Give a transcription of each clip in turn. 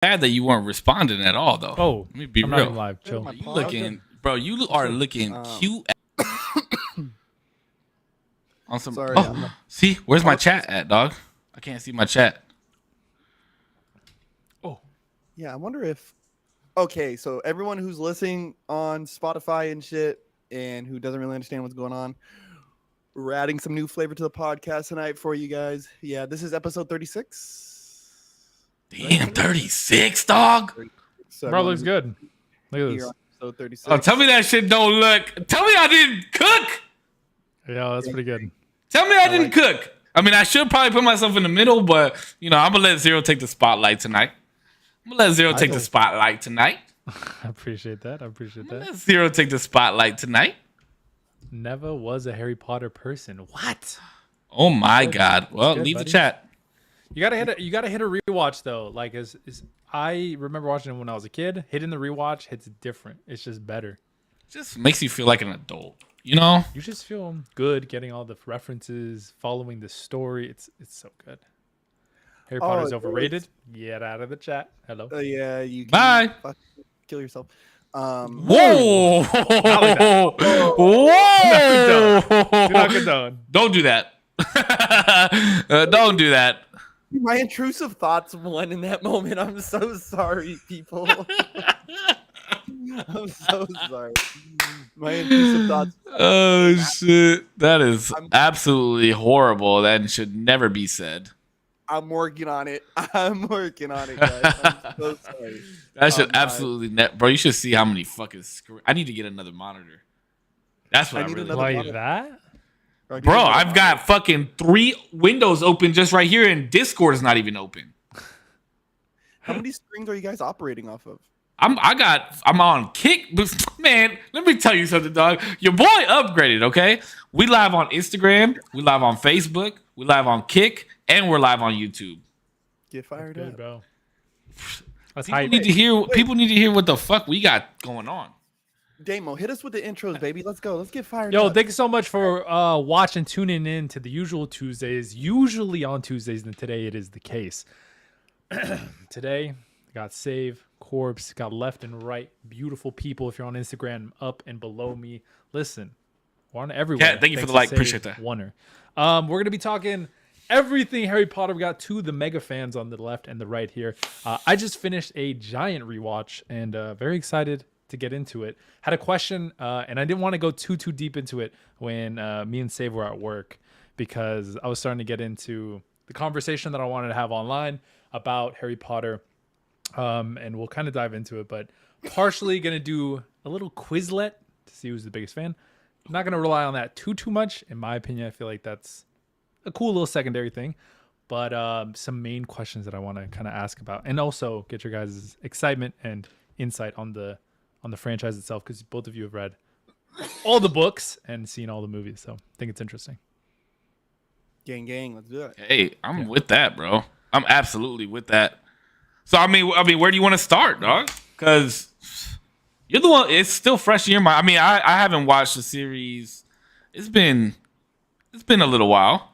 Bad that you weren't responding at all, though. Oh, let me be I'm real. not even live. Chill. You looking, bro? You are looking cute. On some. Sorry, see, where's my chat at, dog? I can't see my chat. Oh, yeah. I wonder if. Okay, so everyone who's listening on Spotify and shit, and who doesn't really understand what's going on, we're adding some new flavor to the podcast tonight for you guys. Yeah, this is episode 36. Damn, 36, dog. So bro, looks good. Look at here this. on episode 36. Oh, tell me that shit don't look. Tell me I didn't cook. Yeah, that's pretty good. Tell me I didn't cook. I mean, I should probably put myself in the middle, but I'm gonna let Zero take the spotlight tonight. I'm gonna let Zero take the spotlight tonight. I appreciate that. Let Zero take the spotlight tonight. Never was a Harry Potter person. What? Oh my God. Well, good, leave buddy. the chat. You gotta hit a rewatch though. Like as I remember watching it when I was a kid. Hitting the rewatch hits different. It's just better. Just makes you feel like an adult. You know? You just feel good getting all the references, following the story. It's so good. Harry Potter's overrated. Get out of the chat. Hello. Yeah, you can Bye. kill yourself. Whoa! Whoa! Whoa! Do not condone. Don't do that. Don't do that. My intrusive thoughts won in that moment. I'm so sorry, people. I'm so sorry. My intrusive thoughts. Oh shit! That is absolutely horrible. That should never be said. I'm working on it. I'm working on it, guys. I'm so sorry. That should absolutely bro. You should see how many fucking I need to get another monitor. That's what I need really another want. Like that? Bro, I've got fucking 3 windows open just right here, and Discord is not even open. How many screens are you guys operating off of? I'm on Kick, but man, let me tell you something, dog. Your boy upgraded, okay? We live on Instagram, we live on Facebook, we live on Kick, and we're live on YouTube. Get fired Good, up, bro. That's People hype. need to hear. People need to hear what the fuck we got going on. Damo, hit us with the intros, baby. Let's go. Let's get fired Yo, up. thank you so much for watching, tuning in to the usual Tuesdays. Usually on Tuesdays, and today it is the case. Today, got Save, Corpse, got Left and Right. Beautiful people. If you're on Instagram, up and below me. Listen, we're on everywhere. Yeah, thank you for Thanks the like. to Appreciate Save that. Wonder. We're going to be talking everything Harry Potter. We got 2 of the mega fans on the left and the right here. I just finished a giant rewatch and very excited to get into it. Had a question, and I didn't want to go too deep into it when me and Save were at work because I was starting to get into the conversation that I wanted to have online about Harry Potter, and we'll kind of dive into it. But partially going to do a little Quizlet to see who's the biggest fan. I'm not going to rely on that too much. In my opinion, I feel like that's a cool little secondary thing. But some main questions that I want to kind of ask about, and also get your guys' excitement and insight on the franchise itself, because both of you have read all the books and seen all the movies, so I think it's interesting. Gang, let's do it. Hey, I'm with that, bro. I'm absolutely with that. So I mean, where do you want to start, dog? Because you're the one. It's still fresh in your mind. I mean, I haven't watched the series. It's been a little while.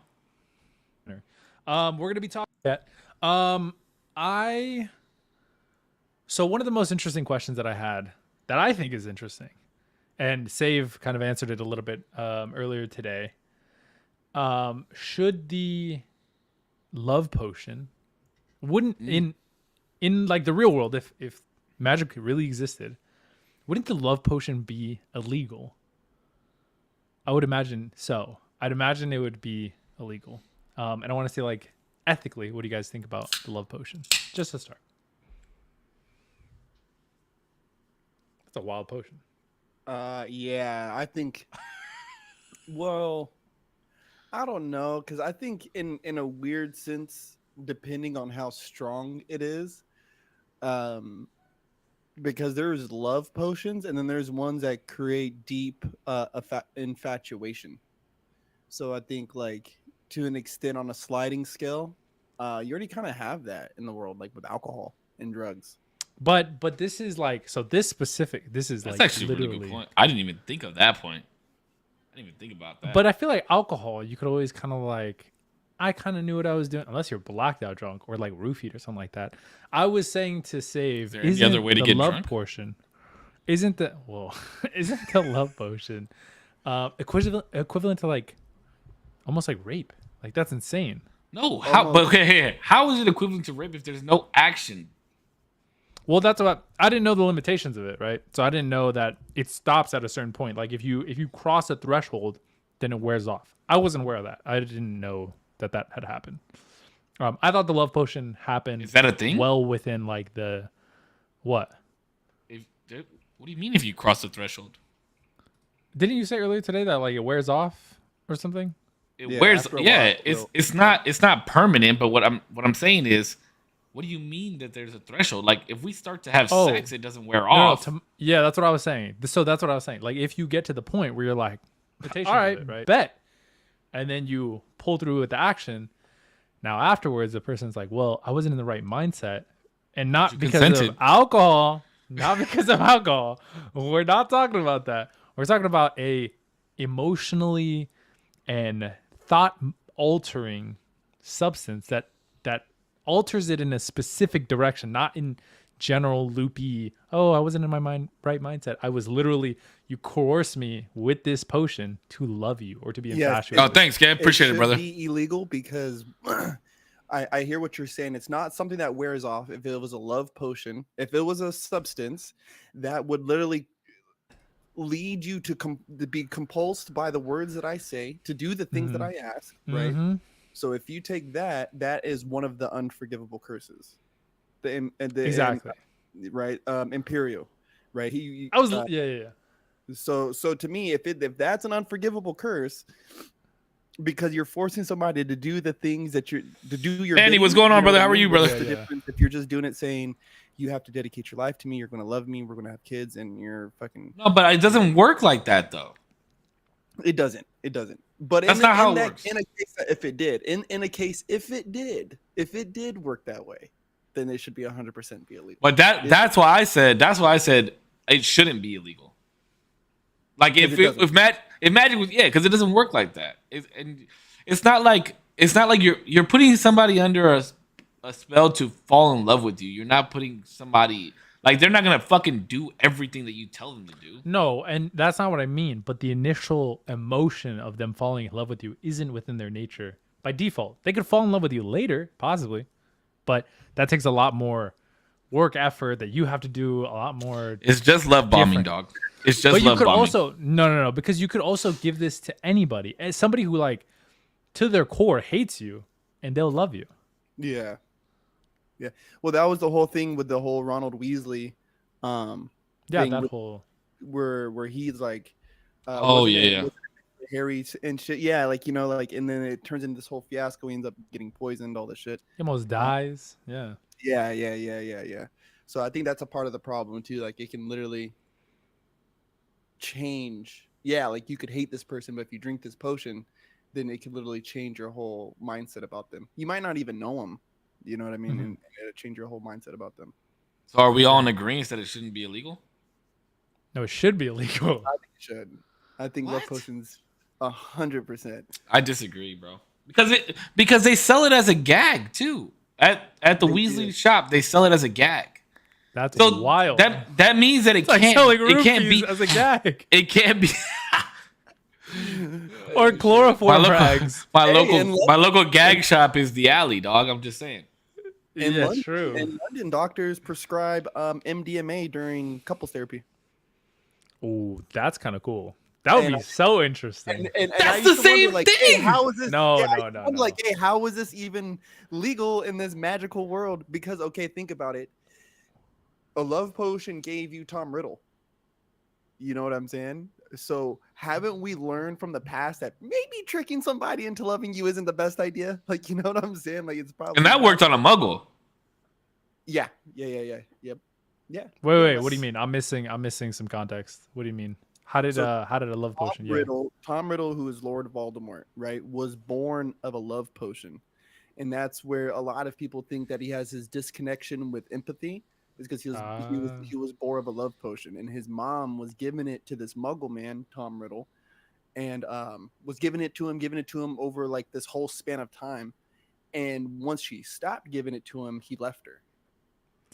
We're gonna be talking that. So one of the most interesting questions that I had that I think is interesting, and Save kind of answered it a little bit earlier today. Should the love potion in like the real world, if magic really existed, wouldn't the love potion be illegal? I would imagine so. I'd imagine it would be illegal. And I want to say, like, ethically, what do you guys think about the love potion? Just to start. It's a wild potion. Yeah, I think. Well, I don't know, because I think in a weird sense, depending on how strong it is, because there's love potions, and then there's ones that create deep infatuation. So I think, like, to an extent, on a sliding scale, you already kind of have that in the world, like with alcohol and drugs. But this is like, so this specific, this is That's like actually a literally. really good point. I didn't even think of that point. I didn't even think about that. But I feel like alcohol, you could always kind of like I kind of knew what I was doing, unless you're blacked out drunk or like roofied or something like that. I was saying to save, there any isn't other way to the get love drunk? portion, isn't the, well, isn't the love potion equivalent to like almost like rape? Like that's insane. No, how? But Almost. okay, how is it equivalent to rape if there's no action? Well, that's what I didn't know the limitations of it, right? So I didn't know that it stops at a certain point. Like if you cross a threshold, then it wears off. I wasn't aware of that. I didn't know that that had happened. I thought the love potion happened Is that a thing? well within like the what? If, what do you mean if you cross the threshold? Didn't you say earlier today that like it wears off or something? It Yeah, wears. after a Yeah, while, it will. it's not permanent. But what I'm saying is, what do you mean that there's a threshold? Like if we start to have Oh. sex, it doesn't wear No, off. yeah, that's what I was saying. So that's what I was saying. Like if you get to the point where you're like, all right, right? bet, and then you pull through with the action. Now afterwards, the person's like, well, I wasn't in the right mindset, and not You because consented. of alcohol, not because of alcohol. We're not talking about that. We're talking about a emotionally and thought altering substance that alters it in a specific direction, not in general loopy. Oh, I wasn't in my right mindset. I was literally, you coerced me with this potion to love you or to be Yes, infatuated. Oh, thanks, Gab. Appreciate it, should brother. Be illegal because I hear what you're saying. It's not something that wears off. If it was a love potion, if it was a substance that would literally lead you to be compulsed by the words that I say, to do the things that I ask, right? Mhm. So if you take that, that is one of the unforgivable curses. Exactly. Right. Imperial, right? He I was yeah. So to me, if that's an unforgivable curse, because you're forcing somebody to do the things that you're to do your Andy, bidding, what's going on, know brother? what I How are mean? you, What's brother? the Yeah. difference if you're just doing it saying you have to dedicate your life to me, you're gonna love me, we're gonna have kids, and you're fucking. No, but it doesn't work like that though. It doesn't. It doesn't. But That's not how it that, works. in a case that if it did, in a case if it did work that way, then it should be 100% be illegal. But that's why I said it shouldn't be illegal. Like Because if it doesn't. if magic was because it doesn't work like that. And it's not like you're putting somebody under a spell to fall in love with you. You're not putting somebody like they're not gonna fucking do everything that you tell them to do. No, and that's not what I mean. But the initial emotion of them falling in love with you isn't within their nature by default. They could fall in love with you later, possibly, but that takes a lot more work effort that you have to do. A lot more. It's just love bombing, Different. dog. It's just But you love could bombing. also no, because you could also give this to anybody, as somebody who like to their core hates you, and they'll love you. Yeah. Yeah. Well, that was the whole thing with the whole Ronald Weasley Yeah, thing that with- whole. where he's like Oh, wasn't yeah. wasn't it Harry and shit. Yeah, like like and then it turns into this whole fiasco. He ends up getting poisoned, all this shit. He almost dies. Yeah. Yeah. So I think that's a part of the problem too. Like it can literally change. Yeah, like you could hate this person, but if you drink this potion, then it could literally change your whole mindset about them. You might not even know them. You know what I mean? Mhm. And it'll change your whole mindset about them. So are we all in agreement that it shouldn't be illegal? No, it should be illegal. I think it should. I think love What? potions 100%. I disagree, bro. Because they sell it as a gag too. At the They Weasley do. shop, they sell it as a gag. That's So wild. that means that it it's like can't selling it can't roofies be as a gag it can't be or chloroform rags. in my local gag shop is the alley, dog. I'm just saying. In Yeah, London, true. In London, doctors prescribe MDMA during couples therapy. Oh, that's kind of cool. That would And be so interesting. And I That's used the to wonder, same like, hey, thing! how is this? No, yeah, I no, used to no, wonder, no. Like, hey, how is this even legal in this magical world? Because, okay, think about it. A love potion gave you Tom Riddle. You know what I'm saying? So, haven't we learned from the past that maybe tricking somebody into loving you isn't the best idea? Like, you know what I'm saying? Like, it's probably And that worked on a muggle. Yeah. Yep. Yeah. Wait. What do you mean? I'm missing some context. What do you mean? How did a love Tom potion? Tom Riddle, who is Lord Voldemort, right, was born of a love potion, and that's where a lot of people think that he has his disconnection with empathy, is because he was born of a love potion, and his mom was giving it to this Muggle man, Tom Riddle, and was giving it to him over like this whole span of time. And once she stopped giving it to him, he left her.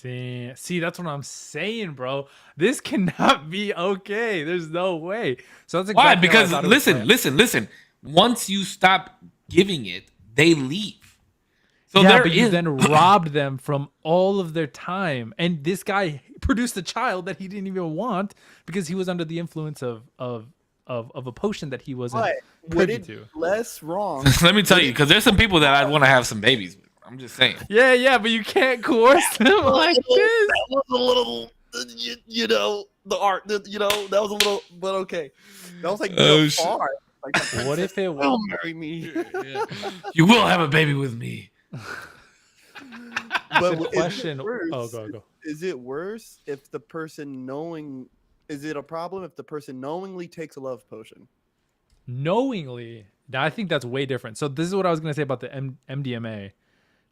Damn. See, that's what I'm saying, bro. This cannot be okay. There's no way. So that's Why? exactly how I Because thought it was planned. listen. Once you stop giving it, they leave. So Yeah, there but you is then robbed them from all of their time, and this guy produced a child that he didn't even want because he was under the influence of a potion that he wasn't But would privy it to. less wrong? Let me tell you, because there's some people that I'd want to have some babies with. I'm just saying. Yeah, but you can't coerce them like this. That was a little, you know, the art. You know, that was a little, but okay. That was like Oh, real shit. far. Like, What if it will was? marry me? You will have a baby with me. But The question. Worse, Go. Is it worse if the person knowing? Is it a problem if the person knowingly takes a love potion? Knowingly. Now I think that's way different. So this is what I was going to say about the MDMA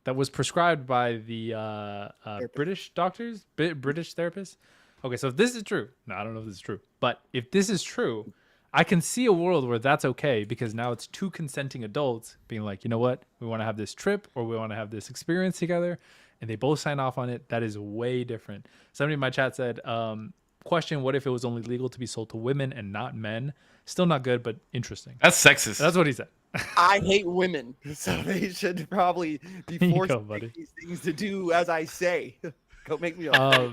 that was prescribed by the British doctors, British therapists. Okay, so if this is true, no, I don't know if this is true, but if this is true, I can see a world where that's okay because now it's two consenting adults being like, you know what, we want to have this trip or we want to have this experience together, and they both sign off on it. That is way different. Somebody in my chat said, question, what if it was only legal to be sold to women and not men? Still not good, but interesting. That's sexist. That's what he said. I hate women, so they should probably be Here you forced go, to buddy. make these things to do as I say. Go make me a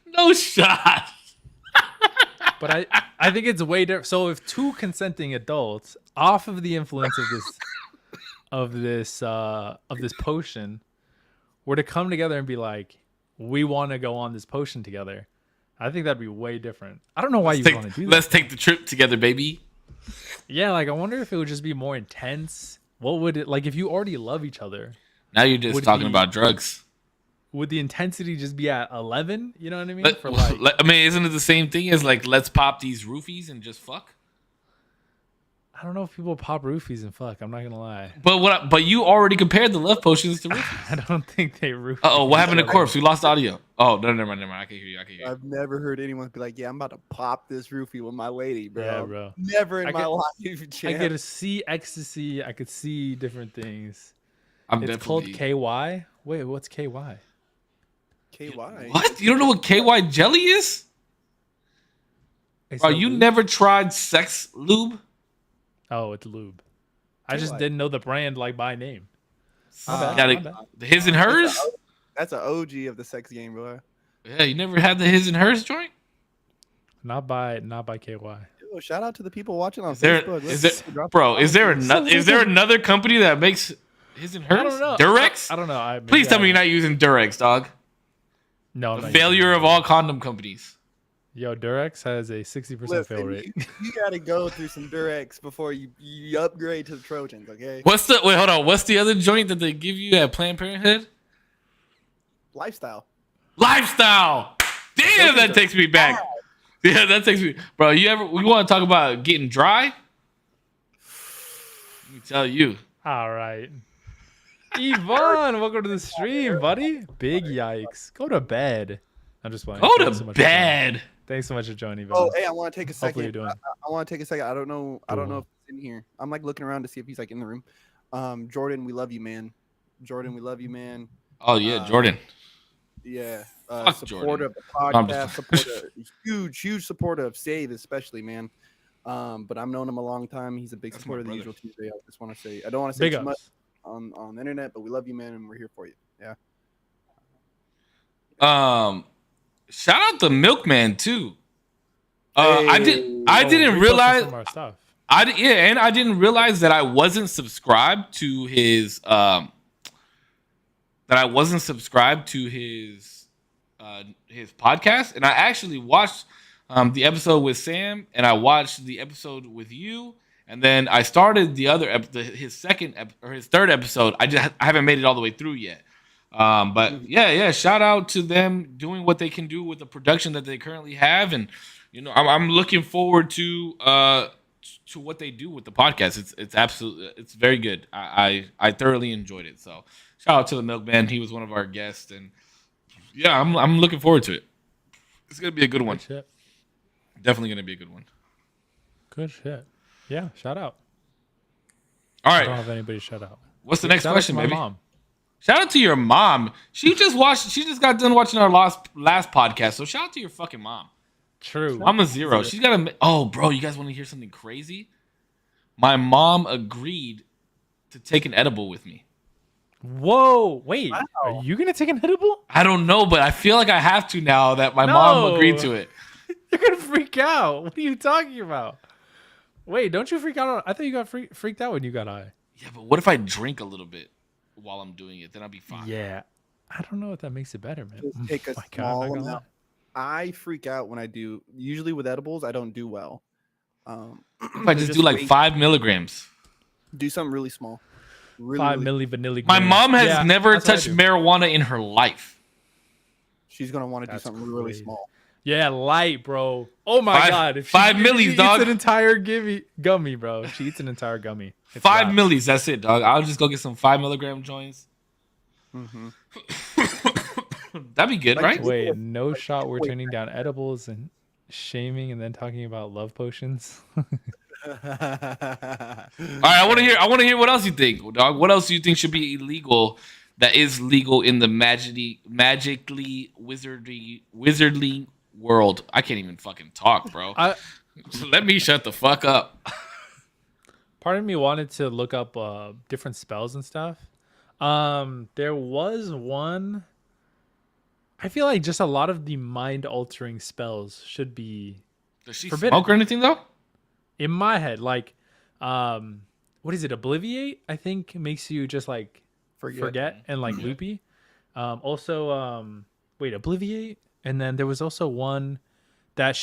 No shot. But I think it's way different. So if two consenting adults, off of the influence of this potion, were to come together and be like, we want to go on this potion together, I think that'd be way different. I don't know why you want to do that. Let's take the trip together, baby. Yeah, like I wonder if it would just be more intense. What would it like if you already love each other? Now you're just Would talking he- about drugs. Would the intensity just be at 11? You know what I mean? For like, I mean, isn't it the same thing as like, let's pop these roofies and just fuck? I don't know if people pop roofies and fuck. I'm not gonna lie. But you already compared the love potions to roofies. I don't think they roof. Uh-oh, what happened to Corpse? We lost audio. Oh, no, never mind. I can hear you. I've never heard anyone be like, "Yeah, I'm about to pop this roofie with my lady, bro." Yeah, bro. Never in I my get- life. I champ. could see ecstasy. I could see different things. I'm It's definitely... called KY. Wait, what's KY? KY. What? You don't know what KY jelly is? Is Bro, it you lube? never tried sex lube? Oh, it's lube. I just KY. didn't know the brand like by name. My bad, Gotta- my bad. The his and hers? That's an OG of the sex game, bro. Yeah, you never had the his and hers joint? Not by KY. Yo, shout out to the people watching on Is there, Facebook. is Let's there, drop bro, the is there comments. another, is there another company that makes his and hers? I don't know. Durex? I don't know. Please tell me you're not using Durex, dog. No, The failure of all condom companies. Yo, Durex has a 60% fail Listen, rate. you got to go through some Durex before you upgrade to the Trojans, okay? Wait, hold on. What's the other joint that they give you at Planned Parenthood? Lifestyle. Lifestyle. Damn, that takes me back. Yeah, that takes me. Bro, we want to talk about getting dry? Let me tell you. All right. Yvonne, welcome to the stream, buddy. Big yikes. Go to bed. I'm just playing. Go Thanks so to much for joining. bed. Thanks so much for joining, Oh, Yvonne. hey, I want to take a Hopefully second. you're doing. I want to take a second. I don't know if Cool. he's in here. I'm like looking around to see if he's like in the room. Jordan, we love you, man. Jordan, we love you, man. Oh, yeah, Jordan. Yeah. Fuck Supporter Jordan. of the I'm podcast, just- supporter, huge supporter of Save, especially, man. But I've known him a long time. He's a big That's my supporter of the brother. Usual Tuesday. I just want to say, I don't want to say Big too much ups. on the internet, but we love you, man, and we're here for you. Yeah. Shout out to Milkman too. I Oh, didn't reposted realize. some of our stuff. And I didn't realize that I wasn't subscribed to his his podcast, and I actually watched the episode with Sam, and I watched the episode with you, and then I started the other his third episode. I haven't made it all the way through yet. But yeah, shout out to them doing what they can do with the production that they currently have, and I'm looking forward to what they do with the podcast. It's very good. I thoroughly enjoyed it. So shout out to the Milkman. He was one of our guests, and yeah, I'm looking forward to it. It's gonna be a good one. Good shit. Definitely gonna be a good one. Good shit. Yeah, shout out. All I don't right. have anybody shout out. What's the next Shout out to question, my baby? mom. Shout out to your mom. She just got done watching our last podcast. So shout out to your fucking mom. True. I'm a zero. She's got a. Oh, bro, you guys want to hear something crazy? My mom agreed to take an edible with me. Whoa, wait. Are you gonna take an edible? I don't know, but I feel like I have to now that my mom agreed to it. You're gonna freak out. What are you talking about? Wait, don't you freak out? I thought you got freaked out when you got high. Yeah, but what if I drink a little bit while I'm doing it? Then I'll be fine. Yeah, I don't know if that makes it better, man. Just take a My God, small I'm not gonna amount. I freak out when I do. Usually with edibles, I don't do well. If I just do like 5 milligrams. do something really small. Really, lie. 5 really, milli vanilla. My mom has Yeah, never that's what I touched do. marijuana in her life. she's gonna want to do That's something really crazy. small. Yeah, light, bro. Oh my Five- God. If 5 she millis, eats dog. an entire gummy, bro. She eats an entire gummy. It's 5 wraps. millis, that's it, dog. I'll just go get some 5 milligram joints. Mm-hmm. That'd be good, Like, right? Wait, no shot. We're wait. turning down edibles and shaming, and then talking about love potions. All right, I want to hear what else you think, dog. What else do you think should be illegal that is legal in the magically wizardly world? I can't even fucking talk, bro. Let me shut the fuck up. Part of me wanted to look up different spells and stuff. There was one. I feel like just a lot of the mind altering spells should be Does she Forbidden. smoke or anything though? in my head. Like, what is it? Obliviate, I think, makes you just like forget and like loopy. Wait, Obliviate, and then there was also one that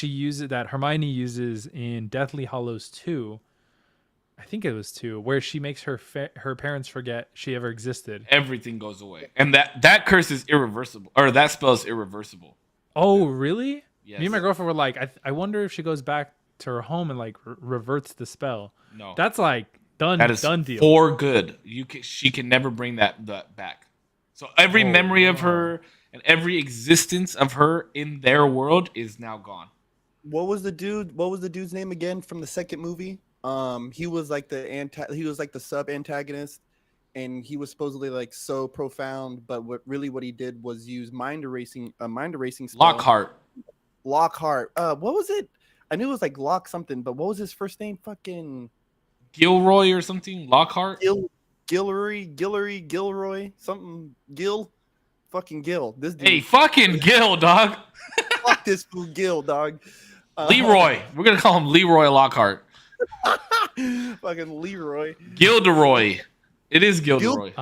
Hermione uses in Deathly Hallows 2. I think it was 2, where she makes her parents forget she ever existed. Everything goes away, and that curse is irreversible, or that spell is irreversible. Oh, really? Yes. Me and my girlfriend were like, I wonder if she goes back to her home and like reverts the spell. No, That's like done that is done deal. for good. She can never bring that back. So every Oh, memory of wow. her and every existence of her in their world is now gone. What was the dude's name again from the second movie? He was like the sub antagonist, and he was supposedly like so profound, but what he did was use a mind erasing spell. Lockhart. What was it? I knew it was like Lock something, but what was his first name? Fucking Gilroy or something. Lockhart. Gilroy, something Gil. Fucking Gil. This dude. Hey, fucking Gil, dog. Fuck this fool Gil, dog. Leroy. We're gonna call him Leroy Lockhart. Fucking Leroy. Gilderoy. It is Gilderoy.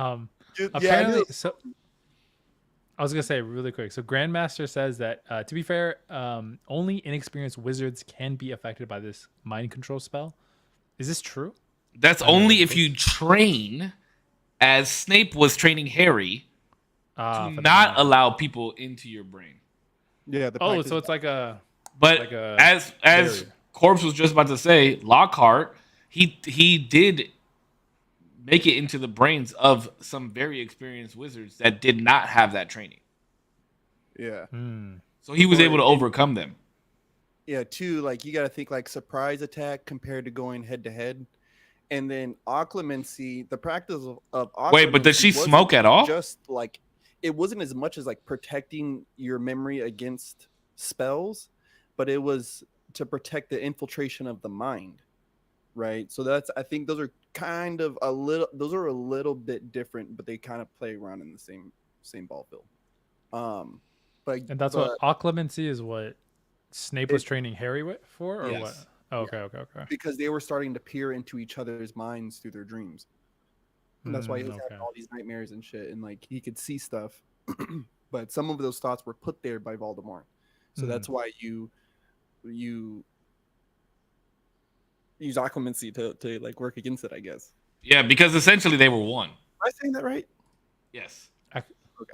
Dude, Apparently, yeah, so I was gonna say really quick. So Grandmaster says that to be fair, only inexperienced wizards can be affected by this mind control spell. Is this true? That's only if you train, as Snape was training Harry, For to the not mind. allow people into your brain. yeah. The Oh, practice- so it's like a But Like a as barrier. Corpse was just about to say, Lockhart, he did make it into the brains of some very experienced wizards that did not have that training. yeah. So he was Or able to it- overcome them. Yeah, too, like you got to think like surprise attack compared to going head to head, and then occlumency. The practice of Wait, but does she occlumency smoke at all? Just like it wasn't as much as like protecting your memory against spells, but it was to protect the infiltration of the mind, right? So I think those are kind of a little bit different, but they kind of play around in the same ball field. But and that's what occlumency is. What Snape was training Harry for, or Yes. what? Oh, okay. because they were starting to peer into each other's minds through their dreams. And that's why he was having all these nightmares and shit, and like he could see stuff. But some of those thoughts were put there by Voldemort. So that's why you use occlumency to like work against it, I guess. Yeah, because essentially they were one. Am I saying that right? Yes. I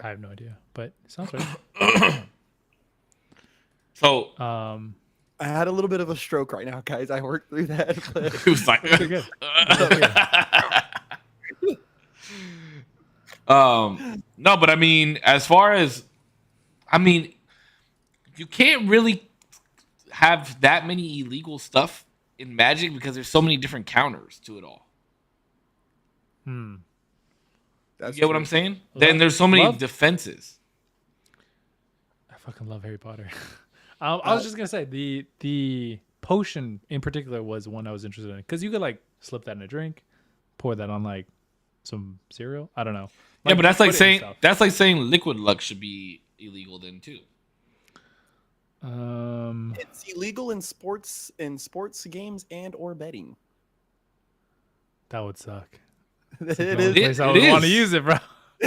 have no idea, but it sounds right. So I had a little bit of a stroke right now, guys. I worked through that. But it was like Pretty good. no, but I mean, as far as you can't really have that many illegal stuff in Magic because there's so many different counters to it all. You That's get what true. I'm saying? Then there's so many Love- defenses. I fucking love Harry Potter. I was just gonna say the potion in particular was one I was interested in because you could like slip that in a drink, pour that on like some cereal. I don't know. Yeah, but that's put like it in saying stuff. liquid luck should be illegal then too. It's illegal in sports games and or betting. That would suck. It The is. only place I it would want to is. use it, bro.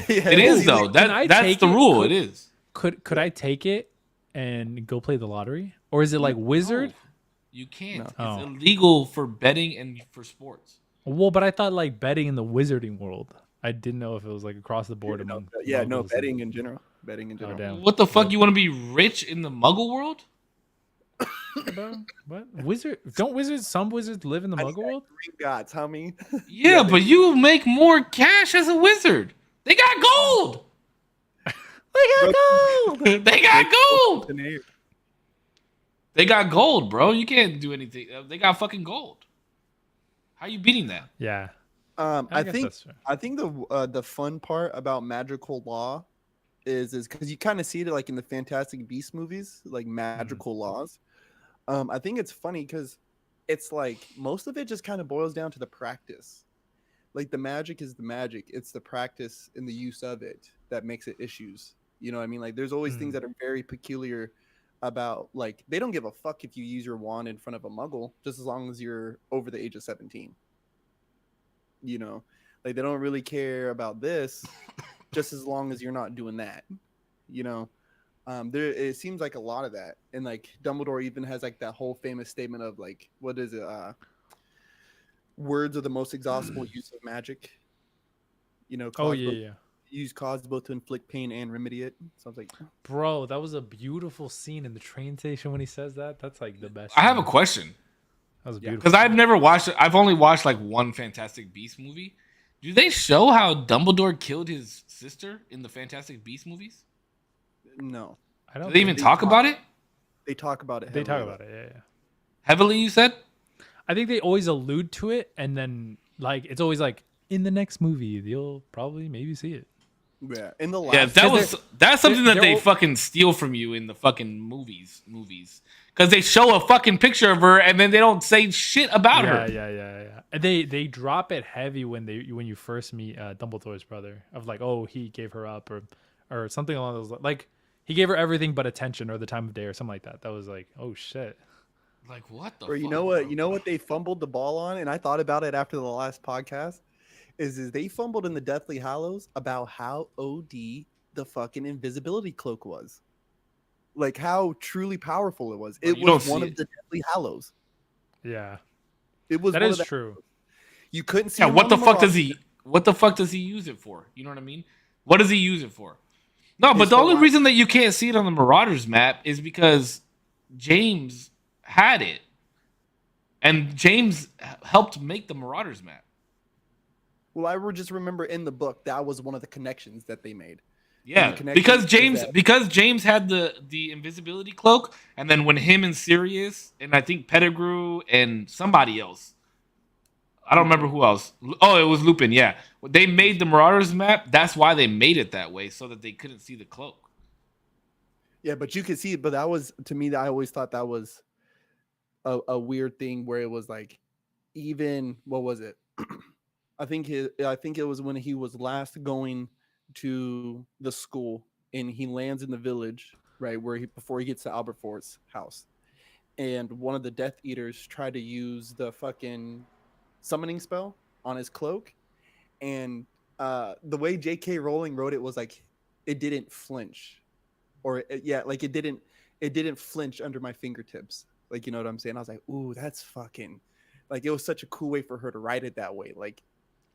Yeah, It is illegal. though. Can I That's take the it? rule. It is. Could I take it and go play the lottery, or is it like Wizard? No, you can't. It's Oh. illegal for betting and for sports. Well, but I thought like betting in the wizarding world. I didn't know if it was like across the board among. Yeah, no, muggles and- betting in general. Betting in general. damn. What the fuck? You want to be rich in the Muggle world? Bro, what wizard? Don't wizards? Some wizards live in the Muggle world. Green gods, how many? Yeah, but you make more cash as a wizard. They got gold. They got gold. They got gold, bro. You can't do anything. They got fucking gold. How you beating that? Yeah, I guess think that's fair. the fun part about magical law is because you kind of see it like in the Fantastic Beasts movies, like magical laws. I think it's funny because it's like most of it just kind of boils down to the practice. Like the magic is the magic. It's the practice and the use of it that makes it issues. You know what I mean? Like there's always things that are very peculiar about, like, they don't give a fuck if you use your wand in front of a muggle just as long as you're over the age of 17. You know, like they don't really care about this just as long as you're not doing that. You know, there it seems like a lot of that, and like Dumbledore even has like that whole famous statement of like, what is it? Words are the most exhaustible use of magic. You know, Oh yeah. use cause both to inflict pain and remedy it. So I was like, Bro, that was a beautiful scene in the train station when he says that. That's like the best. I have a scene. question That was beautiful. because I've never watched it. I've only watched like one Fantastic Beast movie. Do they show how Dumbledore killed his sister in the Fantastic Beast movies? no, I don't. Do they even think- talk about it they talk about it. They talk heavily. about it. Yeah. heavily? You said. I think they always allude to it, and then like it's always like in the next movie you'll probably maybe see it. Yeah, in the last. Yeah, that's something that they're they all- fucking steal from you in the fucking movies. Because they show a fucking picture of her and then they don't say shit about her. Yeah. And they drop it heavy when you first meet Dumbledore's brother of like, oh, he gave her up or something along those like he gave her everything but attention or the time of day or something like that. That was like, oh shit. Like what the? Or you fuck, know what? bro? You know what they fumbled the ball on, and I thought about it after the last podcast. Is they fumbled in the Deathly Hallows about how OD the fucking invisibility cloak was, like how truly powerful it was. Well, It you don't was one see of it. the Deathly Hallows. Yeah. It was That one is of the, true. You couldn't see. Yeah, him what on the fuck Mirage. does he? What the fuck does he use it for? You know what I mean? What does he use it for? No, but It's the for only what? reason that you can't see it on the Marauders map is because James had it, and James helped make the Marauders map. Well, I would just remember in the book that was one of the connections that they made. Yeah, the connection because is James that- because James had the invisibility cloak, and then when him and Sirius and I think Pettigrew and somebody else, I don't remember who else. Oh, it was Lupin. Yeah, they made the Marauders map. That's why they made it that way so that they couldn't see the cloak. Yeah, but you could see it. But that was, to me, I always thought that was a weird thing where it was like, even what was it? I think it was when he was last going to the school and he lands in the village, right, where before he gets to Alberfort's house, and one of the Death Eaters tried to use the fucking summoning spell on his cloak, and the way J.K. Rowling wrote it was like it didn't flinch, or like it didn't flinch under my fingertips, like, you know what I'm saying? I was like, ooh, that's fucking, like, it was such a cool way for her to write it that way, like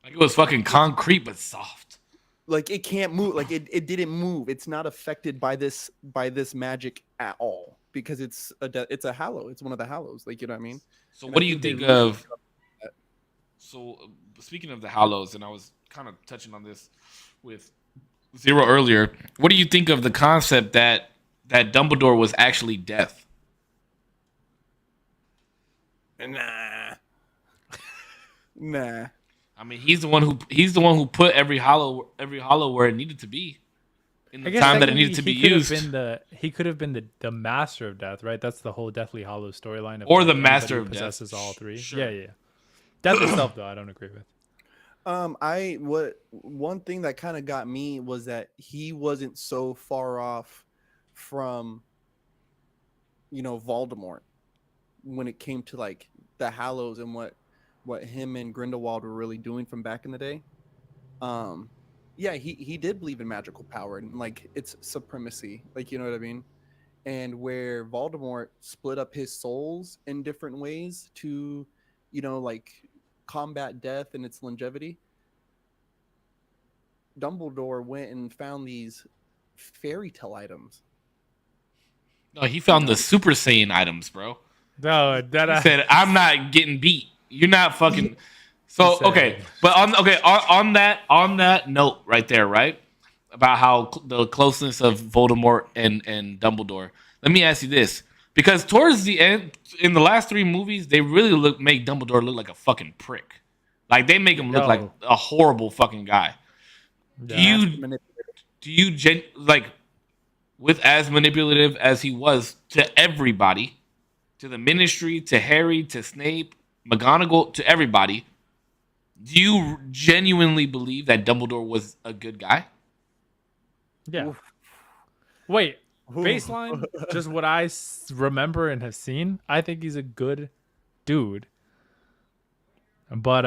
Like it was fucking concrete but soft. it can't move, like it didn't move. It's not affected by this magic at all because it's a hallow. It's one of the hallows, like, you know what I mean? So And what I do you think think they really of? So speaking of the Hallows, and I was kind of touching on this with Zero earlier. What do you think of the concept that Dumbledore was actually death? Nah. Nah. I mean, he's the one who put every hollow where it needed to be in the time that it needed to be used. He could have been the master of death, right? That's the whole Deathly Hollow storyline. Or the anybody master who of death. possesses all three. Sure. Yeah. Death itself, though, I don't agree with. One thing that kind of got me was that he wasn't so far off from, Voldemort when it came to like the Hallows and what him and Grindelwald were really doing from back in the day. Yeah, he did believe in magical power and like its supremacy, like, you know what I mean? And where Voldemort split up his souls in different ways to, like combat death and its longevity. Dumbledore went and found these fairy tale items. No, he found the Super Saiyan items, bro. No, He said, "I'm not getting beat. You're not fucking." So okay, but on that note right there, right, about how the closeness of Voldemort and Dumbledore. Let me ask you this, because towards the end, in the last 3 movies, they really make Dumbledore look like a fucking prick. Like they make him look like a horrible fucking guy. Yeah. Do you like, with as manipulative as he was to everybody, to the Ministry, to Harry, to Snape, McGonagall, to everybody, do you genuinely believe that Dumbledore was a good guy? Yeah. Oof. Wait, baseline, just what I remember and have seen, I think he's a good dude. But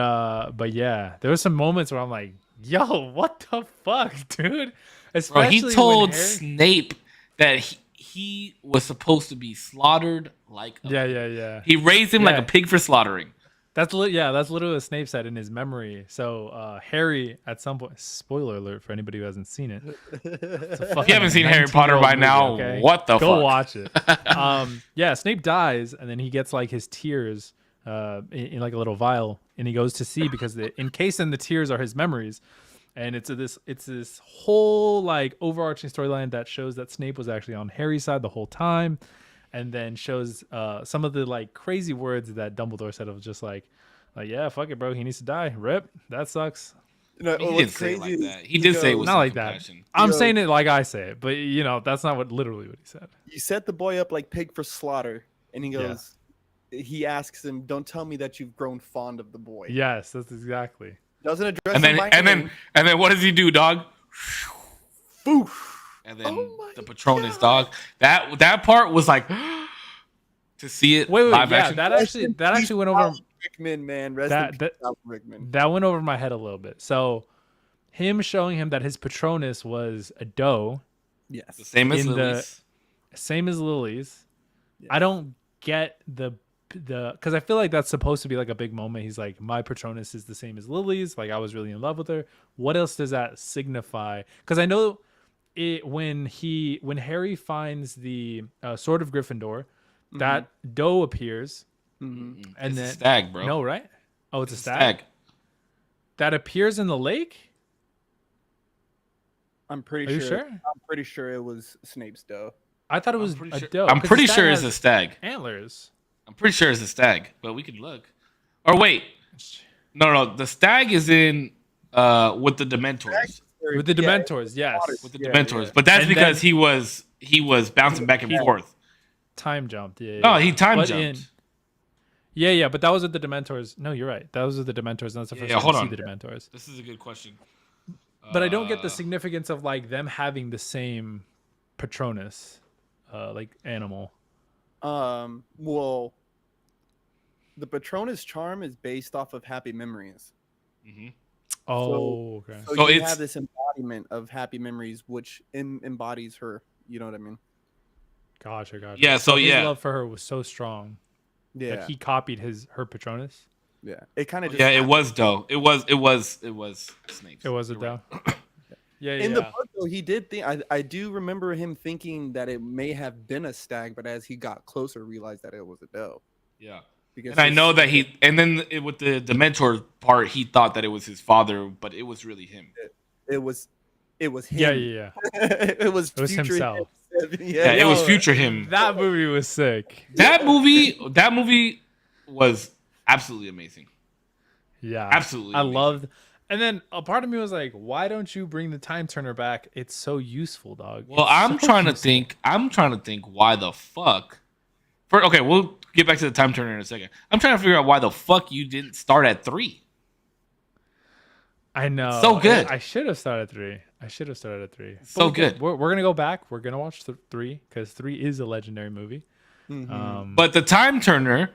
yeah, there were some moments where I'm like, yo, what the fuck, dude? Especially Bro, he told when Harry... Snape that he was supposed to be slaughtered like a pig. Yeah. He raised him like a pig for slaughtering. That's literally what Snape said in his memory. So Harry, at some point, spoiler alert for anybody who hasn't seen it. If you haven't seen Harry Potter by now, okay? what the fuck? Go watch it. Yeah, Snape dies, and then he gets like his tears in like a little vial, and he goes to see because encased in the tears are his memories. And it's this whole like overarching storyline that shows that Snape was actually on Harry's side the whole time, and then shows some of the like crazy words that Dumbledore said of just like yeah, fuck it, bro, he needs to die. Rip, that sucks. He didn't say it like that. He did say it was not like that. I'm saying it like I say it, but that's not literally what he said. You set the boy up like pig for slaughter, and he goes. Yeah. He asks him, "Don't tell me that you've grown fond of the boy." Yes, that's exactly. Doesn't address and then what does he do, dog? Boof. And then the Patronus, dog. That part was like to see it. Wait, live yeah, action. that actually went over. Rickman, man, Rickman. That went over my head a little bit. So, him showing him that his Patronus was a doe. Yes, the same as Lily's. Same as Lily's. Yes. I don't get the because I feel like that's supposed to be like a big moment. He's like, my Patronus is the same as Lily's. Like I was really in love with her. What else does that signify? Because I know it when Harry finds the Sword of Gryffindor, that doe appears, and it's then a stag, bro. No, right? Oh, it's a stag that appears in the lake. I'm pretty sure. I'm pretty sure it was Snape's doe. I thought it was a doe. I'm pretty sure it's a stag. Antlers. I'm pretty sure it's a stag, but we can look. Or wait, no, the stag is in with the Dementors. With the Dementors, yes. With the Dementors, but that's because he was bouncing back and forth. Time jumped. Yeah. No, he time jumped. Yeah, but that was with the Dementors. No, you're right. That was with the Dementors, and that's the first time we see the Dementors. This is a good question. But I don't get the significance of like them having the same Patronus, like animal. Well, the Patronus charm is based off of happy memories. Mm-hmm. Oh, okay. So you have this embodiment of happy memories, which embodies her. You know what I mean? Gotcha. Yeah. So his love for her was so strong. Yeah. That he copied her Patronus. Yeah. It kind of. Yeah, it was doe. It was Snape. It was a doe. Yeah. In the book, though, he did think. I do remember him thinking that it may have been a stag, but as he got closer, realized that it was a doe. Yeah. Because and I know that with the Dementor part, he thought that it was his father, but it was really him. It was him. Yeah. it was himself. Yeah, it was future him. That movie was sick. That movie was absolutely amazing. Yeah, Absolutely I amazing. loved. And then a part of me was like, why don't you bring the time turner back? It's so useful, dog. Well, It's I'm so trying to useful. think. I'm trying to think why the fuck. Okay, we'll get back to the time turner in a second. I'm trying to figure out why the fuck you didn't start at 3. I know. so good. I should have started at 3. I should have started at 3. So we can- good. We're gonna go back. We're gonna watch 3 because 3 is a legendary movie. Mhm. But the time turner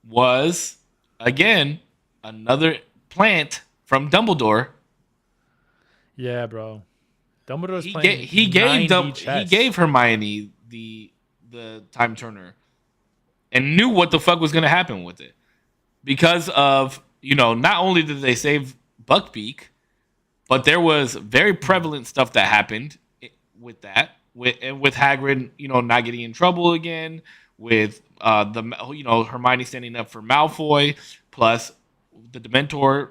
was again another plant from Dumbledore. Yeah, bro. Dumbledore's He playing. gave he gave 9D chess. he gave Hermione the time turner and knew what the fuck was going to happen with it because of not only did they save Buckbeak, but there was very prevalent stuff that happened with that with Hagrid not getting in trouble again with Hermione standing up for Malfoy plus the Dementors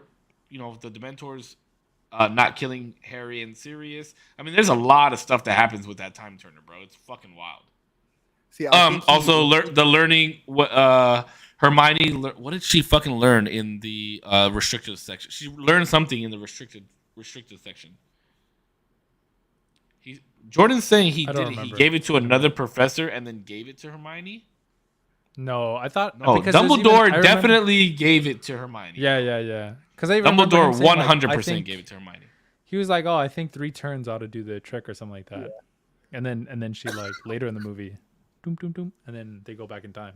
not killing Harry and Sirius. I mean, there's a lot of stuff that happens with that time turner, bro. It's fucking wild. See, I think Also, the learning. Hermione, what did she fucking learn in the restricted section? She learned something in the restricted section. Jordan's saying he I don't did. He remember. gave it to another professor and then gave it to Hermione. No, I thought. No, because there's Dumbledore even- I remember- definitely gave it to Hermione. Yeah. Because I remember him Dumbledore saying, like, 100% gave it to Hermione. He was like, "Oh, I think 3 turns ought to do the trick or something like that." And then she like later in the movie, doom doom doom, and then they go back in time.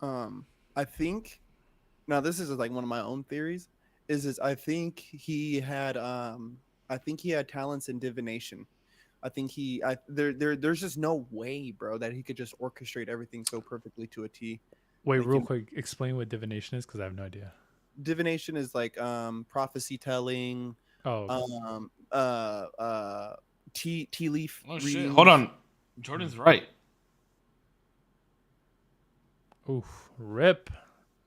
I think now this is like one of my own theories. Is I think he had talents in divination. I think there's just no way, bro, that he could just orchestrate everything so perfectly to a T. Wait, Like real in- quick, explain what divination is because I have no idea. Divination is like prophecy telling, Oh, tea leaf. Oh shit! readings. Hold on, Jordan's right. oof, rip.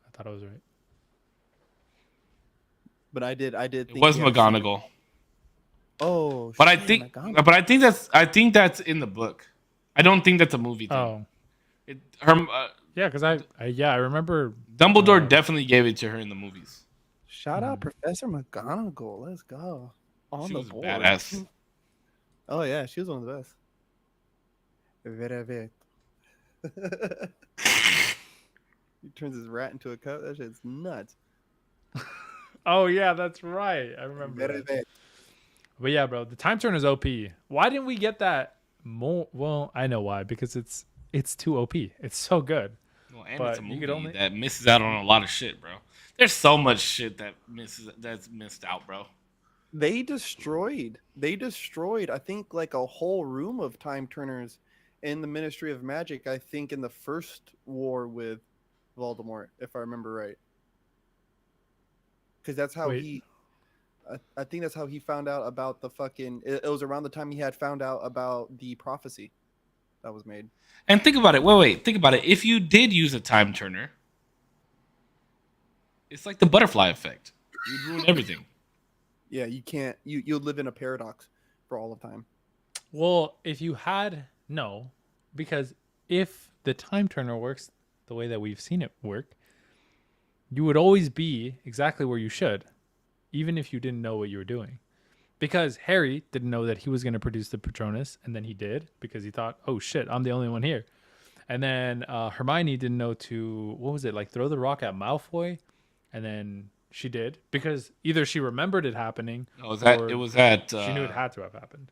I thought I was right. But I did. It think was he had- McGonagall. Oh, But I shit, think, McGonagall. but I think that's in the book. I don't think that's a movie thing. Oh, yeah, because I remember. Dumbledore definitely gave it to her in the movies. Shout out Professor McGonagall. Let's go. On She the was board. badass. Oh yeah, she was one of the best. Very. He turns his rat into a cup. That shit's nuts. Oh yeah, that's right. I remember. that. Very. But yeah, bro, the time turner's OP. Why didn't we get that more? Well, I know why. Because it's too OP. It's so good. Well, and But it's a you movie could only- that misses out on a lot of shit, bro. There's so much shit that's missed out, bro. They destroyed. I think like a whole room of time turners in the Ministry of Magic. I think in the first war with Voldemort, if I remember right. Because that's how Wait. I think that's how he found out about the fucking. It was around the time he had found out about the prophecy that was made. And think about it. Wait. Think about it. If you did use a time turner, it's like the butterfly effect. You'd ruin everything. Yeah, you can't. You'll live in a paradox for all of time. Well, if you had because if the time turner works the way that we've seen it work, you would always be exactly where you should, even if you didn't know what you were doing. Because Harry didn't know that he was going to produce the Patronus, and then he did because he thought, "Oh shit, I'm the only one here." And then Hermione didn't know to throw the rock at Malfoy, and then she did because either she remembered it happening, It was at. she knew it had to have happened.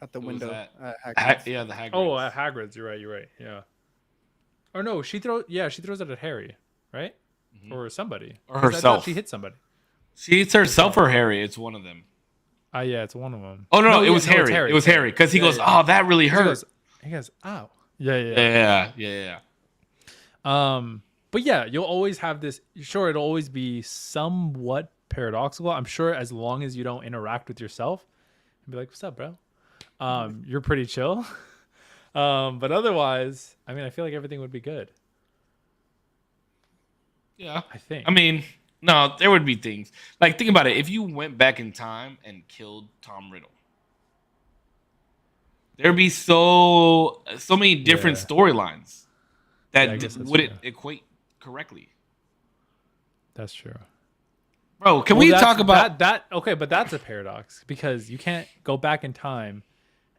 At the It was window. at- Hagrid's. yeah, the Hagrid. Oh, at Hagrid's. You're right. Yeah. Or no, she throws it at Harry, right? Or somebody. Or 'Cause I thought herself. she hit somebody. She hits herself or Harry. It's one of them. Yeah, it's one of them. Oh no, it was it's Harry. It was Harry because he Yeah, goes, yeah. "Oh, that really hurt." He goes, "Ow." Yeah. Yeah. But yeah, you'll always have this. Sure, it'll always be somewhat paradoxical. I'm sure as long as you don't interact with yourself and be like, "What's up, bro?" You're pretty chill. But otherwise, I mean, I feel like everything would be good. Yeah. I think. I mean, no, there would be things. Like, think about it. If you went back in time and killed Tom Riddle, there'd be so many different Yeah. storylines Yeah, I that guess that's wouldn't true. equate correctly. That's true. Bro, can Well, we that's- talk about that? Okay, but that's a paradox because you can't go back in time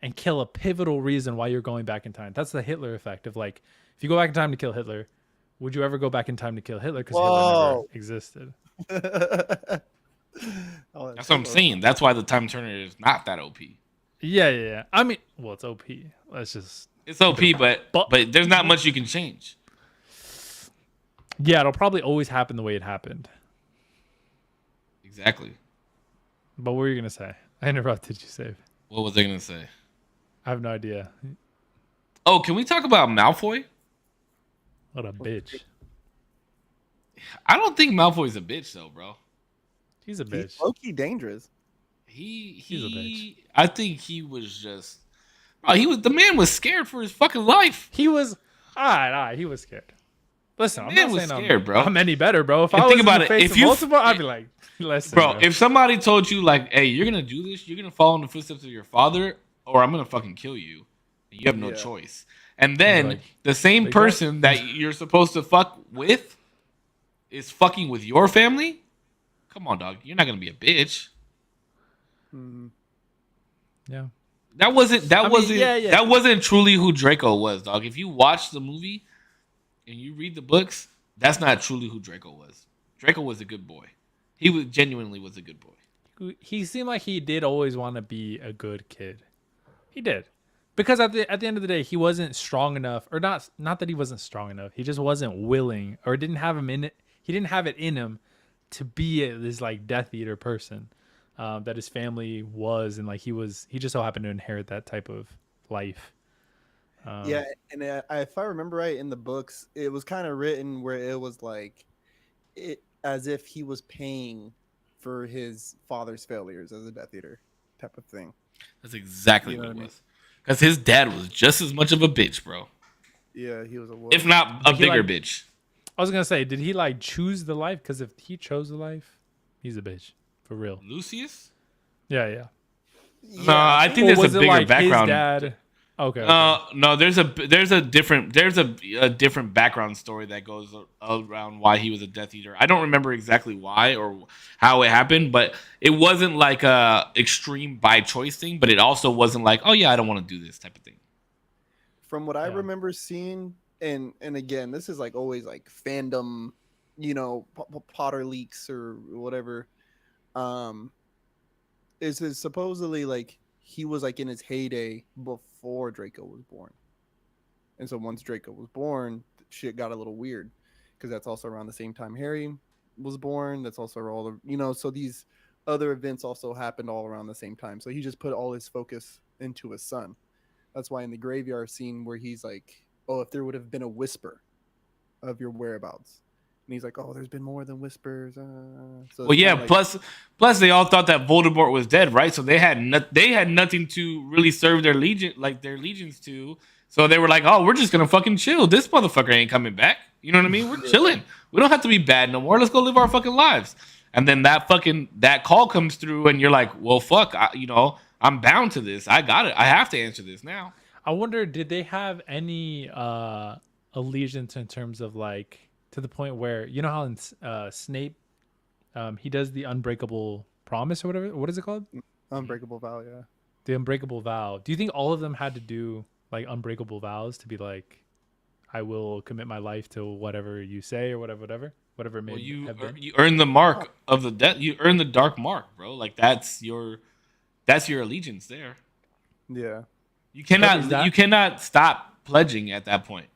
and kill a pivotal reason why you're going back in time. That's the Hitler effect of like, if you go back in time to kill Hitler, would you ever go back in time to kill Hitler? Because Hitler never Whoa. existed. Oh, That's what I'm saying. That's why the Time Turner is not that OP. Yeah. I mean, well, it's OP. Let's just. It's OP, but there's not much you can change. Yeah, it'll probably always happen the way it happened. Exactly. But what were you gonna say? I interrupted you, Save. What was I gonna say? I have no idea. Oh, can we talk about Malfoy? What a bitch. I don't think Malfoy's a bitch though, bro. He's a bitch. He's low-key dangerous. He's a bitch. I think he was just. Bro, the man was scared for his fucking life. He was. Alright, he was scared. Listen, I'm Man not was saying scared, bro. I'm any better, bro. If And I think was about in the it, face if of you- multiple, I'd be like, listen, Bro, if somebody told you like, "Hey, you're gonna do this, you're gonna follow in the footsteps of your father, or I'm gonna fucking kill you," and you have no Yeah. choice. And then Like, the same like person that you're supposed to fuck with is fucking with your family. Come on, dog. You're not gonna be a bitch. Mhm. yeah. That wasn't. That I mean, wasn't. yeah. That wasn't truly who Draco was, dog. If you watch the movie and you read the books, that's not truly who Draco was. Draco was a good boy. He was genuinely was a good boy. He seemed like he did always want to be a good kid. He did. Because at the end of the day, he wasn't strong enough, or not that he wasn't strong enough. He just wasn't willing, or didn't have him in it. He didn't have it in him to be this like Death Eater person that his family was, and like he just so happened to inherit that type of life. Yeah, and if I remember right in the books, it was kind of written where it was like, it as if he was paying for his father's failures as a Death Eater type of thing. That's exactly You know what it what I mean? was. Because his dad was just as much of a bitch, bro. Yeah, he was a wolf. If not a He, bigger like- bitch. I was gonna say, did he like choose the life? Because if he chose the life, he's a bitch for real. Lucius? Yeah. No, I think Or there's a was it bigger like background. his dad? Okay. No, there's a different background story that goes around why he was a Death Eater. I don't remember exactly why or how it happened, but it wasn't like a extreme by choice thing. But it also wasn't like, oh yeah, I don't want to do this type of thing. From what I Yeah. remember seeing, and again, this is like always like fandom, Potter leaks or whatever. Is supposedly like he was like in his heyday before Draco was born, and so once Draco was born, shit got a little weird because that's also around the same time Harry was born. That's also all the so these other events also happened all around the same time. So he just put all his focus into his son. That's why in the graveyard scene where he's like, "Oh, if there would have been a whisper of your whereabouts," and he's like, "Oh, there's been more than whispers." So Well, it's yeah. kinda like- Plus, they all thought that Voldemort was dead, right? So they had nothing to really serve their legions to. So they were like, "Oh, we're just gonna fucking chill. This motherfucker ain't coming back." You know what I mean? We're chilling. We don't have to be bad no more. Let's go live our fucking lives. And then that call comes through, and you're like, "Well, fuck. I'm bound to this. I got it. I have to answer this now." I wonder, did they have any allegiance in terms of like to the point where how in Snape he does the unbreakable promise or whatever. What is it called? Unbreakable Vow, yeah. The unbreakable vow. Do you think all of them had to do like unbreakable vows to be like, I will commit my life to whatever you say or whatever it may Well, have been? you earn the mark of the death. You earn the dark mark, bro. Like that's your allegiance there. Yeah. You is that- cannot stop pledging at that point.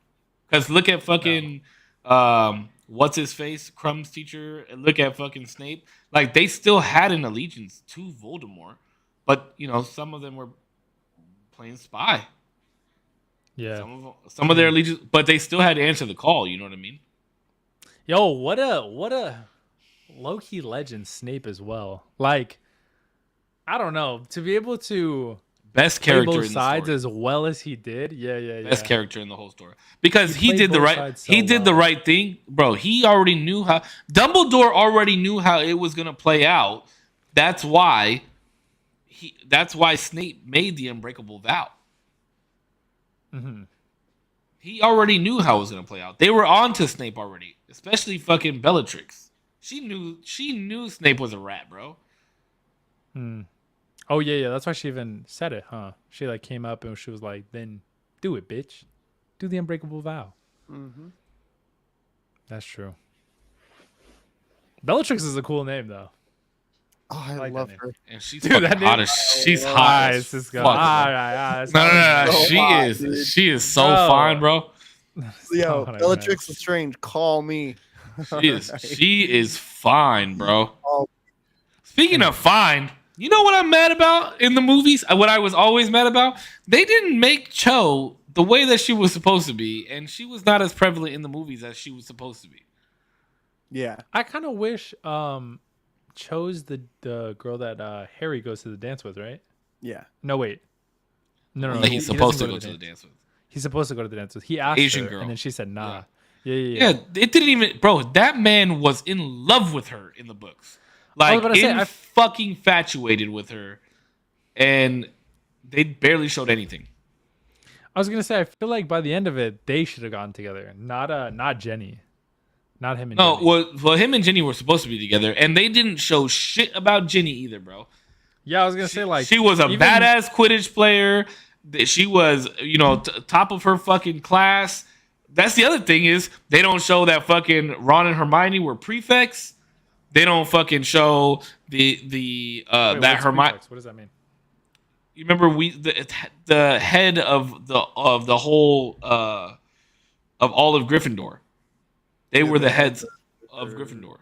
Because look at fucking what's his face, Crumb's teacher, and look at fucking Snape. Like they still had an allegiance to Voldemort, but some of them were playing spy. Yeah. Some of their allegiance, but they still had to answer the call. You know what I mean? Yo, what a low-key legend Snape as well. Like, I don't know, to be able to Best play character both in the sides story. as well as he did. Yeah. Best character in the whole story because He he did played the both right. sides so He did the well. right thing, bro. He already knew how. Dumbledore already knew how it was gonna play out. That's why. That's why Snape made the unbreakable vow. Mm-hmm. he already knew how it was gonna play out. They were on to Snape already, especially fucking Bellatrix. She knew Snape was a rat, bro. Oh yeah. That's why she even said it, huh? She like came up and she was like, "Then do it, bitch. Do the unbreakable vow." Mm-hmm. That's true. Bellatrix is a cool name though. Oh, I like that love name. her. And she's Dude, fucking that hot name- as she's Oh, hot Alright, as let's fuck. go. Bro. Alright. No. So She hot, is. dude. She is so Bro. fine, bro. Yo, Oh, Bellatrix nice. Lestrange, call me. She is. She is fine, bro. Oh, Speaking of fine, you know what I'm mad about in the movies? What I was always mad about? They didn't make Cho the way that she was supposed to be, and she was not as prevalent in the movies as she was supposed to be. yeah. I kind of wish chose the girl that Harry goes to the dance with, right? Yeah. No, wait. No. That he he's doesn't supposed to go to the dance with. He's supposed to go to the dance with. He asked Asian her, girl. and then she said nah. Yeah. Yeah. Yeah, it didn't even, bro. That man was in love with her in the books, like about to say, fucking infatuated with her, and they barely showed anything. I was gonna say, I feel like by the end of it, they should have gotten together. Not Jenny, not him and No, Jenny. well, him and Ginny were supposed to be together, and they didn't show shit about Ginny either, bro. Yeah, I was gonna say like She was a even- badass Quidditch player. She was, top of her fucking class. That's the other thing is they don't show that fucking Ron and Hermione were prefects. They don't fucking show the Wait, that what's Hermione. prefix? What does that mean? You remember the head of the whole of all of Gryffindor. They were the heads of Gryffindor.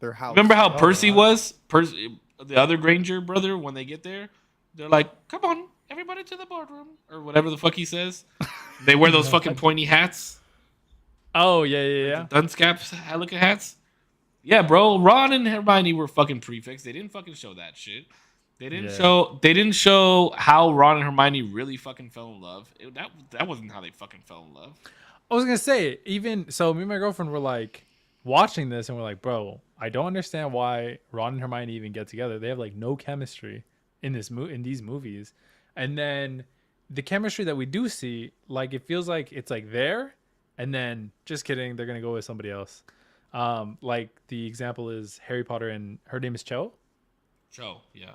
Their house. Remember how Oh, Percy wow. was? The other Granger brother, when they get there, they're like, "Come on, everybody to the boardroom," or whatever the fuck he says. They wear those fucking pointy hats, Oh yeah. dunce caps, looking hats. Yeah, bro. Ron and Hermione were fucking prefects. They didn't fucking show that shit. They didn't Yeah. show. They didn't show how Ron and Hermione really fucking fell in love. That wasn't how they fucking fell in love. I was gonna say, even so, me and my girlfriend were like watching this, and we're like, bro, I don't understand why Ron and Hermione even get together. They have like no chemistry in in these movies, and then the chemistry that we do see, like it feels like it's like there, and then just kidding, they're gonna go with somebody else. Like the example is Harry Potter and her name is Cho. Yeah.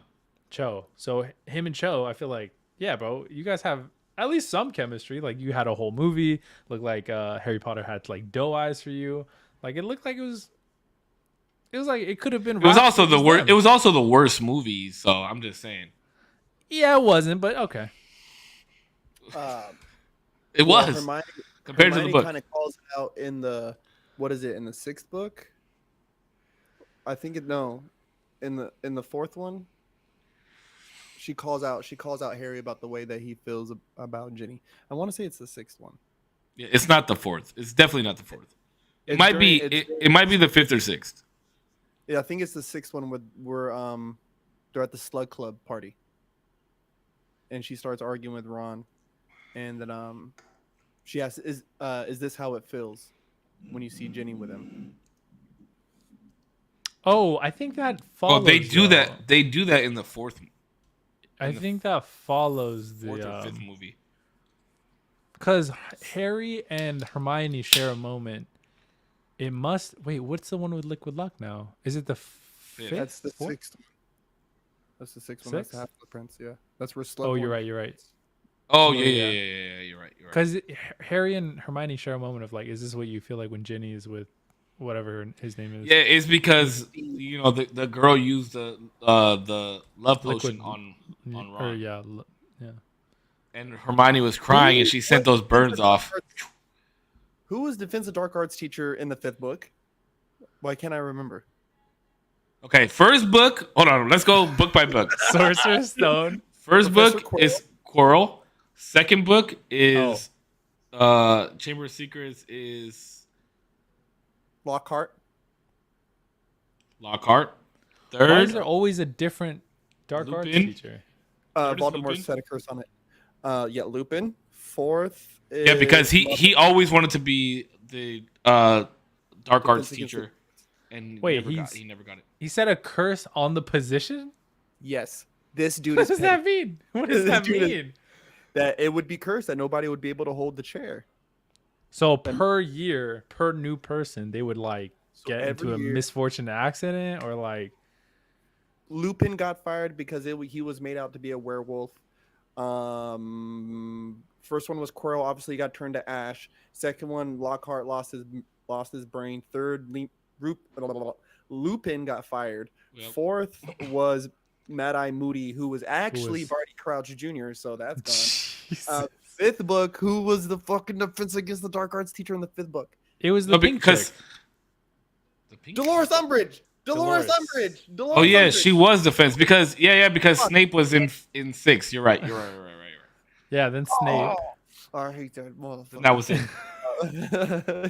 Cho. So him and Cho, I feel like, yeah, bro, you guys have at least some chemistry. Like you had a whole movie. Looked like Harry Potter had like doe eyes for you. Like it looked like it was like it could have been. It was Ralph also the versus worst. them. It was also the worst movie. So I'm just saying, Yeah, it wasn't, but okay. it was Hermione, compared to the book. kind of calls it out in the in the sixth book. I think in the fourth one. She calls out Harry about the way that he feels about Ginny. I want to say it's the sixth one. Yeah, it's not the fourth. It's definitely not the fourth. It It's might during- be. it's It might be the fifth or sixth. Yeah, I think it's the sixth one where they're at the Slug Club party, and she starts arguing with Ron, and then she asks, "Is this how it feels when you see Ginny with him?" Oh, I think that Oh, follows. they do that. They do that in the fourth I think that follows or the fifth movie. because Harry and Hermione share a moment. It must wait. What's the one with Liquid Luck now? Is it the fifth? That's the Fourth? sixth. That's the sixth one. That's Sixth? the Half Blood Prince. Yeah, that's where Slug. Oh, you're right. You're right. Oh Yeah, yeah. yeah. You're right. Because Harry and Hermione share a moment of like, is this what you feel like when Ginny is with whatever his name is? Yeah, it's because the girl used the love potion Liquid- on Or Ron, yeah. and Hermione was crying, and she sent those burns off. Who was Defense of Dark Arts teacher in the fifth book? Why can't I remember? Okay, first book. Hold on, let's go book by book. Sorcerer's Stone. First Professor book is Quirrell. Second book is Oh. Chamber of Secrets is Lockhart. Lockhart. Why Third, is there always a different Dark Arts Lupin. teacher? Third is Voldemort Lupin. set a curse on it. Yeah, Lupin. Fourth. Is yeah, because he always wanted to be the Dark Defense Arts against teacher, and Wait, he never got it. He said a curse on the position. Yes, this dude What is does petty. that mean? What does that Dude is- mean? That it would be cursed that nobody would be able to hold the chair. So per year, per new person, they would like So get into a every year, misfortunate accident or like. Lupin got fired because he was made out to be a werewolf. First one was Quirrell. Obviously, he got turned to ash. Second one, Lockhart lost his brain. Third, Lupin got fired. Yep. Fourth was Mad Eye Moody, who was actually was- Barty Crouch Jr., so that's gone. Jesus. Fifth book, who was the fucking Defense Against the Dark Arts teacher in the fifth book? It was the No, pink because chick. the pink Dolores Umbridge. Dolores Dolores. Umbridge. Dolores Oh yeah, Umbridge. she was defense because because Snape was in 6. You're right. You're right. Yeah, then Snape. Oh, I hate that motherfucker. That was it.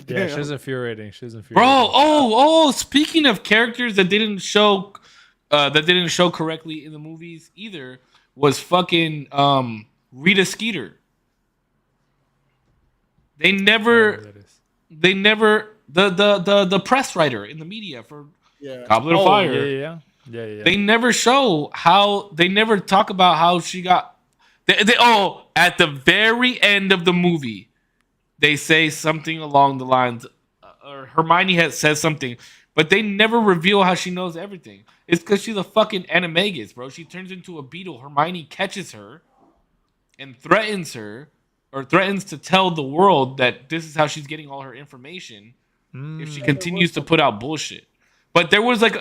Yeah, she was infuriating. Bro, oh, speaking of characters that didn't show correctly in the movies either, was fucking Rita Skeeter. They never the press writer in the media for Yeah. Goblet of Fire. Yeah. They never show how they never talk about how she got at the very end of the movie they say something along the lines or Hermione says something, but they never reveal how she knows everything. It's because she's a fucking animagus, bro. She turns into a beetle. Hermione catches her and threatens her or threatens to tell the world that this is how she's getting all her information if she continues to put out bullshit. But there was like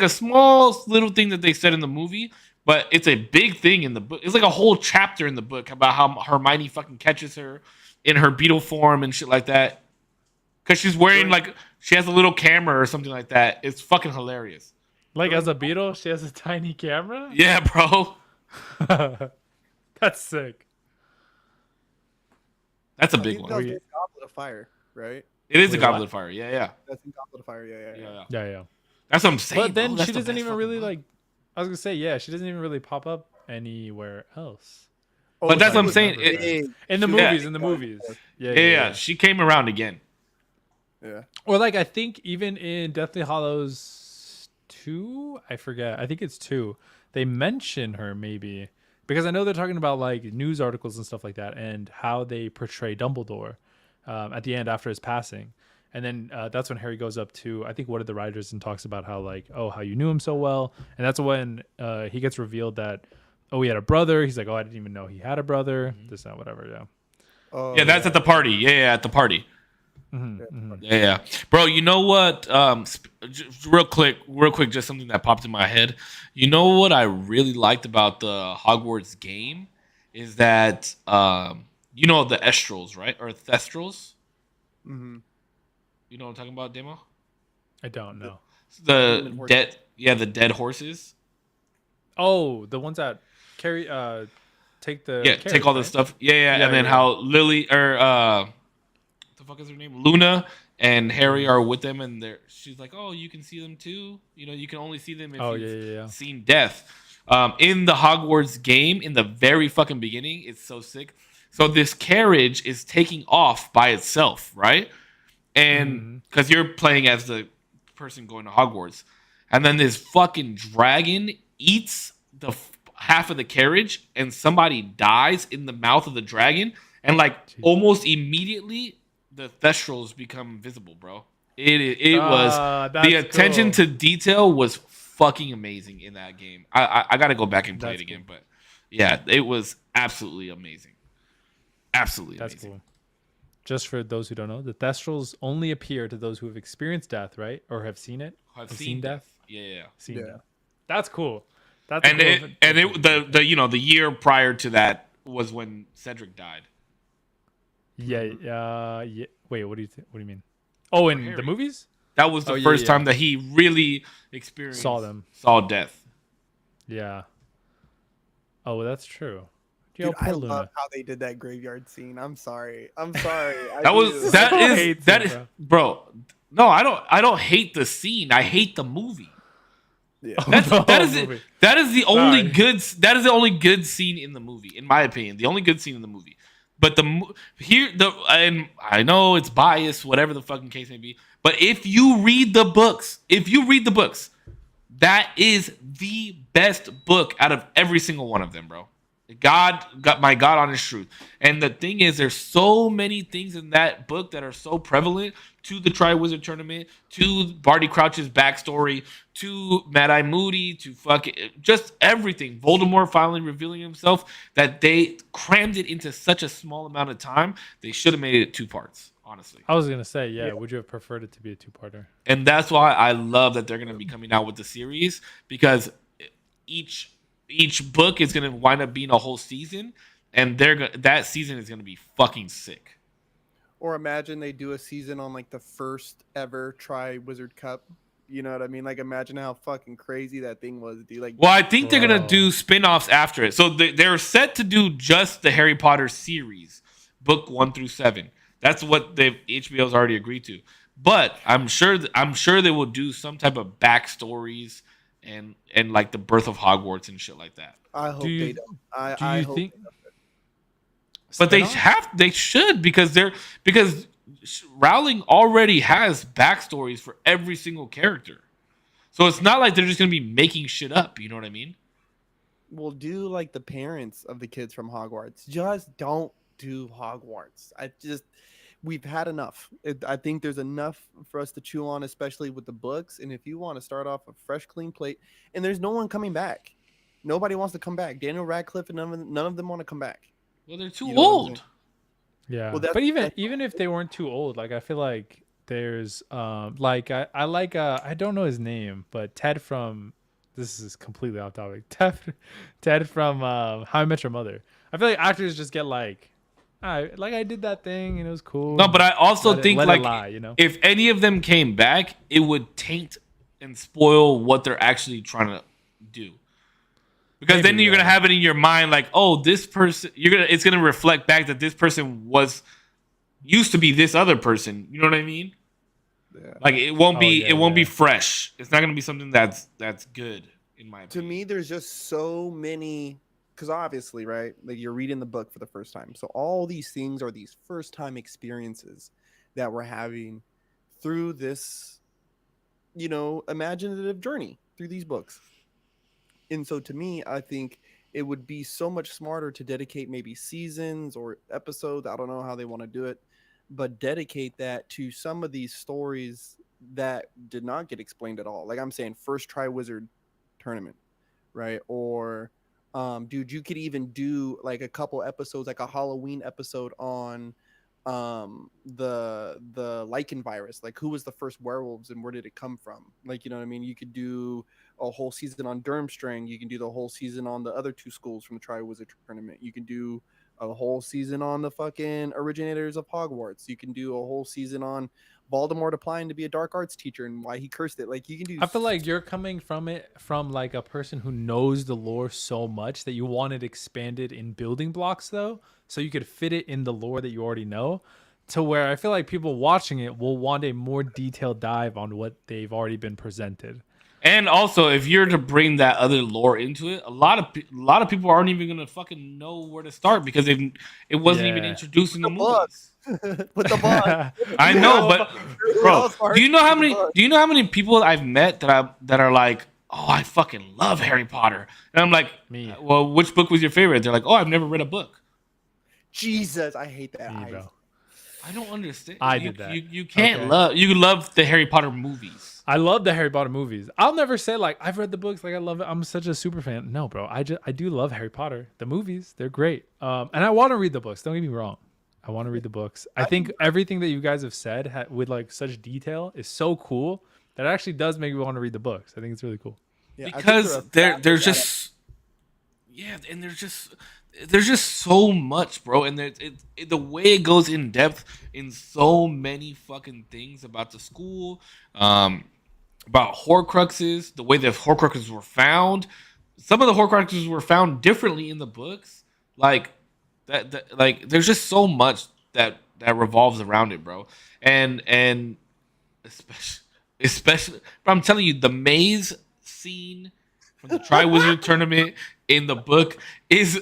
a small little thing that they said in the movie, but it's a big thing in the book. It's like a whole chapter in the book about how Hermione fucking catches her in her beetle form and shit like that. Because she's wearing she has a little camera or something like that. It's fucking hilarious. Like as a beetle, she has a tiny camera. Yeah, bro. That's sick. That's a I big think one. that was in Goblet of Fire, right? It is a Wait, Goblet what? of Fire. Yeah. That's in Goblet of Fire. Yeah. Yeah. That's what I'm saying. But then bro. That's she the doesn't best even fucking really book. like. I was gonna say, yeah, she doesn't even really pop up anywhere else But that's she what I'm was saying. big. in the She- movies. yeah. In the movies, Yeah. She came around again. Yeah. Or like I think even in Deathly Hollows 2, I forget. I think it's 2. They mention her maybe because I know they're talking about like news articles and stuff like that and how they portray Dumbledore at the end after his passing. And then that's when Harry goes up to I think one of the writers and talks about how like how you knew him so well. And that's when he gets revealed that he had a brother. He's like, I didn't even know he had a brother. This, that, whatever. Yeah. Oh, Yeah, that's at the party. Yeah, at the party. Yeah. Bro, you know what? Just real quick, just something that popped in my head. You know what I really liked about the Hogwarts game is that the Estrels, right? Or Thestrals? Mm-hmm. You know what I'm talking about, Demo? I don't know. The Human the dead horses. Oh, the ones that carry take the Take carriage, all the right? stuff. Yeah, Yeah, and then yeah. how Lily or what the fuck is her name? Luna and Harry are with them, and she's like, "Oh, you can see them too. You can only see them if you've seen death." In the Hogwarts game, in the very fucking beginning, it's so sick. So this carriage is taking off by itself, right? And because you're playing as the person going to Hogwarts, and then this fucking dragon eats the half of the carriage, and somebody dies in the mouth of the dragon, and almost immediately the Thestrals become visible, bro. It was the attention to detail was fucking amazing in that game. I got to go back and play it again, but yeah, it was absolutely amazing. Absolutely That's amazing. cool. Just for those who don't know, the Thestrals only appear to those who have experienced death, right? Or have seen it. I've Have seen death. Yeah. Seen Yeah. death. That's cool. That's And the year prior to that was when Cedric died. yeah. Wait, what do you mean? Oh, in Harry. the movies? That was the yeah, first yeah. time that he really experienced saw death. Yeah. Oh, well, that's true. Dude, Yo, I poor love Luna. how they did that graveyard scene. I'm sorry. I That was do. that I is hate that it, is bro. bro. No, I don't hate the scene. I hate the movie. Yeah. That The is whole it. movie. That is the only Sorry. good. That is the only good scene in the movie, in my opinion. The only good scene in the movie. But and I know it's biased, whatever the fucking case may be. But if you read the books, that is the best book out of every single one of them, bro. God got my God honest truth. And the thing is, there's so many things in that book that are so prevalent to the Triwizard Tournament, to Barty Crouch's backstory, to Mad Eye Moody, to fucking just everything. Voldemort finally revealing himself, that they crammed it into such a small amount of time. They should have made it 2 parts, honestly. I was gonna say, yeah. Would you have preferred it to be a 2-parter? And that's why I love that they're going to be coming out with the series, because each book is going to wind up being a whole season, and that season is going to be fucking sick. Or imagine they do a season on like the first ever Triwizard Cup. You know what I mean? Like, imagine how fucking crazy that thing was, dude. Like, Well, I think they're going to Bro. do spin-offs after it. So they're set to do just the Harry Potter series, book 1 through 7. That's what HBO's already agreed to. But I'm sure they will do some type of backstories and like the birth of Hogwarts and shit like that. I hope they don't. Do I you hope think? But Spin-off? they should, because Rowling already has backstories for every single character. So it's not like they're just going to be making shit up, you know what I mean? we'll do like the parents of the kids from Hogwarts. Just don't do Hogwarts. We've had enough. I think there's enough for us to chew on, especially with the books. And if you want to start off a fresh, clean plate, and there's no one coming back, nobody wants to come back. Daniel Radcliffe and none of them want to come back. Well, they're too You know what I'm old. saying? Yeah, Well, that's- but that's- even if they weren't too old, like I feel like there's like I like I don't know his name, but Ted from this is completely off topic. Ted from How I Met Your Mother. I feel like actors just get like, I did that thing and it was cool. No, but I also Let it- think let it like lie, you know? if any of them came back, it would taint and spoil what they're actually trying to do. Because then Maybe, you're gonna yeah. have it in your mind, like, oh, this person. It's gonna reflect back that this person used to be this other person. You know what I mean? Yeah. Like it won't Oh, be yeah, it won't be yeah. fresh. It's not gonna be something that's good in my To opinion. me, there's just so many. Because obviously, right? Like you're reading the book for the first time. So all these things are these first time experiences that we're having through this, imaginative journey through these books. And so to me, I think it would be so much smarter to dedicate maybe seasons or episodes. I don't know how they want to do it, but dedicate that to some of these stories that did not get explained at all. Like I'm saying, first Triwizard Tournament, right? Or dude, you could even do like a couple episodes, like a Halloween episode on the lichen virus, like who was the first werewolves and where did it come from, like, you know what I mean? You could do a whole season on Durmstrang. You can do the whole season on the other two schools from the Triwizard Tournament. You can do a whole season on the fucking originators of Hogwarts. You can do a whole season on Voldemort applying to be a dark arts teacher and why he cursed it. Like you can do. I feel like you're coming from it from like a person who knows the lore so much that you want it expanded in building blocks though, so you could fit it in the lore that you already know, to where I feel like people watching it will want a more detailed dive on what they've already been presented. And also, if you're to bring that other lore into it, a lot of people aren't even gonna fucking know where to start because it wasn't even Yeah. introduced in the books. movies. With the bug. I know, but bro, Bro, do you know how many people I've met that are like, oh, I fucking love Harry Potter, and I'm like, Me. well, which book was your favorite? They're like, oh, I've never read a book. Jesus, I hate that. Me, bro. I don't understand. I You- did that. You can't Okay. you love the Harry Potter movies. I love the Harry Potter movies. I'll never say like I've read the books, like I love it. I'm such a super fan. No, bro. I do love Harry Potter. The movies, they're great. And I want to read the books. Don't get me wrong. I want to read the books. I think everything that you guys have said with like such detail is so cool that it actually does make me want to read the books. I think it's really cool. Yeah, I think Because they're a there's fabulous just and there's just so much, bro, and the way it goes in depth in so many fucking things about the school, about Horcruxes, the way the Horcruxes were found. Some of the Horcruxes were found differently in the books, like that like there's just so much that revolves around it, bro, and especially, but I'm telling you, the maze scene from the Triwizard Tournament in the book is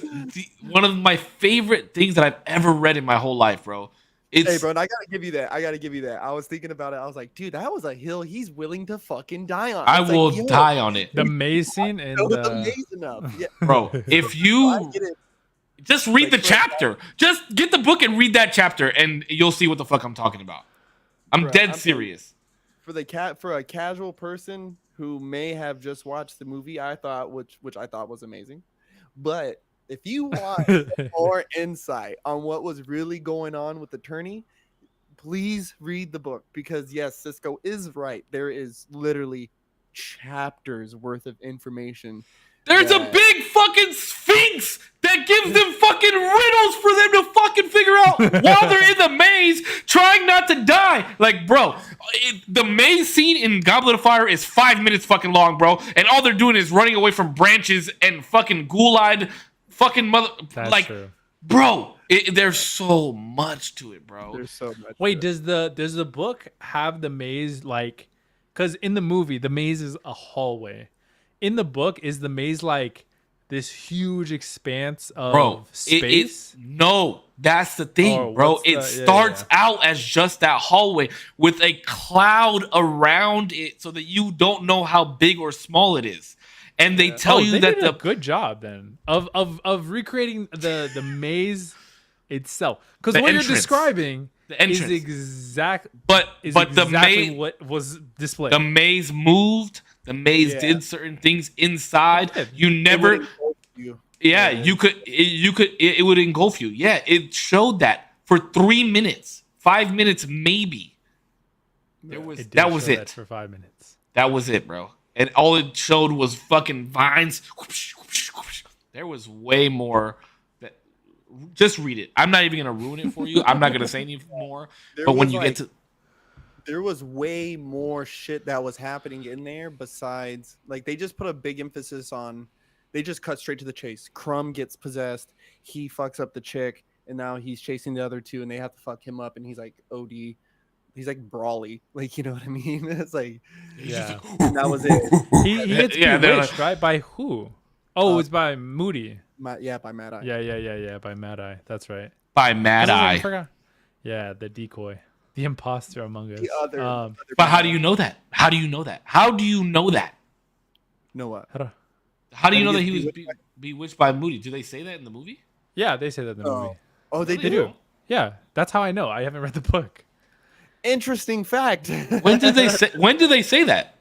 one of my favorite things that I've ever read in my whole life, bro. It's Hey, bro, and I gotta give you that. I was thinking about it. I was like, dude, that was a hill he's willing to fucking die on. I was will like, yo, die on it, The maze scene and build the maze enough. Yeah, bro. If I you get it. Just read Like, the for- chapter. Just get the book and read that chapter, and you'll see what the fuck I'm talking about. I'm Bruh, dead I'm- serious. For a casual person who may have just watched the movie, I thought which I thought was amazing. But if you want more insight on what was really going on with Attorney, please read the book, because yes, Cisco is right. There is literally chapters worth of information. There's a that- big fucking sphinx that gives them fucking riddles for them to fucking figure out while they're in the maze trying not to die. Like, bro, the maze scene in Goblet of Fire is 5 minutes fucking long, bro. And all they're doing is running away from branches and fucking ghoul-eyed fucking mother. That's like, true. bro, there's so much to it, bro. There's so much. Wait, to it. does the book have the maze like? Because in the movie, the maze is a hallway. In the book, is the maze like this huge expanse of Bro, space? no, that's the thing, Or bro. what's It the- starts out as just that hallway with a cloud around it so that you don't know how big or small it is. And they tell you they that did the a good job then of recreating the maze itself. Because The what entrance. you're describing The is entrance. exactly but the maze what was displayed. the maze moved, the maze Yeah. did certain things inside. It did. You It never would engulf you. Yeah, Yeah. it would engulf you. Yeah, it showed that for 3 minutes, 5 minutes maybe. There was It did that was show it. that for 5 minutes. That was it, bro. And all it showed was fucking vines. Whoosh, whoosh, whoosh. There was way more. That, just read it. I'm not even gonna ruin it for you. I'm not gonna say any more. There But when was, you like, get to there was way more shit that was happening in there besides, like, they just put a big emphasis on, they just cut straight to the chase. Crumb gets possessed, he fucks up the chick, and now he's chasing the other two and they have to fuck him up, and he's like OD. He's like Brawly, like, you know what I mean? It's like, Yeah. and that was it. He gets Yeah, they're bewitched, right? By who? Oh, it's by Moody. By Mad Eye. Yeah. By Mad Eye. That's right. by Mad I Eye. forgot. Yeah, the decoy, the imposter among us. The other But Mad how do Eye. you know that? How do you know that? How do you know that? Know what? How do- How do you And know he that he gets was bewitched by Moody? Do they say that in the movie? Yeah, they say that in the Oh. movie. Oh, they They do. do. Yeah, that's how I know. I haven't read the book. Interesting fact. When did they say? When do they say that?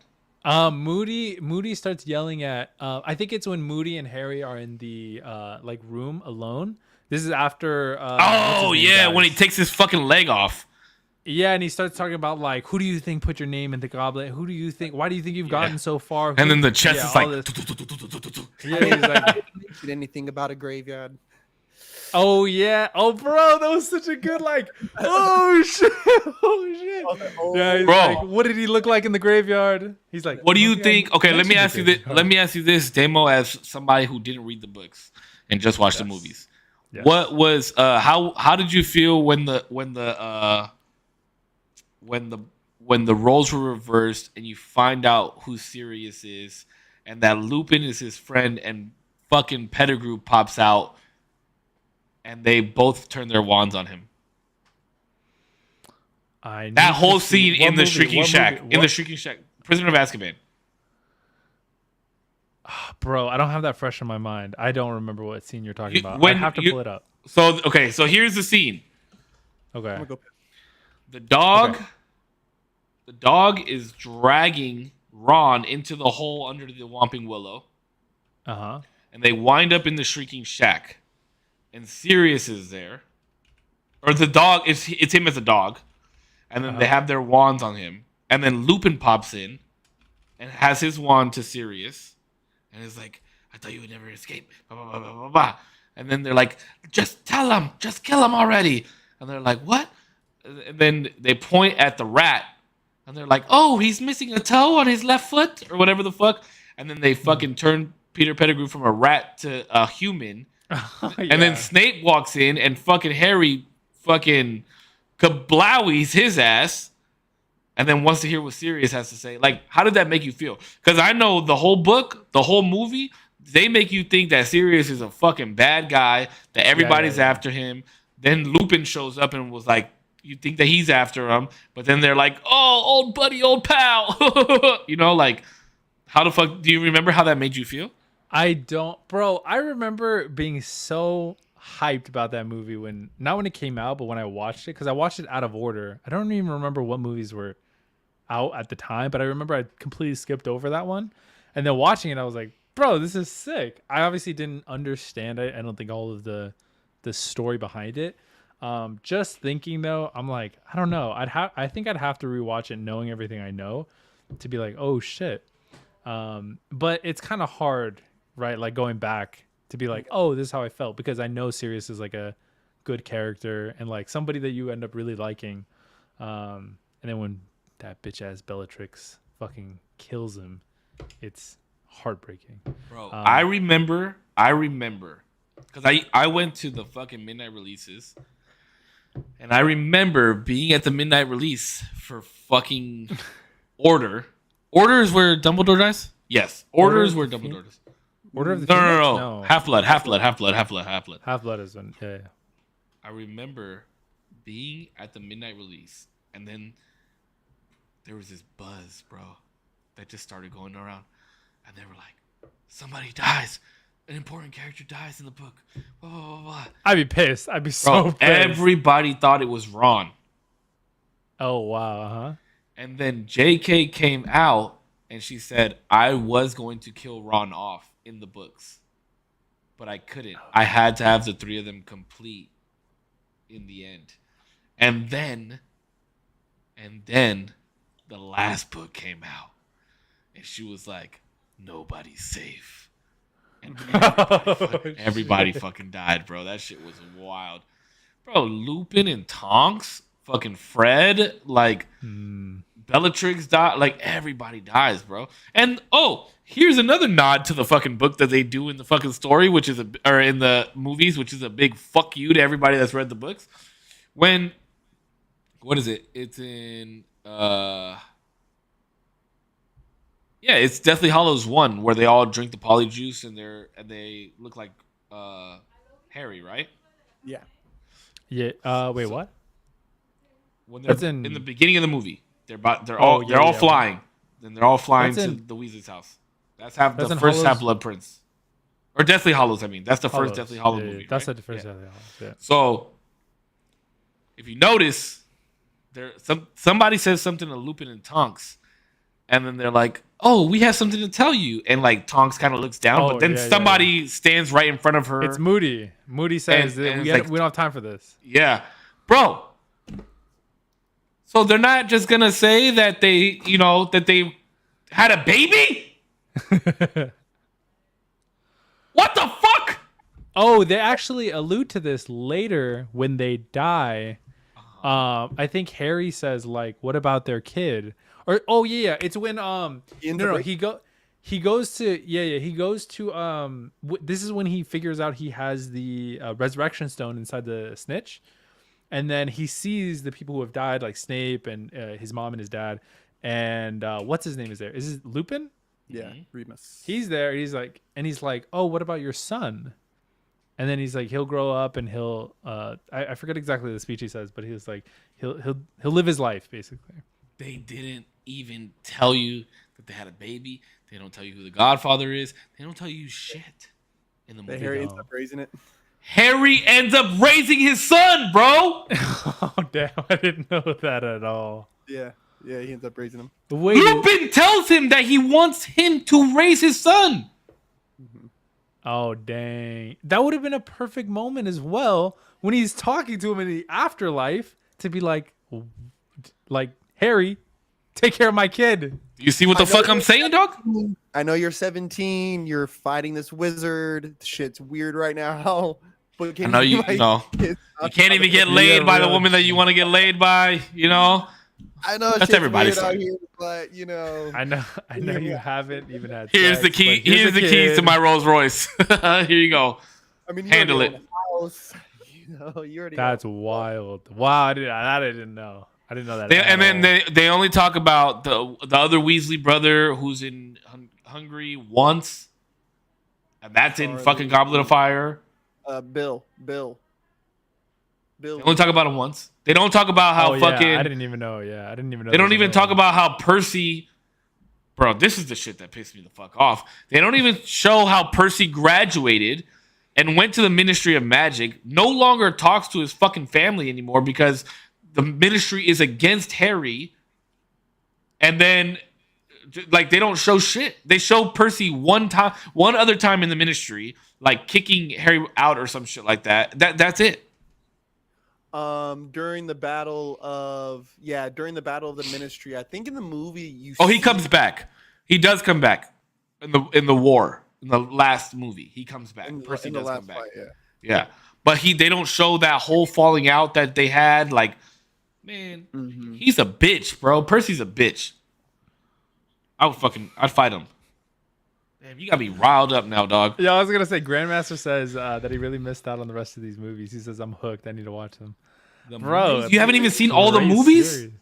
Moody starts yelling at. I think it's when Moody and Harry are in the like room alone. This is after. Oh yeah, when he takes his fucking leg off. Yeah, and he starts talking about like, who do you think put your name in the goblet? Who do you think? Why do you think you've gotten so far? And then the chest Yeah, is all like. this- Yeah, he's like, Did anything about a graveyard? oh yeah, oh bro, that was such a good like, oh shit, oh shit. Yeah, he's Bro. like, what did he look like in the graveyard? He's like, What do you "Okay, I think? Okay, let me mentioned ask the you this. graveyard." Let me ask you this, Demo, as somebody who didn't read the books and just watched the movies. Yes. What was how did you feel when the roles were reversed and you find out who Sirius is and that Lupin is his friend and fucking Pettigrew pops out and they both turn their wands on him? I need That to whole see- scene what in the movie- Shrieking what Shack, movie- in the what- Shrieking Shack, Prisoner of Azkaban. Bro, I don't have that fresh in my mind. I don't remember what scene you're talking about. I when have to you- pull it up. So okay, so here's the scene. Okay. I'm gonna go. The dog, Okay. the dog is dragging Ron into the hole under the Whomping Willow, Uh huh. and they wind up in the Shrieking Shack, and Sirius is there, or the dog. It's him as a dog, and then they have their wands on him, and then Lupin pops in, and has his wand to Sirius, and is like, "I thought you would never escape." Blah, blah, blah, blah, blah, blah. And then they're like, "Just tell him, just kill him already." And they're like, "What?" And then they point at the rat, and they're like, "Oh, he's missing a toe on his left foot, or whatever the fuck." And then they fucking turn Peter Pettigrew from a rat to a human. And then Snape walks in, and fucking Harry fucking kablowies his ass, and then wants to hear what Sirius has to say. Like, how did that make you feel? Because I know the whole book, the whole movie, they make you think that Sirius is a fucking bad guy, that everybody's yeah. after him. Then Lupin shows up and was like, you think that he's after him, but then they're like, "Oh, old buddy, old pal." You know, like, how the fuck do you remember how that made you feel? I don't, bro. I remember being so hyped about that movie when not when it came out, but when I watched it, because I watched it out of order. I don't even remember what movies were out at the time, but I remember I completely skipped over that one. And then watching it, I was like, bro, this is sick. I obviously didn't understand it. I don't think all of the story behind it. Just thinking though, I'm like, I don't know. I think I'd have to rewatch it knowing everything I know to be like, oh shit. But it's kind of hard, right? Like going back to be like, oh, this is how I felt, because I know Sirius is like a good character and like somebody that you end up really liking. And then when that bitch ass Bellatrix fucking kills him, it's heartbreaking. Bro, I remember because I went to the fucking midnight releases, and I remember being at the midnight release for fucking Order. Order is where Dumbledore dies? Yes. Order is where Dumbledore dies. Order of the No. Half-Blood. Half-Blood is when, yeah. I remember being at the midnight release, and then there was this buzz, bro, that just started going around, and they were like, somebody dies. An important character dies in the book. Blah, blah, blah, blah. I'd be pissed. I'd be Bro, so pissed. everybody thought it was Ron. Oh, wow. Uh-huh. And then JK came out and she said, I was going to kill Ron off in the books, but I couldn't. I had to have the three of them complete in the end. And then the last book came out and she was like, nobody's safe. And everybody fucking died, bro. That shit was wild. Bro, Lupin and Tonks, fucking Fred, like Bellatrix died, like everybody dies, bro. And here's another nod to the fucking book that they do in the fucking story, which is or in the movies, which is a big fuck you to everybody that's read the books. When what is it? It's in it's Deathly Hallows 1, where they all drink the polyjuice and they look like Harry, right? Yeah. Yeah. Wait, what? When they're in the beginning of the movie, they're all flying. Then they're all flying to the Weasley's house. That's the first Half-Blood Prince, or Deathly Hallows. I mean, that's the first Deathly Hallows movie. That's right? the first Deathly Hallows. Yeah. So, if you notice, somebody says something to Lupin and Tonks, and then they're like, "Oh, we have something to tell you," and like Tonks kind of looks down, but then somebody stands right in front of her. It's Moody. Moody says, we don't have time for this. Yeah, bro. So they're not just gonna say that they had a baby? What the fuck? Oh, they actually allude to this later when they die. I think Harry says like, "What about their kid?" Or it's when he goes to this is when he figures out he has the resurrection stone inside the snitch. And then he sees the people who have died, like Snape and his mom and his dad. And what's his name is there? Is it Lupin? Yeah, Remus. He's there. He's like, oh, what about your son? And then he's like, he'll grow up and he'll. I forget exactly the speech he says, but he was like, he'll live his life basically. They didn't even tell you that they had a baby. They don't tell you who the Godfather is. They don't tell you shit in the movie. Harry ends up raising it. Harry ends up raising his son, bro. Oh damn! I didn't know that at all. Yeah, he ends up raising him. Lupin tells him that he wants him to raise his son. Oh dang! That would have been a perfect moment as well when he's talking to him in the afterlife to be like Harry, take care of my kid. You see what the fuck I'm saying, dog? I know you're 17. You're fighting this wizard. Shit's weird right now. But I know you can't even get laid by the woman that you want to get laid by. You know. I know that's everybody's out here, but I know you haven't even had. Here's the key. Here's the keys to my Rolls Royce. Here you go. I mean, handle it. House. You already. That's wild. Wow, I didn't know. I didn't know that. And then they only talk about the other Weasley brother who's in Hungary once, and that's in fucking Goblet of Fire. Bill. They only talk about him once. They don't talk about how fucking. I didn't even know. Yeah, I didn't even know. They don't even talk about how Percy. Bro, this is the shit that pissed me the fuck off. They don't even show how Percy graduated and went to the Ministry of Magic, no longer talks to his fucking family anymore because the Ministry is against Harry. And then, like, they don't show shit. They show Percy one other time in the Ministry, like kicking Harry out or some shit like that. That's it. During the battle of the Ministry, I think in the movie He comes back. He does come back in the war. In the last movie, he comes back. Percy does come back. Fight, yeah. But they don't show that whole falling out that they had. Like, man, he's a bitch, bro. Percy's a bitch. I'd fight him. Damn, you gotta be riled up now, dog. Yeah, I was gonna say Grandmaster says that he really missed out on the rest of these movies. He says I'm hooked. I need to watch them. Bro, you haven't even seen all the movies? Series.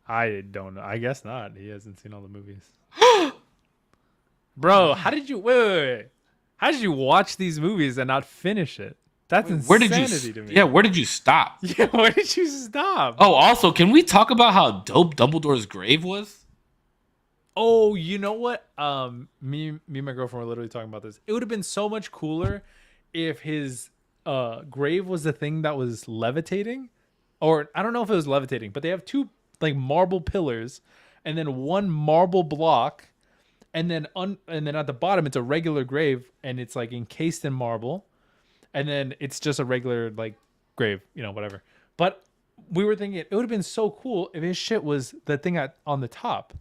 I don't know. I guess not. He hasn't seen all the movies. Bro, how did you wait? How did you watch these movies and not finish it? That's insanity to me. Yeah, where did you stop? Yeah, where did you stop? Oh, also, can we talk about how dope Dumbledore's grave was? Oh, you know what? Me and my girlfriend were literally talking about this. It would have been so much cooler if his grave was the thing that was levitating, or I don't know if it was levitating, but they have two like marble pillars, and then one marble block. And then at the bottom, it's a regular grave, and it's like encased in marble, and then it's just a regular like grave, whatever. But we were thinking it would have been so cool if his shit was the thing on the top.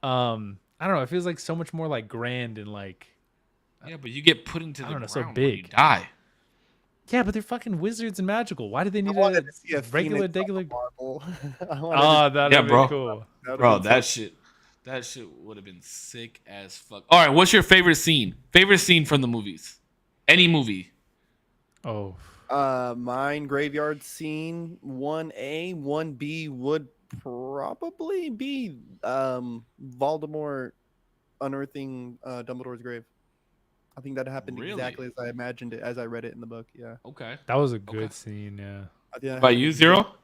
I don't know. It feels like so much more like grand and like. Yeah, but you get put into the ground so when big. you die. Yeah, but they're fucking wizards and magical. Why do they need a regular? marble? That'd be cool. Bro, that shit would have been sick as fuck. All right, what's your favorite scene? Favorite scene from the movies? Any movie? Oh. Mine graveyard scene 1A, 1B would probably be Voldemort unearthing Dumbledore's grave. I think that happened exactly as I imagined it, as I read it in the book. Yeah. Okay. That was a good scene. Yeah. By you, Zero?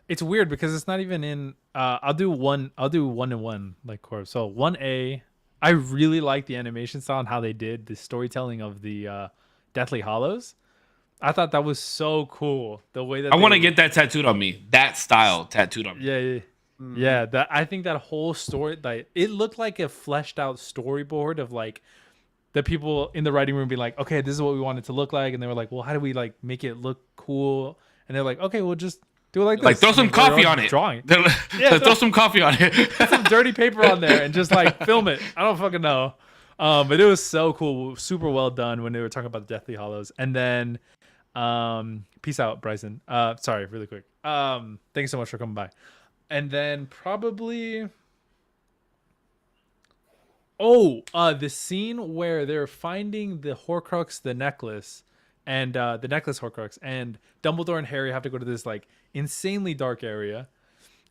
It's weird because it's not even in. I'll do one and one like Corp. So 1A, I really like the animation style and how they did the storytelling of the Deathly Hollows. I thought that was so cool. The way that I want to get that tattooed on me. That style tattooed on me. Yeah. That I think that whole story, like, it looked like a fleshed out storyboard of like the people in the writing room being like, okay, this is what we want it to look like, and they were like, well, how do we like make it look cool? And they're like, okay, we'll just do it like this. Like, throw some coffee on it. Drawing. Throw some coffee on it. Put some dirty paper on there and just like film it. I don't fucking know. But it was so cool. Super well done when they were talking about the Deathly Hollows. And then, peace out, Bryson. Sorry, really quick. Thanks so much for coming by. And then probably, the scene where they're finding the Horcrux, the necklace, and the necklace Horcrux, and Dumbledore and Harry have to go to this like insanely dark area,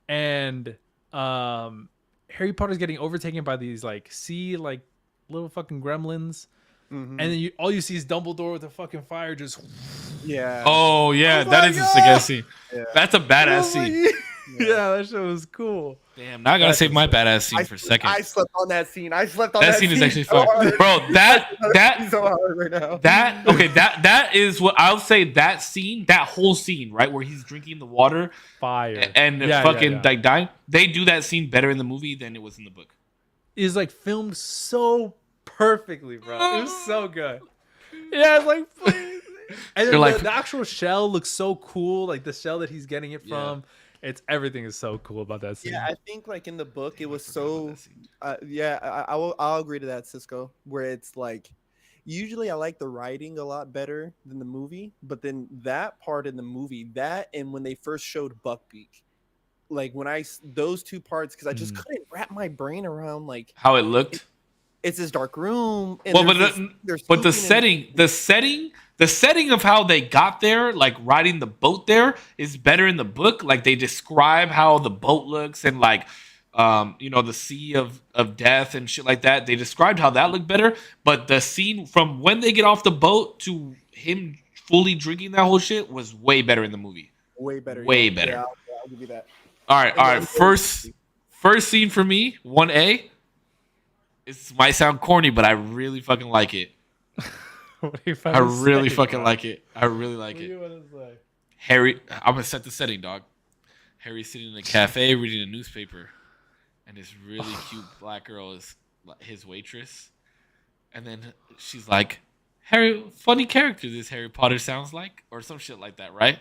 and Harry Potter's getting overtaken by these like sea like little fucking gremlins, and then all you see is Dumbledore with a fucking fire just. Yeah. Oh yeah, that is a sick ass scene. Yeah. That's a badass scene. Yeah, that shit was cool. Damn, now I gotta save my badass scene for a second. I slept on that scene. That scene is actually fun, bro. That so hard right now. That is what I'll say. That scene, that whole scene, right where he's drinking the water, fire, and like dying. They do that scene better in the movie than it was in the book. It's like filmed so perfectly, bro. It was so good. Yeah, it's like, please. And then the actual shell looks so cool, like the shell that he's getting it from. Everything is so cool about that scene. Yeah, I think like in the book it was so. I'll agree to that, Cisco. Where it's like, usually I like the writing a lot better than the movie, but then that part in the movie, that and when they first showed Buckbeak, like those two parts, because I just couldn't wrap my brain around like how it looked. It's this dark room. And but the setting of how they got there, like riding the boat there, is better in the book. Like they describe how the boat looks and like, the sea of death and shit like that. They described how that looked better. But the scene from when they get off the boat to him fully drinking that whole shit was way better in the movie. Way better. Yeah, I'll give you that. All right. First scene for me, 1A. It might sound corny, but I really fucking like it. What do you I finally really say, fucking bro? like it. I really like What do it. you want to say? Harry, I'm gonna set the setting, dog. Harry's sitting in a cafe reading a newspaper, and this really cute black girl is his waitress. And then she's like, "Harry, funny character this Harry Potter sounds like," or some shit like that, right?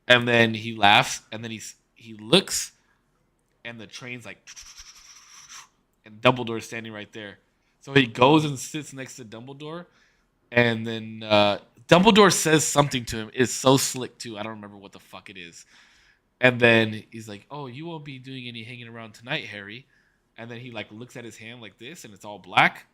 And then he laughs, and then he looks, and the train's like, and Dumbledore's standing right there. So he goes and sits next to Dumbledore, and then Dumbledore says something to him. It's so slick too. I don't remember what the fuck it is. And then he's like, "Oh, you won't be doing any hanging around tonight, Harry." And then he like looks at his hand like this, and it's all black.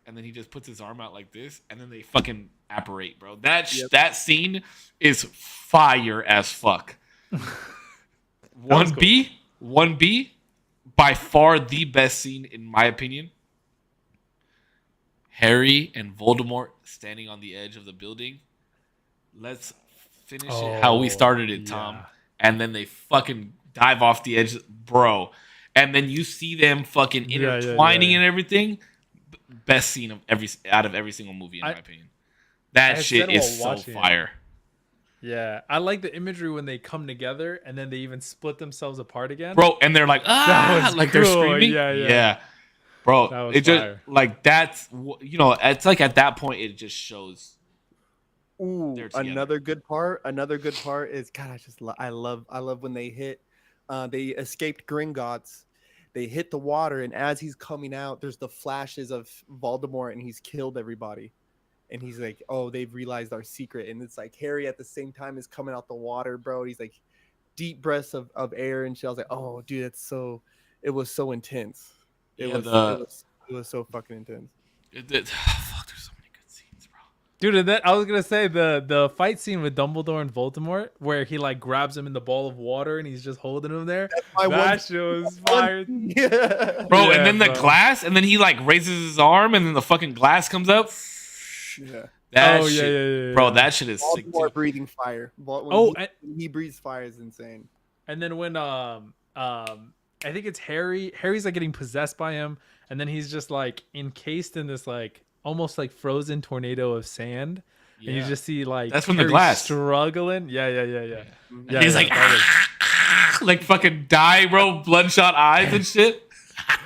And then he just puts his arm out like this, and then they fucking apparate, bro. That scene is fire as fuck. was cool. 1B, by far the best scene in my opinion. Harry and Voldemort standing on the edge of the building. Let's finish it how we started it, Tom. yeah. And then they fucking dive off the edge, bro. And then you see them fucking Yeah, intertwining yeah. and everything. Best scene of every single movie, in my opinion. I That had shit said is while so watching it. fire. Yeah, I like the imagery when they come together and then they even split themselves apart again. Bro, and they're like, That was like they're cool. screaming. Yeah. Bro, That was it just fire. like that's it's like at that point it just shows. Ooh, They're together. another good part. Another good part is God. I love when they hit. They escaped Gringotts. They hit the water, and as he's coming out, there's the flashes of Voldemort, and he's killed everybody. And he's like, "Oh, they've realized our secret." And it's like Harry at the same time is coming out the water, bro. He's like, deep breaths of air, and she was like, "Oh, dude, it was so intense. It was so fucking intense." Fuck, there's so many good scenes, bro. Dude, and then I was gonna say the fight scene with Dumbledore and Voldemort, where he like grabs him in the ball of water and he's just holding him there. That shit was fire. Yeah. Bro, Yeah, and then the bro. glass, and then he like raises his arm, and then the fucking glass comes up. Yeah. That Oh, yeah, shit, yeah, yeah, bro, yeah. that shit is sick Voldemort too. breathing fire. When Oh, he breathes fire is insane. And then when I think it's Harry's like getting possessed by him, and then he's just like encased in this like almost like frozen tornado of sand. And you Yeah. just see like That's from the Harry glass. struggling. Yeah. And Yeah, he's yeah, like, that like fucking die, bro, bloodshot eyes and shit.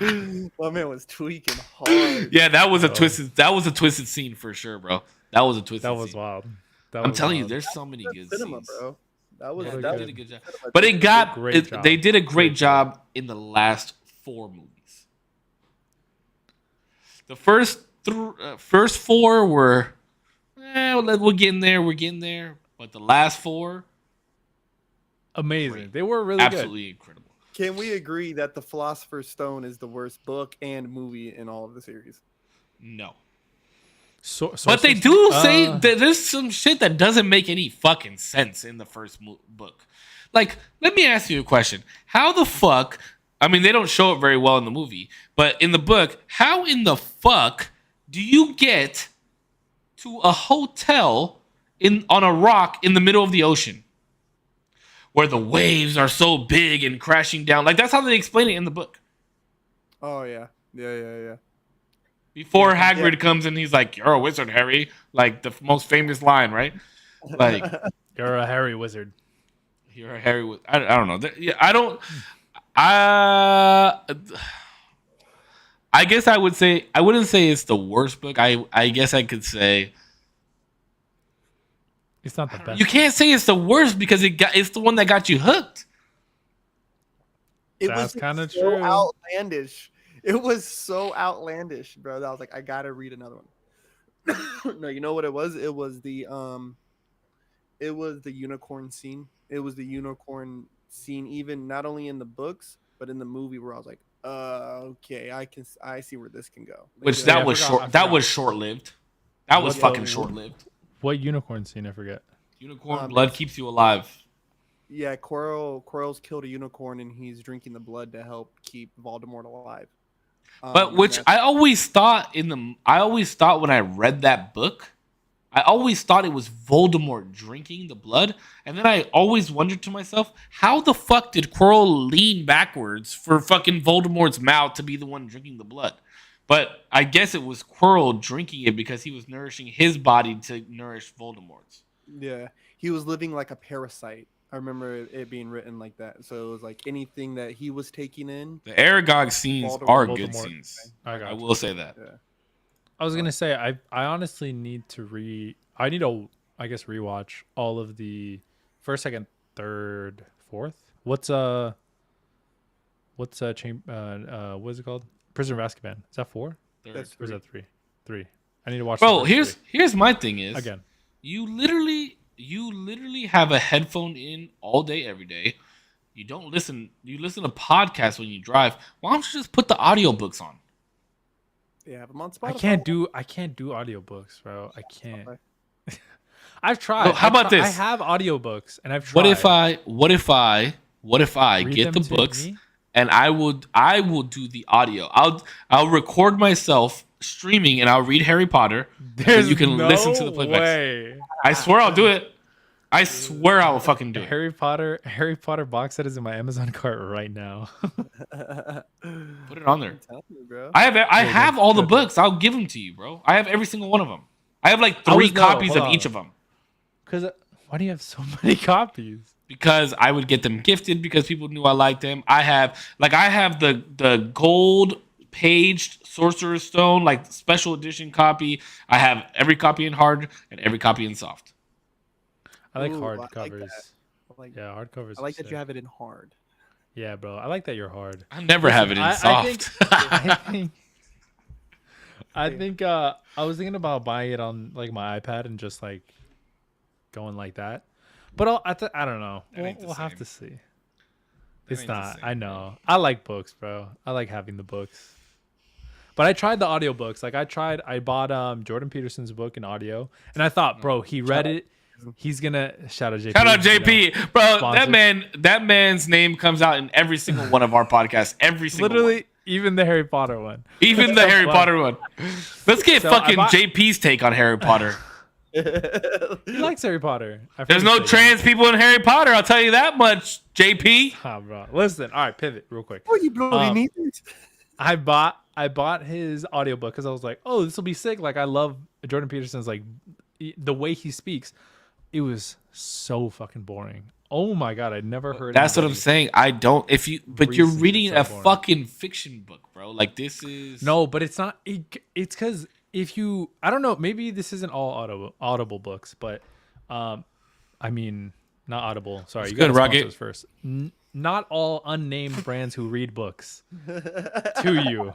My man was tweaking hard. Yeah, that was a twisted scene for sure, bro. That was a twisted That was scene. wild. I'm telling you, there's so many That's good cinema, scenes. bro. That was Yeah, Really they that did was a good job. cinema. But it got Great job. they did a great Great job. job in the last 4 movies. The first four were, we're getting there, But the last 4, amazing. Great. They were really absolutely incredible. Can we agree that The Philosopher's Stone is the worst book and movie in all of the series? No. good. But they do say that there's some shit that doesn't make any fucking sense in the first book. Like, let me ask you a question. How the fuck, I mean, they don't show it very well in the movie, but in the book, how in the fuck do you get to a hotel on a rock in the middle of the ocean where the waves are so big and crashing down? Like, that's how they explain it in the book. Oh yeah. Before Hagrid comes in, he's like, "You're a wizard, Harry." Like the most famous line, right? Like, You're a Harry wizard. "You're a Harry." I don't know. Yeah, I don't. I guess I would say I wouldn't say it's the worst book. I guess I could say It's not the best. you can't say it's the worst because it's the one that got you hooked. It That's was kinda so true. outlandish. It was so outlandish, bro. That I was like, I gotta read another one. No, you know what it was? It was the unicorn scene. It was the unicorn scene, even not only in the books but in the movie, where I was like, okay, I see where this can go. Which Yeah, that I was forgot- short. I That forgot. was short lived. That was What- fucking what- short lived. What unicorn scene? I forget. Unicorn blood keeps you alive. Yeah, Quirrell's killed a unicorn and he's drinking the blood to help keep Voldemort alive. But which I always thought when I read that book, I always thought it was Voldemort drinking the blood, and then I always wondered to myself, how the fuck did Quirrell lean backwards for fucking Voldemort's mouth to be the one drinking the blood? But I guess it was Quirrell drinking it because he was nourishing his body to nourish Voldemort's. Yeah, he was living like a parasite. I remember it being written like that. So it was like anything that he was taking in. The Aragog scenes Voldemort. are good Voldemort. scenes. I got I you. will say that. Yeah. I was gonna say I honestly need to I need to I guess rewatch all of the first, second, third, fourth. What's what is it called? Prisoner of Azkaban. Is that 4? Third. That's Or is three. that 3? 3. I need to watch. Bro, the first here's my thing is 3. Again. you literally have a headphone in all day every day. You don't listen. You listen to podcasts when you drive. Why don't you just put the audiobooks on? Yeah, I'm on Spotify. I can't do audiobooks, bro. I can't. Okay. I've tried. Well, how about this? I have audiobooks and I've tried. What if I Read get them the to books me? and I will do the audio. I'll record myself streaming and I'll read Harry Potter. And then you can listen to the playbacks. Way. I swear I'll do it. I swear I will fucking do it. Harry Potter box set is in my Amazon cart right now. Put it on there. I'm telling you, bro. I have all the good. books. I'll give them to you, bro. I have every single one of them. I have like I was- 3 no, copies hold of on. each of them Because why do you have so many copies? because I would get them gifted because people knew I liked them. I have the gold paged Sorcerer's Stone like special edition copy. I have every copy in hard and every copy in soft. I like Ooh, hard I like covers. that. Yeah, hard covers. I like are that you sick. have it in hard. Yeah, bro. I like that you're hard. I never have it in I soft. I think I was thinking about buying it on like my iPad and just like going like that. But I don't know. That ain't the We'll have same. to see. That It's ain't the not. same, I know. I like books, bro. I like having the books. But I tried the audiobooks. Like I bought Jordan Peterson's book in audio, and I thought, bro, he read it. He's gonna shout out JP. Shout out you know. JP, bro. Sponsored. That man's name comes out in every single one of our podcasts. Every single Literally, one. even the Harry Potter one. Even the Harry fun. Potter one. Let's get So I fucking bought- JP's take on Harry Potter. He likes Harry Potter. I've There's heard no him say trans people in Harry Potter. I'll tell you that much, JP. that. Ah, bro. Listen, all right, pivot real quick. Oh, you bloody Um, need it. I bought his audiobook because I was like, oh, this will be sick. Like I love Jordan Peterson's like the way he speaks. It was so fucking boring. Oh my god, I'd never heard. That's what I'm anybody- saying. I don't. But you're Reese's reading is a so boring. fucking fiction book, bro. Like this is No, but it's not. It's because if you, I don't know. Maybe this isn't all audible books, but I mean, not Audible. Sorry, That's you good, got to Rocket. sponsor us first. Not all unnamed brands who read books to you.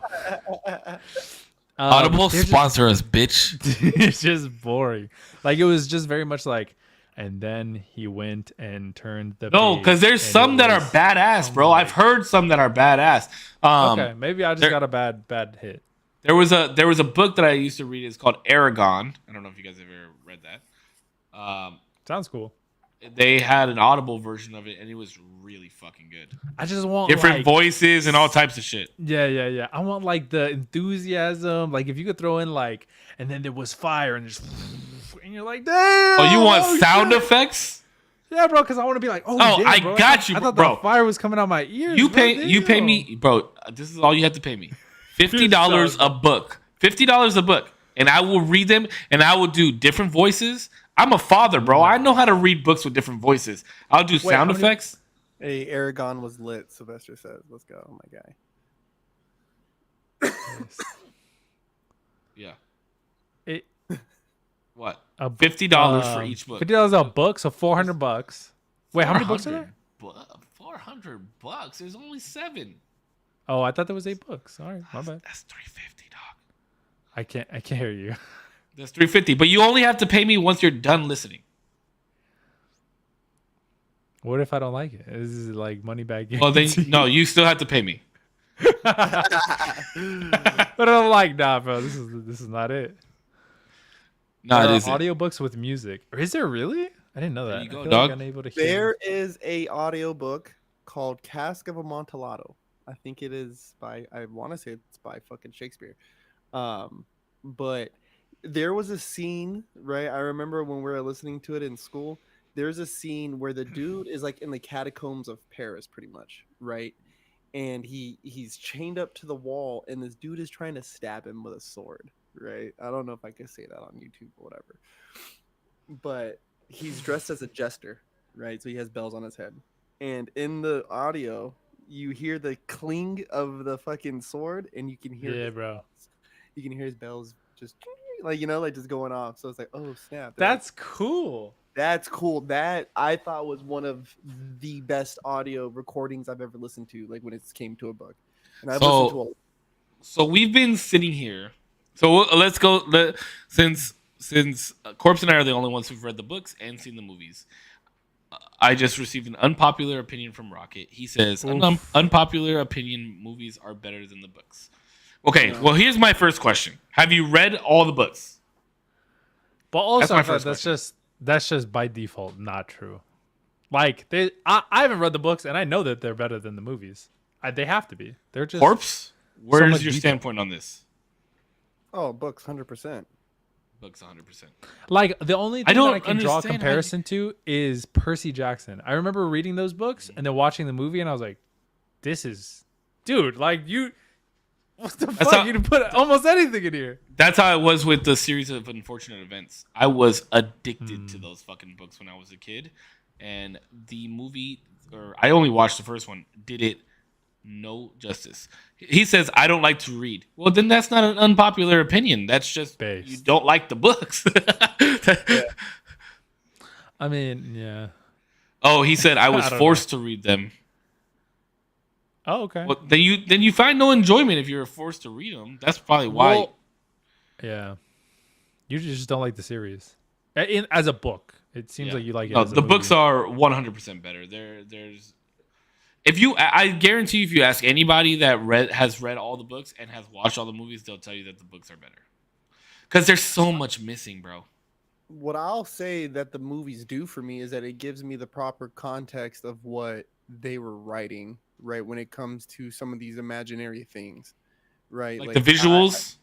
Audible they're just- sponsor us, bitch. It's just boring. Like it was just very much like, and then he went and turned the. No, page, because there's and some it that are was- badass, bro. my- I've heard some that are badass. Okay, maybe I just there- got a bad hit. There was a book that I used to read. It's called Aragon. I don't know if you guys have ever read that. Sounds cool. They had an Audible version of it, and it was really fucking good. I just want Different like, voices and all types of shit. Yeah. I want like the enthusiasm. Like if you could throw in like, and then there was fire and just, and you're like, damn. Oh, you want sound shit. effects? Yeah, bro. Because I want to be like, oh, Oh, damn, I bro. got thought- you, I thought bro. the fire was coming out my ears. You bro. pay Damn. me, bro. This is all you have to pay me. $50 a book. $50 a book, and I will read them, and I will do different voices. I'm a father, bro. I know how to read books with different voices. I'll do sound how many- effects. Hey, Aragon was lit. Sylvester says, "Let's go, my guy." Yeah. It, What? a, $50 for each book. $50 a book, so $400. Wait, how many books are there? 400 bucks. There's only 7. Oh, I thought there was 8 books. All right, my bad. That's $350, dog. I can't hear you. That's $350, but you only have to pay me once you're done listening. What if I don't like it? This is like money back. Well, then guarantee. no, you still have to pay me. But I'm like, nah, bro. This is not it. No, There it are isn't. audiobooks with music. Or is there really? I didn't know that. you I go, feel dog. Like I'm able to hear. There is a audiobook called Cask of Amontillado. I think it is by, I want to say it's by fucking Shakespeare. But there was a scene, right? I remember when we were listening to it in school. There's a scene where the dude is like in the catacombs of Paris, pretty much, right? and he's chained up to the wall, and this dude is trying to stab him with a sword. Right? I don't know if I can say that on YouTube or whatever, but he's dressed as a jester, right? So he has bells on his head, and in the audio, you hear the cling of the fucking sword, and you can hear you can hear his bells just like like just going off. So it's like, oh snap, That's cool. that's cool. That I thought was one of the best audio recordings I've ever listened to, like when it came to a book. And I've listened to a So we've been sitting here. So let's go. Since Corpse and I are the only ones who've read the books and seen the movies, I just received an unpopular opinion from Rocket. He says unpopular opinion: movies are better than the books. Okay, No. well here's my first question: have you read all the books? But also, my I thought first that's just by default not true. Like I haven't read the books, and I know that they're better than the movies. They have to be. They're just Corpse, where's much your detail. standpoint on this? books 100%. Books 100%. like the only thing that don't I can draw a understand how you- comparison to is Percy Jackson. I remember reading those books and then watching the movie, and I was like, "This is, dude, like you, what the fuck? how- You can put almost anything in here." That's how it was with the series of unfortunate events. I was addicted to those fucking books when I was a kid, and the movie, or I only watched the first one, did it no justice. He says I don't like to read. Well, then that's not an unpopular opinion. That's just Based. you don't like the books. I mean, yeah. Oh, he said I was I don't forced to read them. Oh, okay. Well, then you find no enjoyment if you're forced to read them. That's probably why. Well, yeah. You just don't like the series. As a book, it seems Yeah. like you like it. No, as a the books movie. are 100% better. There's if you, I guarantee you, if you ask anybody that has read all the books and has watched all the movies, they'll tell you that the books are better. Because there's so much missing, bro. What I'll say that the movies do for me is that it gives me the proper context of what they were writing, right? When it comes to some of these imaginary things, right? Like the visuals.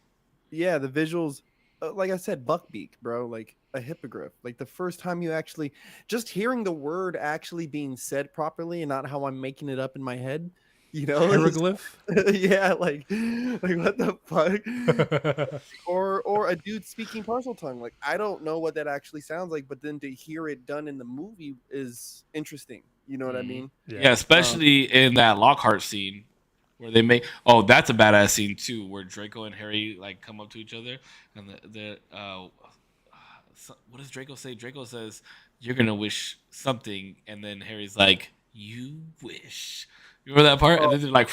Yeah, the visuals. Like I said, Buckbeak, bro. Like a hippogriff. Like the first time you actually just hearing the word actually being said properly and not how I'm making it up in my head. Hieroglyph. Yeah, like what the fuck? or a dude speaking parcel tongue. Like I don't know what that actually sounds like, but then to hear it done in the movie is interesting. You know what I mean? Yeah, especially in that Lockhart scene where they make. Oh, that's a badass scene too, where Draco and Harry like come up to each other, and what does Draco say? Draco says, "You're gonna wish something," and then Harry's like, "You wish." You remember that part? And then they're like,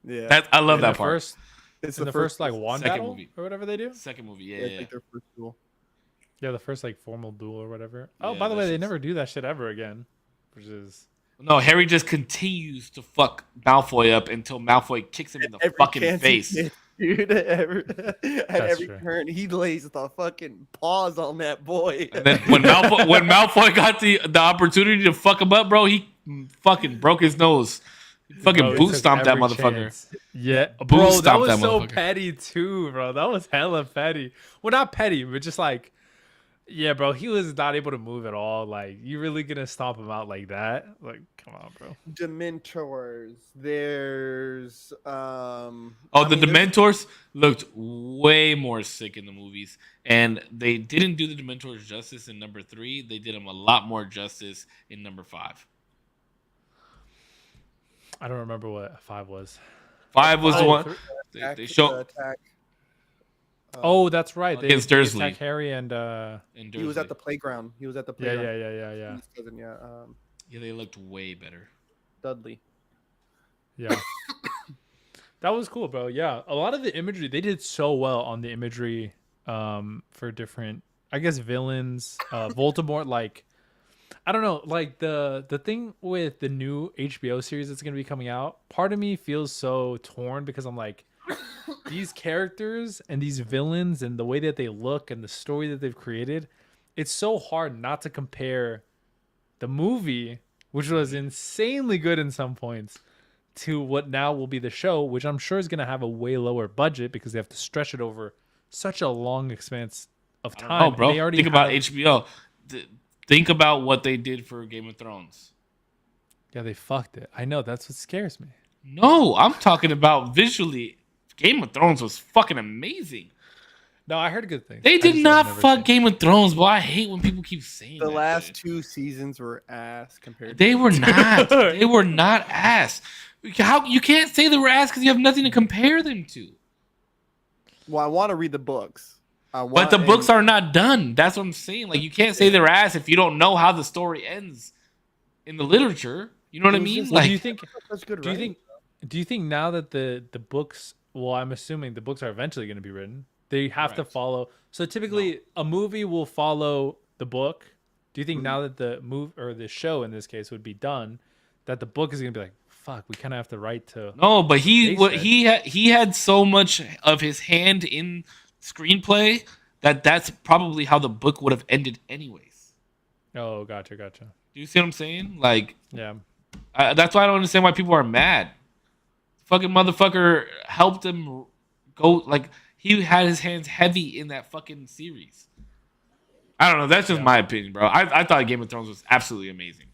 Yeah. I love In that the part. first, It's in the first like wand second battle movie. or whatever they do. Second movie, Yeah, yeah, it's yeah. like their first duel. Yeah, the first like formal duel or whatever. Oh, Yeah, by the that way, they shit's- never do that shit ever again, which is No, Harry just continues to fuck Malfoy up until Malfoy kicks him in the fucking chance he face. gets, dude, at every true. turn, he lays the fucking paws on that boy. And then when Malfoy got the opportunity to fuck him up, bro, he fucking broke his nose. He fucking Bro, he boot took stomped that every motherfucker. chance. Yeah, Boot bro, that stomped was that so motherfucker. petty too, bro. That was hella petty. Well, not petty, but just like, yeah, bro, he was not able to move at all. Like, you really gonna stomp him out like that? Like, come on, bro. Dementors. There's Oh, I the mean, there's- Dementors looked way more sick in the movies, and they didn't do the Dementors justice in number 3. They did them a lot more justice in number 5. I don't remember what 5 was. 5 was the Oh, one they show attack. Oh, that's right. Against they Dursley. attacked Harry and in He was at Dursley. the playground. He was at the yeah, playground. yeah. His cousin, yeah. Yeah, they looked way better. Dudley. Yeah. That was cool, bro. Yeah. A lot of the imagery, they did so well on the imagery for different, I guess, villains. Voldemort, like, I don't know, like the thing with the new HBO series that's going to be coming out, part of me feels so torn because I'm like, these characters and these villains and the way that they look and the story that they've created, it's so hard not to compare the movie, which was insanely good in some points, to what now will be the show, which I'm sure is going to have a way lower budget because they have to stretch it over such a long expanse of I don't time. know, and bro. they already Think about have- HBO. Think about what they did for Game of Thrones. Yeah, they fucked it. I know. That's what scares me. No, I'm talking about visually. Game of Thrones was fucking amazing. No, I heard good things. They I did just- I've not never fuck seen it. Game of Thrones, but I hate when people keep saying The that last shit. 2 seasons were ass compared. They to were not. They were not ass. How you can't say they were ass because you have nothing to compare them to. Well, I want to read the books. But the books are not done. That's what I'm saying. Like you can't say they're ass if you don't know how the story ends in the literature. You know what I It was mean? just- Well, Like do you think? Such good Do you writing. think? Do you think now that the books? Well, I'm assuming the books are eventually going to be written. They have to Correct. follow. So typically, a movie will follow the book. Do you think now that the move or the show in this case would be done, that the book is going to be like, fuck, we kind of have to write to. no, but They said. he had so much of his hand in screenplay that's probably how the book would have ended anyways. Oh, gotcha. Do you see what I'm saying? Like Yeah. that's why I don't understand why people are mad. Fucking motherfucker helped him go. Like he had his hands heavy in that fucking series. I don't know. That's just my opinion, bro. I thought Game of Thrones was absolutely amazing.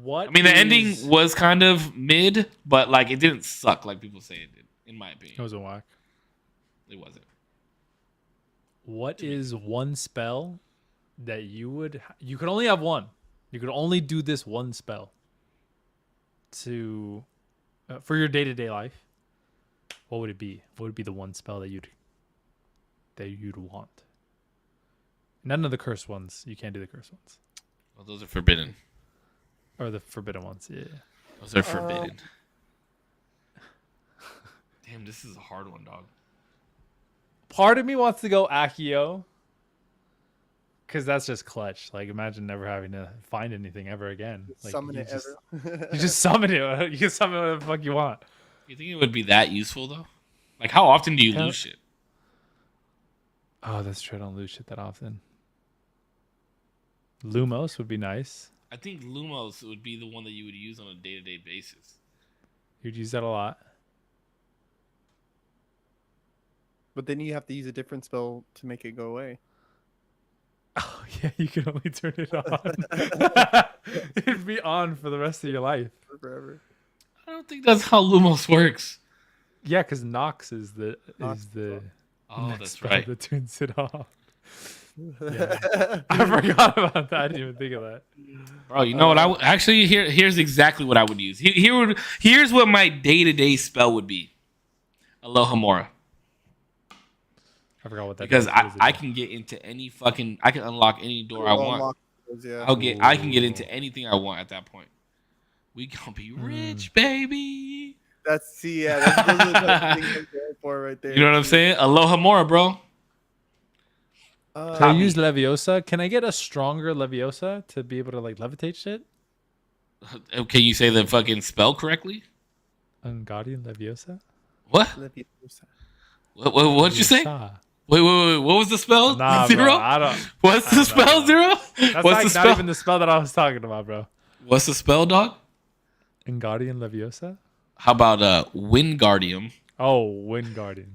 What? I mean, the ending is- was kind of mid, but like it didn't suck like people say it did. In my opinion, It was a whack. it wasn't. What is one spell that you could only have one. You could only do this one spell to for your day-to-day life. What would it be? What would be the one spell that you'd want? None of the cursed ones. You can't do the cursed ones Well, those are forbidden. or the forbidden ones. Yeah. Those are forbidden. Damn, this is a hard one, dog. Part of me wants to go Accio. Because that's just clutch. Like, imagine never having to find anything ever again. Like, Summon you it just, ever. you just summon it. You can summon whatever the fuck you want. You think it would be that useful though? Like, how often do you Hell- lose shit? Oh, that's true. I don't lose shit that often. Lumos would be nice. I think Lumos would be the one that you would use on a day-to-day basis. You'd use that a lot. But then you have to use a different spell to make it go away. Oh, yeah. You can only turn it on. It'd be on for the rest of your life. Forever. I don't think that's how Lumos works. Yeah, because Nox is the Nox Oh, next that's spell right. that turns it off. I forgot about that. I didn't even think of that. Bro, you know what? Actually here's exactly what I would use. Here's what my day-to-day spell would be. Aloha Mora. I forgot what that Because does. What does it I do? can get into any fucking I can unlock any door I want. Unlock those, yeah. I can get into anything I want at that point. We gonna be rich, baby. That's yeah. That's those are the type of things I'm going for right there. You know what I'm saying? Aloha Mora, bro. So I Copy. use Leviosa. Can I get a stronger Leviosa to be able to like levitate shit? Can you say the fucking spell correctly? Guardian Leviosa? What? Leviosa. What'd you say? Leviosa. Wait. What was the spell? Nah, Zero? bro. I don't. What's the spell? Zero? That's What's like the not spell? even the spell that I was talking about, bro. What's the spell, dog? Guardian Leviosa? How about Wingardium Oh, Wingardian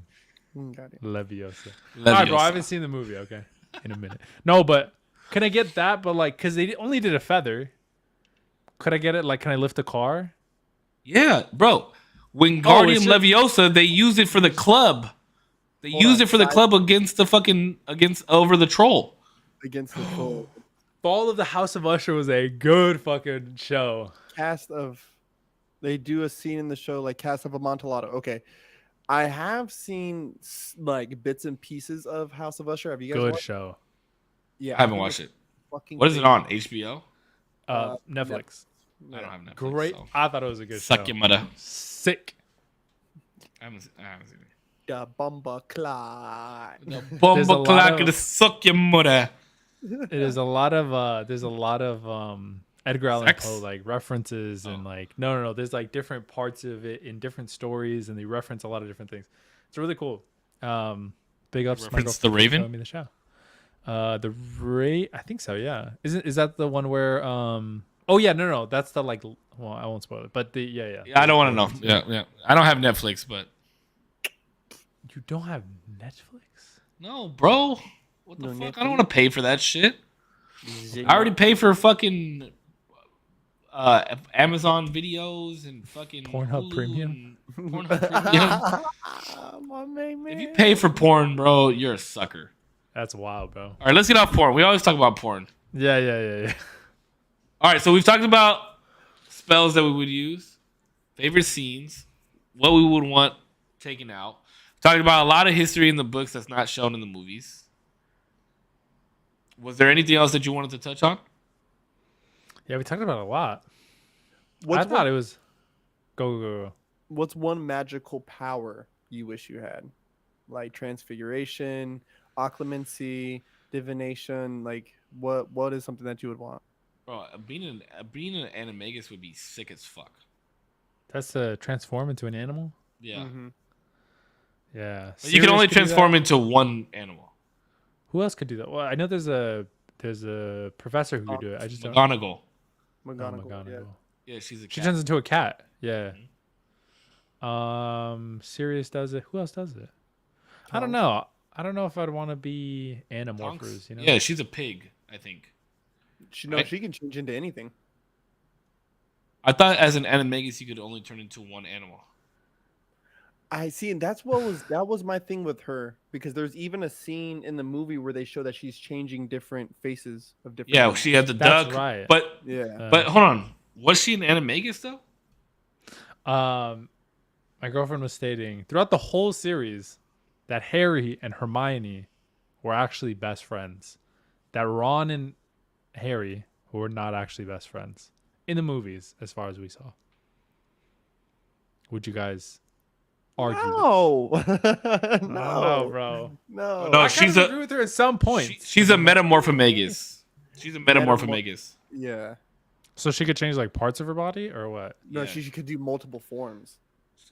Got it. Leviosa. Leviosa? All right, bro. I haven't seen the movie. Okay, in a minute. No, but can I get that? But like, cause they only did a feather. Could I get it? Like, can I lift a car? Yeah, bro. Wingardium Oh, it's just- Leviosa, they use it for the club. They Hold use on, it for the side- club against over the troll. Against the full Fall of the House of Usher was a good fucking show. cast of. They do a scene in the show like cast of Amontillado. Okay, I have seen like bits and pieces of House of Usher. Have you guys Good watched? show. Yeah, I haven't watched it. Fucking What is it crazy. on? HBO? Netflix. I don't have Netflix. Great. so- I thought it was a good Suck show. your mother. Sick. I haven't seen it. The Bumba Clyde. Bomba lot clock of- to suck your mother. It is a lot of there's a lot of Edgar Allan Sex? Poe like references and like no there's like different parts of it in different stories and they reference a lot of different things. It's really cool. Big ups to my Reference The girlfriend for Raven? showing me the show. I think so, yeah. Is that the one where oh yeah, no that's the like well I won't spoil it, but the yeah. Yeah, I don't want to know. Yeah. I don't have Netflix, but You don't have Netflix? no, bro. What the No fuck? Netflix? I don't want to pay for that shit. I already pay for fucking Amazon videos and fucking Pornhub Hulu Premium? and Pornhub Premium. My main man. If you pay for porn, bro, you're a sucker. That's wild, bro. All right, let's get off porn. We always talk about porn. Yeah. All right, so we've talked about spells that we would use, favorite scenes, what we would want taken out. Talked about a lot of history in the books that's not shown in the movies. Was there anything else that you wanted to touch on? Yeah, we talked about it a lot. What's I thought it was go. What's one magical power you wish you had? Like transfiguration, occlumency, divination. Like what is something that you would want? Bro, being an animagus would be sick as fuck. That's to transform into an animal. Yeah, Mhm. Yeah, but you can Sirius only could do that. transform into one animal. Who else could do that? Well, I know there's a professor who could do it. I just don't. McGonagall. Oh, McGonagall. McGonagall. Yeah, she's a She cat. turns into a cat. Yeah. Mm-hmm. Sirius does it. Who else does it? I don't know. I don't know if I'd want to be Animorphers. Tonks? You know. Yeah, she's a pig, I think. Yeah. She can change into anything. I thought as an animagus you could only turn into one animal. I see, and that was my thing with her, because there's even a scene in the movie where they show that she's changing different faces of different. Yeah, animals. she had the That's duck. right. But Yeah. but hold on, was she an animagus though? My girlfriend was stating throughout the whole series that Harry and Hermione were actually best friends. That Ron and Harry were not actually best friends in the movies, as far as we saw. Would you guys argue? No. No, No, bro. no. No, I she's kind of a- agree with her at some point. She's a metamorphomagus. She's a metamorphomagus. Yeah. So she could change like parts of her body, or what? No, Yeah. she could do multiple forms.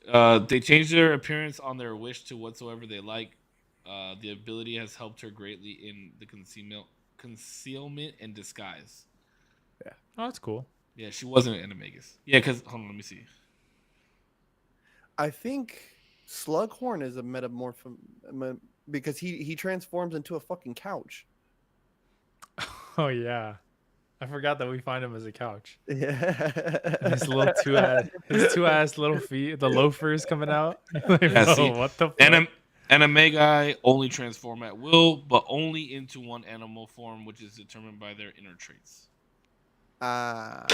They change their appearance on their wish to whatsoever they like. The ability has helped her greatly in the concealment and disguise. Oh, that's cool. Yeah, she wasn't an animagus. Yeah, because hold on, let me see. I think Slughorn is a because he transforms into a fucking couch. Oh yeah, I forgot that we find him as a couch. Yeah. His little his two ass little feet, the loafers coming out. Like, Yeah, bro, see, what the fuck? Animagi only transform at will, but only into one animal form, which is determined by their inner traits. A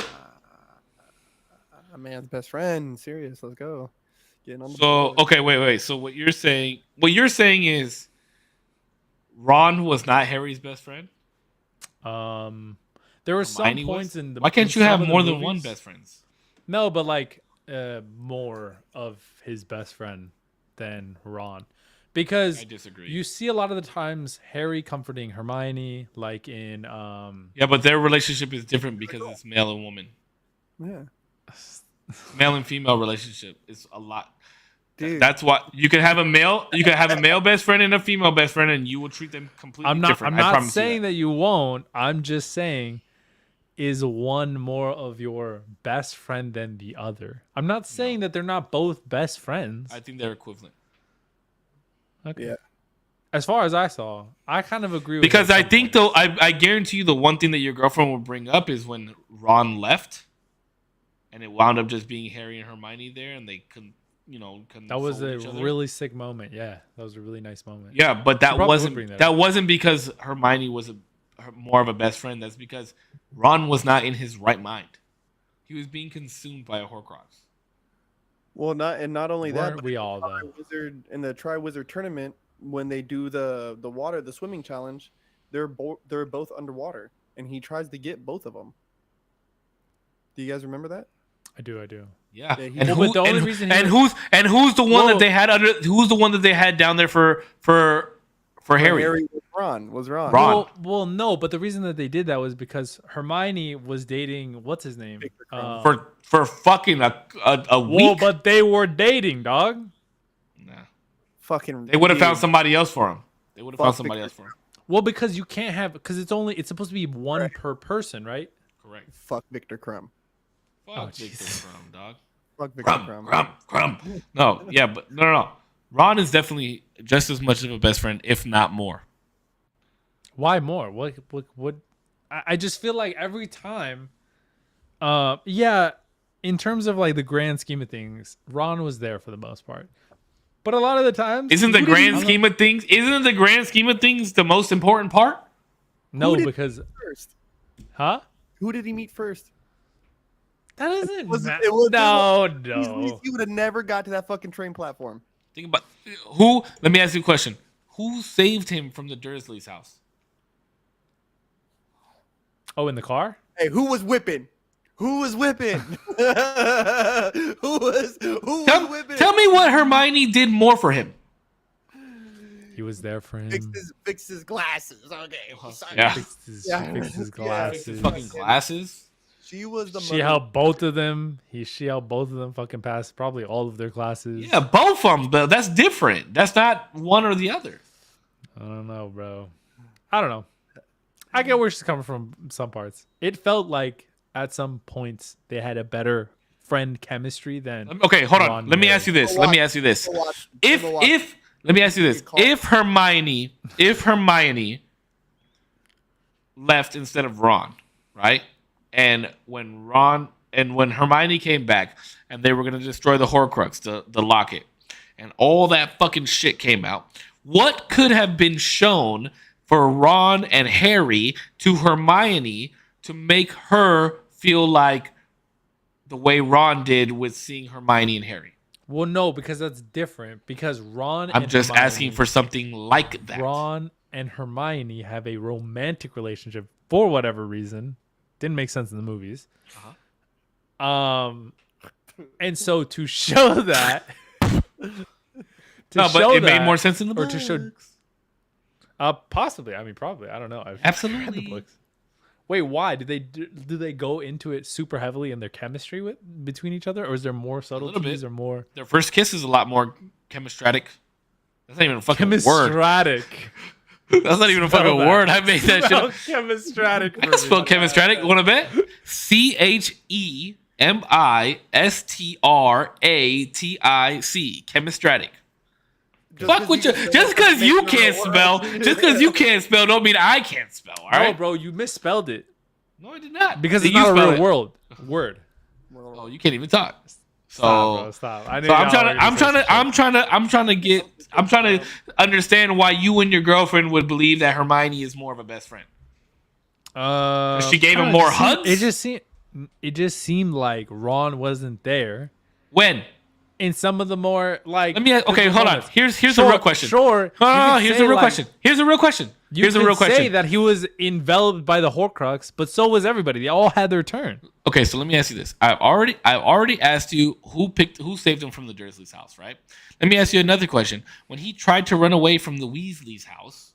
man's best friend. Serious. Let's go. Getting on the So board. okay, wait. So what you're saying is Ron was not Harry's best friend? There were some Hermione points was? in the. Why can't in you some have of the more than one movies- best friends? No, but like more of his best friend than Ron, because I disagree. you see a lot of the times Harry comforting Hermione, like in Yeah, but their relationship is different because it's male and woman. Yeah. Male and female relationship is a lot. Dude. That's why you can have a male best friend and a female best friend, and you will treat them completely I'm not different. I I'm not promise saying you that you won't. I'm just saying, is one more of your best friend than the other? I'm not saying that they're not both best friends. I think they're equivalent. Okay. Yeah. As far as I saw, I kind of agree with Because you at I some think points. though, I guarantee you the one thing that your girlfriend would bring up is when Ron left, and it wound up just being Harry and Hermione there, and they could, That was console a each other. really sick moment. Yeah, that was a really nice moment. Yeah, but that probably would bring wasn't that up. wasn't because Hermione was more of a best friend. That's because Ron was not in his right mind. He was being consumed by a Horcrux. Well, not only that, Weren't but we all though? Wizard in the Tri-Wizard tournament, when they do the swimming challenge, they're both underwater, and he tries to get both of them. Do you guys remember that? I do. Yeah, Yeah, he- and, Well, who, but the only and, reason he and was- who's the one Whoa. that they had under? Who's the one that they had down there for Harry? Was Ron. Ron. Well, no, but the reason that they did that was because Hermione was dating what's his name? Victor Crumb. For fucking a well, week. but they were dating, dog. Nah. Fucking. They would have found dude. somebody else for him. They would have Fuck found somebody Victor else for him. Well, because you can't have because it's supposed to be one per person, right? Correct. Fuck Victor Crumb. Fuck Oh, Victor Jesus. Crumb, dog. Fuck Victor Crumb. No, yeah, but no. Ron is definitely just as much of a best friend, if not more. Why more? What? I just feel like every time Yeah, in terms of like the grand scheme of things, Ron was there for the most part. But a lot of the times, Isn't the who did he- grand scheme of things? Isn't the grand scheme of things the most important part? No, Who did- because First, huh? who did he meet first? That doesn't Was it- matter. it was- No, He no. would have never got to that fucking train platform. Think about who. Let me ask you a question. Who saved him from the Dursleys' house? Oh, in the car? Hey, who was whipping? Who was whipping? who was whipping? Tell me what Hermione did more for him. He was there for him. Fix his glasses. Okay. Yeah. Fixed his Yeah. glasses. Yeah. Fucking glasses. She was the She mother- helped both of them. She helped both of them fucking pass probably all of their classes. Yeah, both of them, but that's different. That's not one or the other. I don't know, bro. I don't know. I get where she's coming from in some parts. It felt like at some points they had a better friend chemistry than Okay, hold on. Ron Let me Harry. ask you this. Let me ask you this. Watch- If watch- let me ask you this. If Hermione left instead of Ron, right? And when Hermione came back and they were gonna destroy the Horcrux, the locket, and all that fucking shit came out, what could have been shown for Ron and Harry to Hermione to make her feel like the way Ron did with seeing Hermione and Harry? Well, no, because that's different. Because Ron I'm and just Hermione, asking for something like that. Ron and Hermione have a romantic relationship for whatever reason. Didn't make sense in the movies. And so to show that, No, but it made more sense in the or books. to show, possibly. I mean, probably. I don't know. I've read the Absolutely. books. Wait, why do they go into it super heavily in their chemistry between each other, or is there more little subtleties bit. or more Their first kiss is a lot more chemistratic. That's not even a fucking word. chemistratic? That's not even a fucking that. word. I made that shit Spell up. chemistratic. I can spell chemistratic. Want to bet? CHEMISTRATIC. Chemistratic. Fuck with you. Just because you can't spell, don't mean I can't spell. All No, right, bro, you misspelled it No, I did not. because Did it's you not a spell real it? word. Word. Oh, you can't even talk. So, Stop, bro. Stop. I knew so y'all were gonna say I'm trying to understand why you and your girlfriend would believe that Hermione is more of a best friend. She gave him more hugs? It just seemed like Ron wasn't there When? in some of the more like. Let me ask, okay, hold on. moments. Here's a Sure, real question. Sure. Oh, you could here's say, a real like, question. Here's a real question. You Here's a could real say question. that he was enveloped by the Horcrux, but so was everybody. They all had their turn. Okay, so let me ask you this. I've already asked you who saved him from the Dursleys' house, right? Let me ask you another question. When he tried to run away from the Weasleys' house,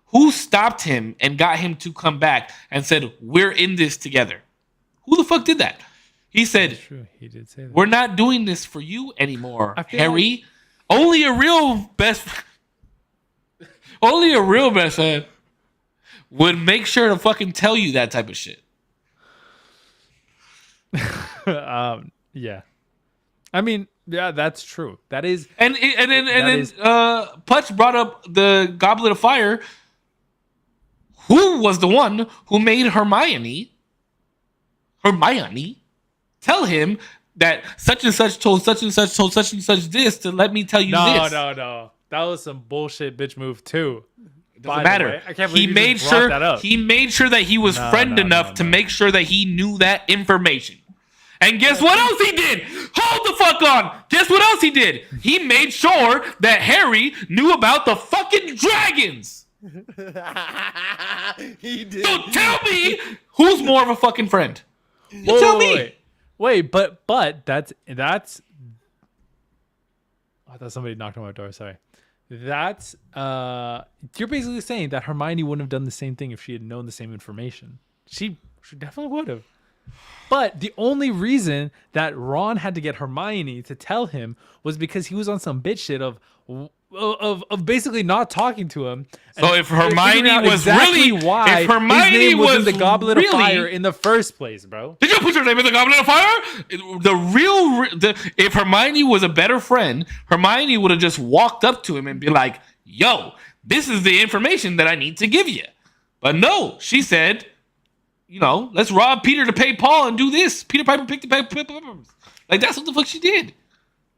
who stopped him and got him to come back and said, "We're in this together"? Who the fuck did that? He said, True, he did say that. "We're not doing this for you anymore, I feel Harry. Only a real best friend would make sure to fucking tell you that type of shit." Yeah. I mean, yeah, that's true. That is. And then is- Putz brought up the Goblet of Fire. Who was the one who made Hermione tell him that such and such told such and such told such and such this to let me tell you this? No. That was some bullshit bitch move too. Doesn't matter. I can't He believe you made just brought sure that up. he made sure that he was friend enough to make sure that he knew that information. And guess what else he did? Hold the fuck on. Guess what else he did? He made sure that Harry knew about the fucking dragons. He did. So tell me who's more of a fucking friend. You tell me. Wait, but that's. I thought somebody knocked on my door. Sorry. That's you're basically saying that Hermione wouldn't have done the same thing if she had known the same information. She definitely would have. But the only reason that Ron had to get Hermione to tell him was because he was on some bitch shit of basically not talking to him. So if figuring Hermione out was exactly really- why if Hermione his name was in was the Goblet really- of Fire in the first place, bro. Did you put your name in the Goblet of Fire? If Hermione was a better friend, Hermione would have just walked up to him and be like, "Yo, this is the information that I need to give you." But no, she said, let's rob Peter to pay Paul and do this. Peter Piper picked the paper. Like that's what the fuck she did.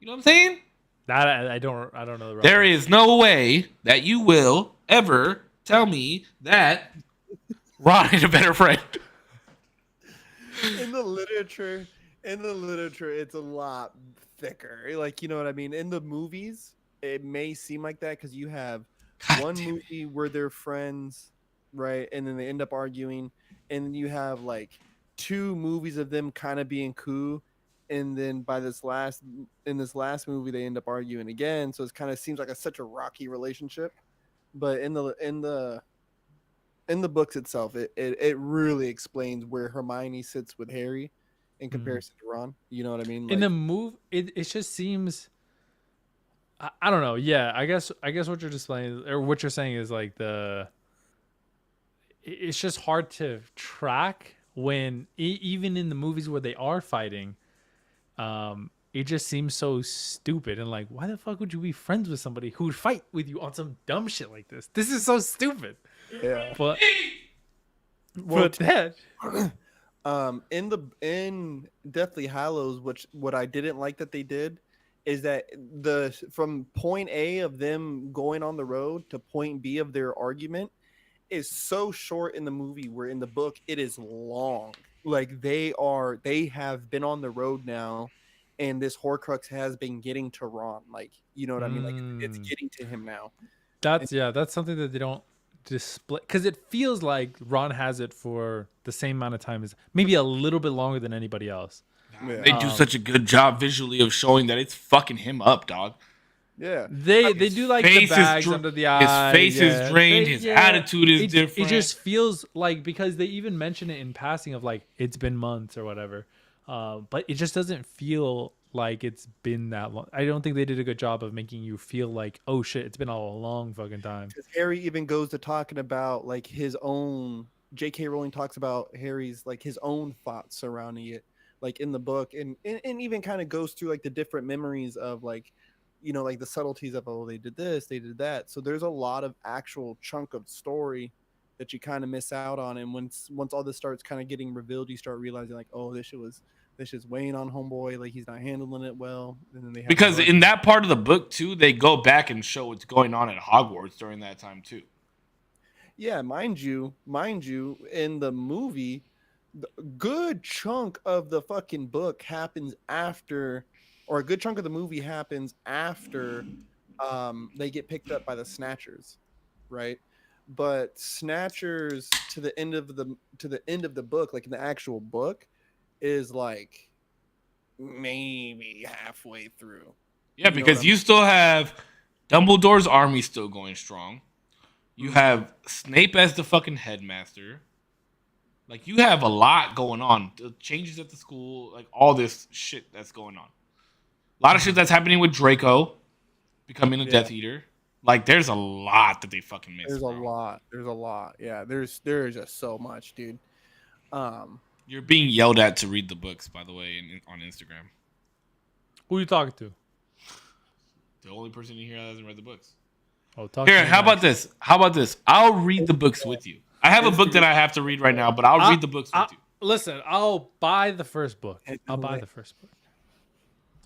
You know what I'm saying? That I don't know. The There reference. is no way that you will ever tell me that Ron is a better friend. In the literature, it's a lot thicker. Like, you know what I mean? In the movies, it may seem like that because you have God one damn it. movie where they're friends, right? And then they end up arguing. And then you have like 2 movies of them kind of being cool. And then in this last movie, they end up arguing again. So it kind of seems like such a rocky relationship. But in the books itself, it really explains where Hermione sits with Harry in comparison to Ron. You know what I mean? In the move, it just seems. I don't know. Yeah, I guess what you're displaying or what you're saying is like it's just hard to track when even in the movies where they are fighting, it just seems so stupid and like why the fuck would you be friends with somebody who would fight with you on some dumb shit like this? This is so stupid. yeah. But Well, that in Deathly Hallows, what I didn't like that they did is that from point A of them going on the road to point B of their argument is so short in the movie, where in the book it is long. Like they have been on the road now, and this Horcrux has been getting to Ron. Like, you know what I mean? Like it's getting to him now. that's something that they don't display because it feels like Ron has it for the same amount of time as maybe a little bit longer than anybody else. Yeah. They do such a good job visually of showing that it's fucking him up, dog. Yeah. They do like the face is bags dra- under the eyes. his face is drained, his attitude is It different. just feels like because they even mention it in passing of like it's been months or whatever, but it just doesn't feel like it's been that long. I don't think they did a good job of making you feel like oh shit, it's been a long fucking time. Because Harry even goes to talking about like his own. J.K. Rowling talks about Harry's like his own thoughts surrounding it, like in the book, and even kind of goes through like the different memories of like, you know, like the subtleties of they did this, they did that. So there's a lot of actual chunk of story that you kind of miss out on, and once all this starts kind of getting revealed, you start realizing like, oh, this shit's weighing on homeboy, like he's not handling it well. And then they have because in that part of the book too, they go back and show what's going on at Hogwarts during that time too. yeah, mind you, in the movie, the good chunk of the fucking book happens after, or a good chunk of the movie happens after they get picked up by the Snatchers, right? But Snatchers to the end of the book, like in the actual book, is like maybe halfway through. Yeah, You know because what you still have Dumbledore's army still going strong. You have Snape as the fucking headmaster. Like, you have a lot going on. The changes at the school, like, all this shit that's going on. A lot of shit that's happening with Draco becoming a Death Eater. Like, there's a lot that they fucking missed. There's bro. a lot. Yeah, there's just so much, dude. You're being yelled at to read the books, by the way, on Instagram. Who you talking to? The only person in here that hasn't read the books. Oh, talk Here, to me how next. about this? I'll read the books with you. I have a book that I have to read right now, but I'll read the books with you. Listen, I'll buy the first book. I'll buy the first book.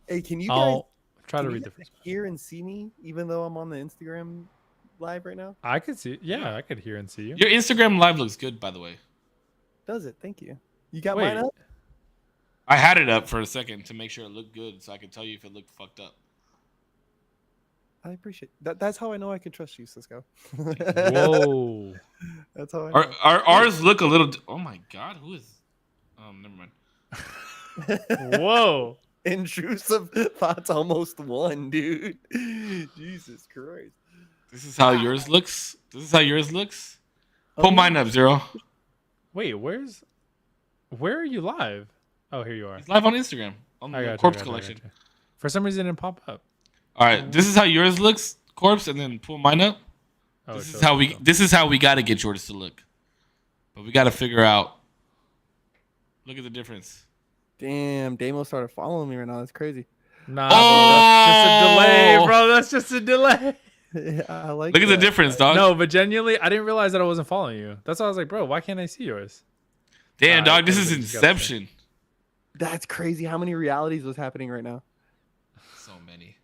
Hey, can you guys I'll try to can you read the guys first book. hear and see me even though I'm on the Instagram live right now? I could see. Yeah, I could hear and see you. Your Instagram live looks good, by the way. Does it? Thank you. You got Wait. mine up? I had it up for a second to make sure it looked good, so I could tell you if it looked fucked up. I appreciate that. That's how I know I can trust you, Cisco. Whoa. That's how I know. Ours look a little. Oh my god, who is? Never mind. Whoa. Intrusive thoughts almost won, dude. Jesus Christ. This is how yours looks. Pull mine up, Zero. Wait, where are you live? Oh, here you are. It's live on Instagram on I the got you, Corpse I got you, I got Collection. you. For some reason, it didn't pop up. All right, this is how yours looks, Corpse, and then pull mine up. Oh, This it is shows how up, we. though. This is how we got to get yours to look. But we got to figure out. Look at the difference. Damn, Damo started following me right now. That's crazy. Nah, bro, that's just a delay, bro. That's just a delay. Yeah, I like Look at the that. difference, dog. No, but genuinely, I didn't realize that I wasn't following you. That's why I was like, bro, why can't I see yours? Damn, dog, this is everybody's got to say. Inception. That's crazy. How many realities was happening right now? So many.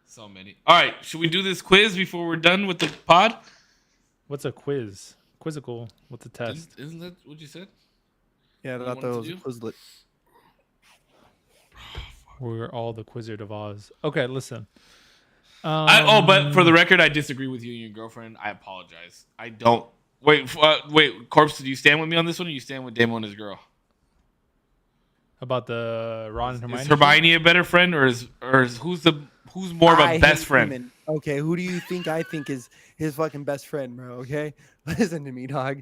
So many. All right, should we do this quiz before we're done with the pod? What's a quiz? Quizzical. What's a test? Isn't that what you said? Yeah, I You thought wanted that to was do? Quizlet. We're all the Wizard of Oz. Okay, listen. But for the record, I disagree with you and your girlfriend. I apologize. I don't. Wait, Corpse, do you stand with me on this one, or you stand with Damo and his girl? About the Ron and Hermione. Is Hermione a better friend, or is who's more of a I best hate friend? women. Okay, who do you think I think is his fucking best friend, bro? Okay, listen to me, dog.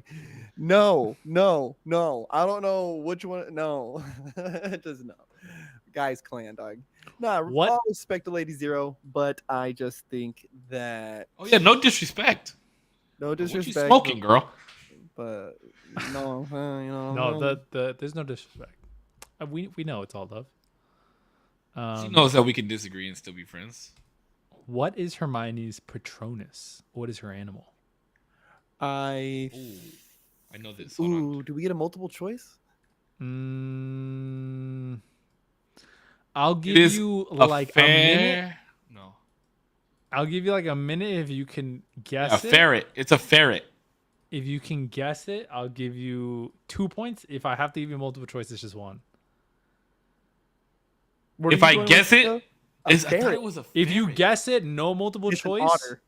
No. I don't know which one. No, just no. Guys, clan, dog. Nah, What? all respect to Lady Zero, but I just think that Oh yeah, no disrespect. no What you disrespect. smoking, girl? but no, No, there's no disrespect. We know it's all love. She knows that we can disagree and still be friends. What is Hermione's Patronus? What is her animal? I. Ooh, I know this. Hold on. Ooh, do we get a multiple choice? I'll give It is you a like a minute. fair. No, I'll give you like a minute if you can guess a it. ferret. It's a ferret. If you can guess it, I'll give you 2 points. If I have to give you multiple choice, it's just 1. What are If you I going guess with, it, though? I thought ferret. it was a ferret. If you guess it, no multiple It's an choice, otter.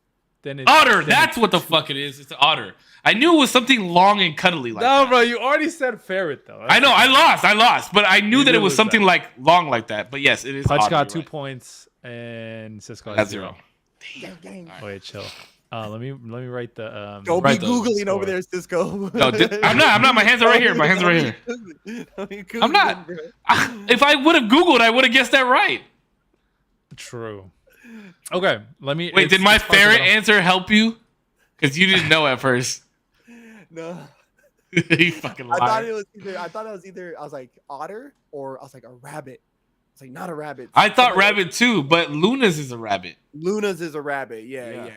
then it's Otter, then that's what the fuck it is. It's an otter. I knew it was something long and cuddly like No, that. bro, you already said ferret though. I know, I lost, but I knew You that it did was lose something that. like long like that. But yes, it is. Pudge otter, got you're 2 right. points and Cisco I has got 0. 0. Oh, wait, chill. Let me write the Don't Right, be though. googling over Score. there, Cisco. No, I'm not. My hands are right here. My hands are right here. I'm not. If I would have Googled, I would have guessed that right. True. Okay, let me. Wait, did my it's hard to ferret know. answer help you? Because you didn't know at first. No, You fucking I thought liar. it was either. I was like otter or I was like a rabbit. It's like not a rabbit. I thought Somebody- rabbit too, but Luna's is a rabbit. Luna's is a rabbit. Yeah.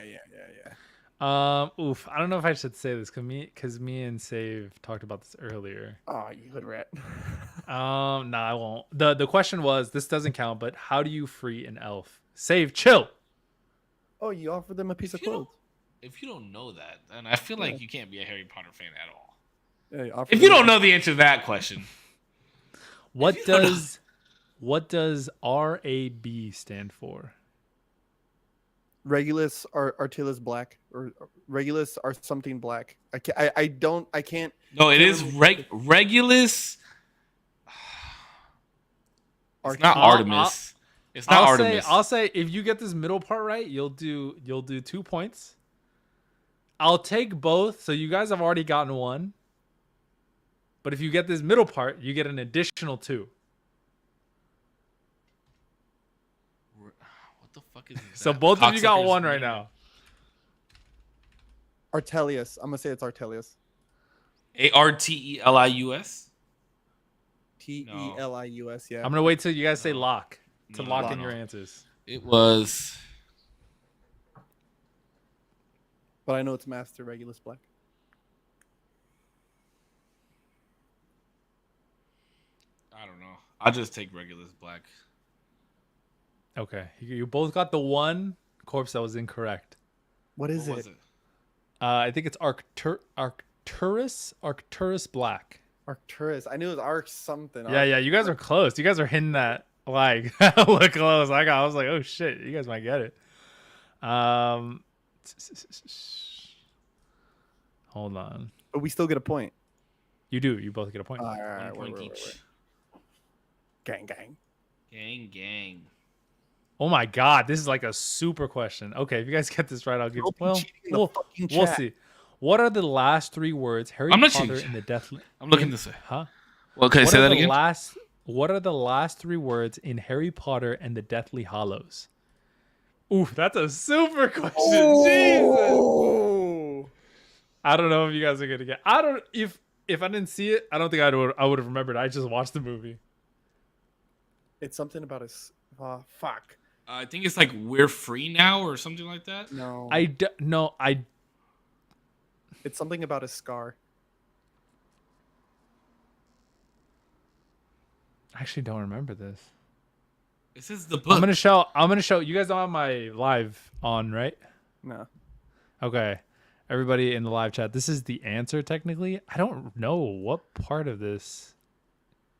Oof. I don't know if I should say this because me and Save talked about this earlier. Oh, you hood rat. No, I won't. The question was, this doesn't count, but how do you free an elf? Save, chill. Oh, you offered them a piece of clothes. If you don't know that, then I feel like you can't be a Harry Potter fan at all. Yeah, you offered If you them- don't know the answer to that question, What you don't know- does RAB stand for? Regulus or Artillus black or Regulus or something black. I can't. no, it is Regulus. It's not I'll- Artemis. It's not Artemis. I'll say if you get this middle part right, you'll do 2 points. I'll take both, so you guys have already gotten 1. But if you get this middle part, you get an additional 2. What the fuck is So that? both of you got Cocksucker's 1 right name? now. Artelius. I'm gonna say it's Artelius. Artelius. Telius. Yeah. I'm gonna wait till you guys say lock to No, lock no, in your no. answers. It was. But I know it's Master Regulus Black. I don't know. I'll just take Regulus Black. Okay, you both got the 1 corpse that was incorrect. What is What was it? it? I think it's Arcturus Black. Arcturus. I knew it was Arc something. Yeah, you guys are close. You guys are hitting that like look close. I was like, oh shit, you guys might get it. Hold on. But we still get a point. You do. You both get a point. All right, One wait, point wait, each. wait. Gang, gang. Gang. Oh my god, this is like a super question. Okay, if you guys get this right, I'll give. Don't be Well, cheating in the we'll, fucking we'll chat. see. What are the last 3 words Harry I'm not Potter cheating. and the Deathly? I'm looking this way. Huh? Well, can I What say are that the again? What are the last 3 words in Harry Potter and the Deathly Hollows? Oof, that's a super question. Jesus. Oh! I don't know if you guys are gonna get. I don't if I didn't see it, I don't think I would have remembered. I just watched the movie. It's something about his. Fuck. I think it's like we're free now or something like that. No. No, I It's something about his scar. I actually don't remember this. This is the book. I'm gonna show. You guys don't have my live on, right? No. Okay. Everybody in the live chat, this is the answer technically. I don't know what part of this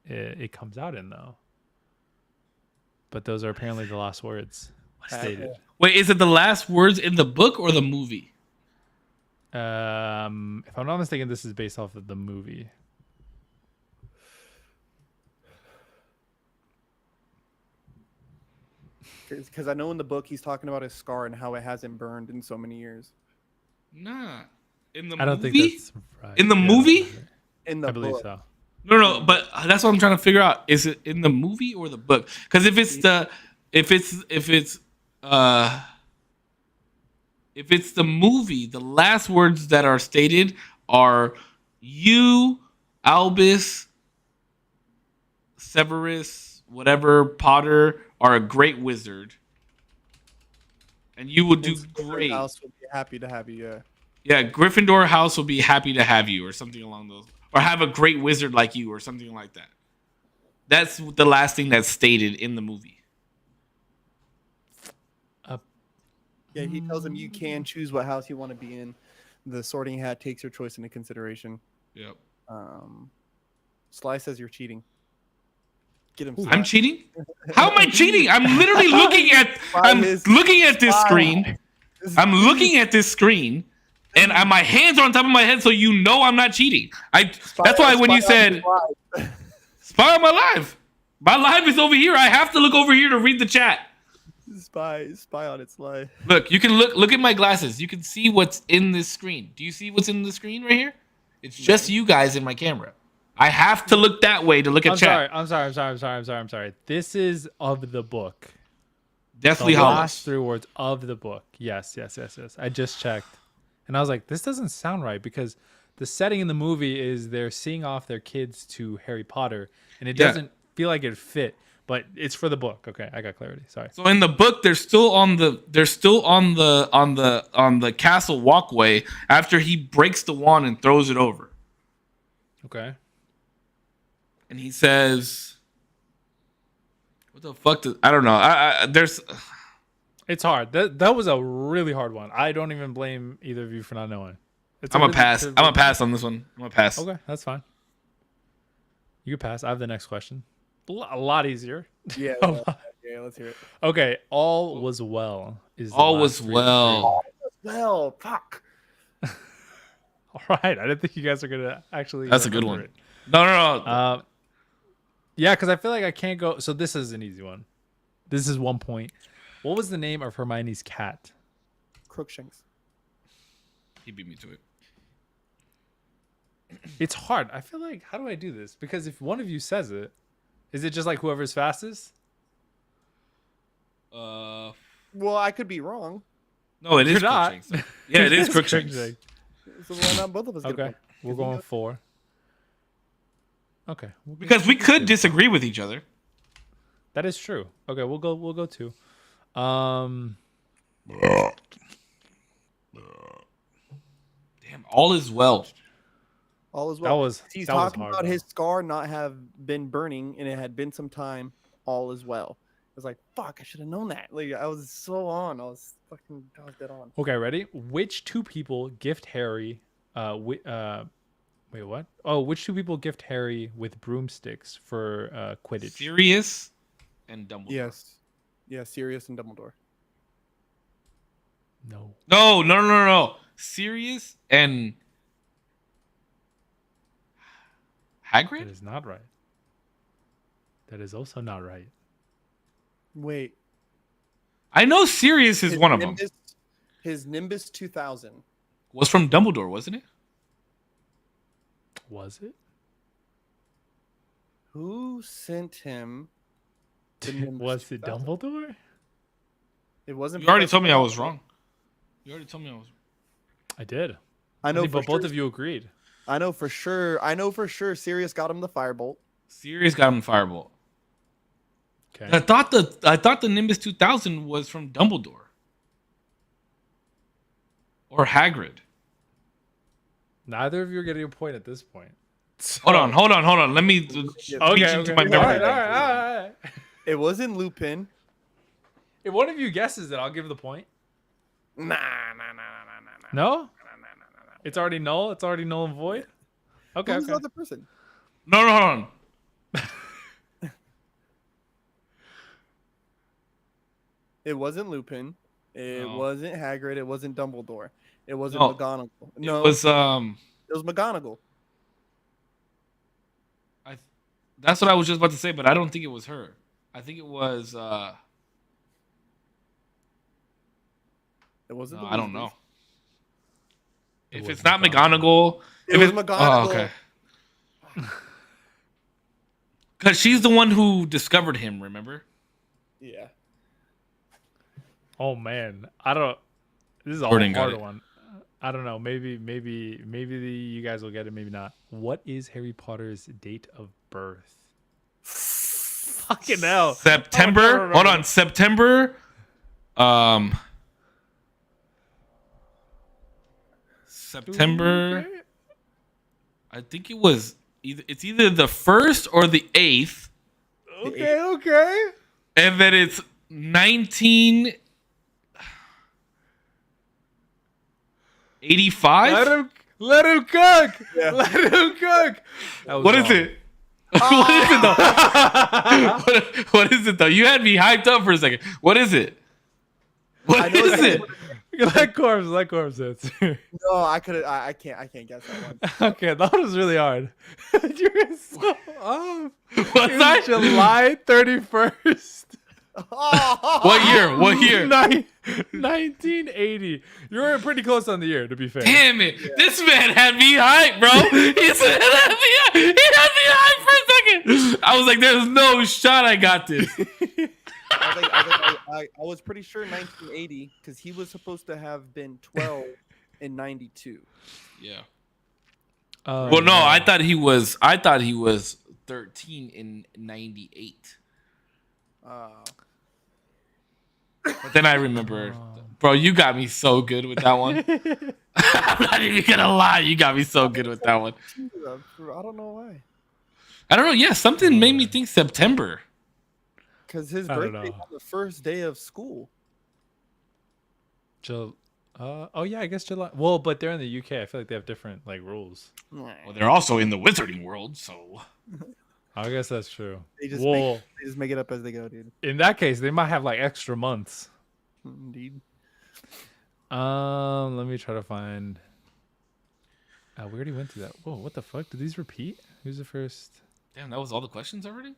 it comes out in though. But those are apparently the last words stated. Wait, is it the last words in the book or the movie? If I'm not mistaken, this is based off of the movie. Because I know in the book he's talking about his scar and how it hasn't burned in so many years. Nah. In the I don't movie? think that's right. In the Yeah, movie? In the I believe book. so. No, but that's what I'm trying to figure out. Is it in the movie or the book? Because if it's the movie, the last words that are stated are you, Albus, Severus, whatever, Potter are a great wizard. And you will do Gryffindor great. House would be happy to have you. Yeah, Gryffindor house will be happy to have you, or something along those, or have a great wizard like you, or something like that. That's the last thing that's stated in the movie. Yeah, he tells him you can choose what house you want to be in. The Sorting Hat takes your choice into consideration. Yep. Sly says you're cheating. Get him. I'm cheating? How am I cheating? I'm literally looking at this screen. I'm looking at this screen, and my hands are on top of my head, so you know I'm not cheating. That's why when you said spy on my live is over here. I have to look over here to read the chat. Spy on it, Sly. Look, you can look at my glasses. You can see what's in this screen. Do you see what's in the screen right here? It's just you guys in my camera. I have to look that way to look at chat. I'm sorry. This is of the book. Deathly The Hallows. last 3 words of the book. Yes. I just checked. And I was like, this doesn't sound right because the setting in the movie is they're seeing off their kids to Harry Potter and it doesn't feel like it fit, but it's for the book. Okay, I got clarity. Sorry. So in the book, they're still on the castle walkway after he breaks the wand and throws it over. Okay. And he says, "What the fuck? I don't know. There's." It's hard. That was a really hard one. I don't even blame either of you for not knowing. I'm gonna pass. I'm gonna pass on this one. I'm gonna pass. Okay, that's fine. You can pass. I have the next question. A lot easier. Yeah, yeah, let's hear it. Okay, all was well. Is the All last was 3 well. Well, fuck. All right. I didn't think you guys are gonna actually. That's a good remember one. it. No. Yeah, because I feel like I can't go. So this is an easy one. This is 1 point. What was the name of Hermione's cat? Crookshanks. He beat me to it. It's hard. I feel like, how do I do this? Because if one of you says it, is it just like whoever's fastest? Well, I could be wrong. No, it is You're not. Crookshanks. Yeah, it is Crookshanks. So why not both of us get a Okay, point? we're going 4. Okay, Because we could disagree with each other. that is true. Okay, we'll go 2. Damn, all is well. All is well. He's that was talking hard, about though. his scar not have been burning and it had been some time. All is well. I was like, fuck, I should have known that. Like, I was so on. I was dead on. Okay, ready? Which 2 people gift Harry? Wait, what? Oh, which 2 people gift Harry with broomsticks for Quidditch? Sirius and Dumbledore. Yes. Yeah, Sirius and Dumbledore. No. No. Sirius and That Hagrid? is not right. That is also not right. Wait. I know Sirius is one of them. His Nimbus 2000. Was from Dumbledore, wasn't it? Was it? Who sent him? the Nimbus Was it 2000? Dumbledore? It wasn't. You already Professor told me I was Dumbledore. wrong. You already told me I was wrong. I did. I know, But for both sure, of you agreed. I know for sure. Sirius got him the firebolt. Sirius got him Firebolt. Okay. I thought the Nimbus 2000 was from Dumbledore. Or Hagrid. Neither of you are getting a point at this point. Hold on. Let me reach into my All memory. right, all right. It wasn't Lupin. If one of you guesses it, I'll give the point. Nah. No? It's already null? It's already null and void? Okay, Who's the okay. other person? No, hold on. It wasn't Lupin. It No. wasn't Hagrid. It wasn't Dumbledore. It wasn't No. McGonagall. It No, was it was McGonagall. that's what I was just about to say, but I don't think it was her. I think it was It wasn't. no, the I don't Weasleys. know. It If was it's not McGonagall. McGonagall, It if was it's McGonagall. Oh, okay. Because she's the one who discovered him, remember? Yeah. Oh man, I don't. This is a Jordan got hard it. one. I don't know. Maybe you guys will get it. Maybe not. What is Harry Potter's date of birth? Fucking hell. September. I would never Hold remember. on, September. September. Okay. I think it was either the 1st or the 8th, Okay. and then it's 1985. Let him cook. Yeah. Let him cook. That was What is wrong. it? What is it though? what is it though? You had me hyped up for a second. What is it? What I know is that- it? Let corpse hits. No, I couldn't. I can't. I can't guess that one. Okay, that was really hard. You're so off. What's It that? was July 31st. What year? 1980. You were pretty close on the year, to be fair. Damn it! This man had me hyped, bro. He said had me hyped for a second. I was like, "There's no shot I got this." I was pretty sure 1980 because he was supposed to have been 12 in 92. Yeah. Oh, Well, no, I thought he was 13 in 98. But then I remember, bro, you got me so good with that one. I'm not even gonna lie, you got me so good with that one. I don't know why. I don't know. Yeah, something made me think September. Because his I don't birthday know. on the first day of school. oh yeah, I guess July. Well, but they're in the UK. I feel like they have different like rules. Well, they're also in the wizarding world, so I guess that's true. They just, Well, they just make it up as they go, dude. in that case, they might have like extra months. Indeed. Let me try to find. We already went through that. Whoa, what the fuck? Did these repeat? Who's the first? damn, that was all the questions already.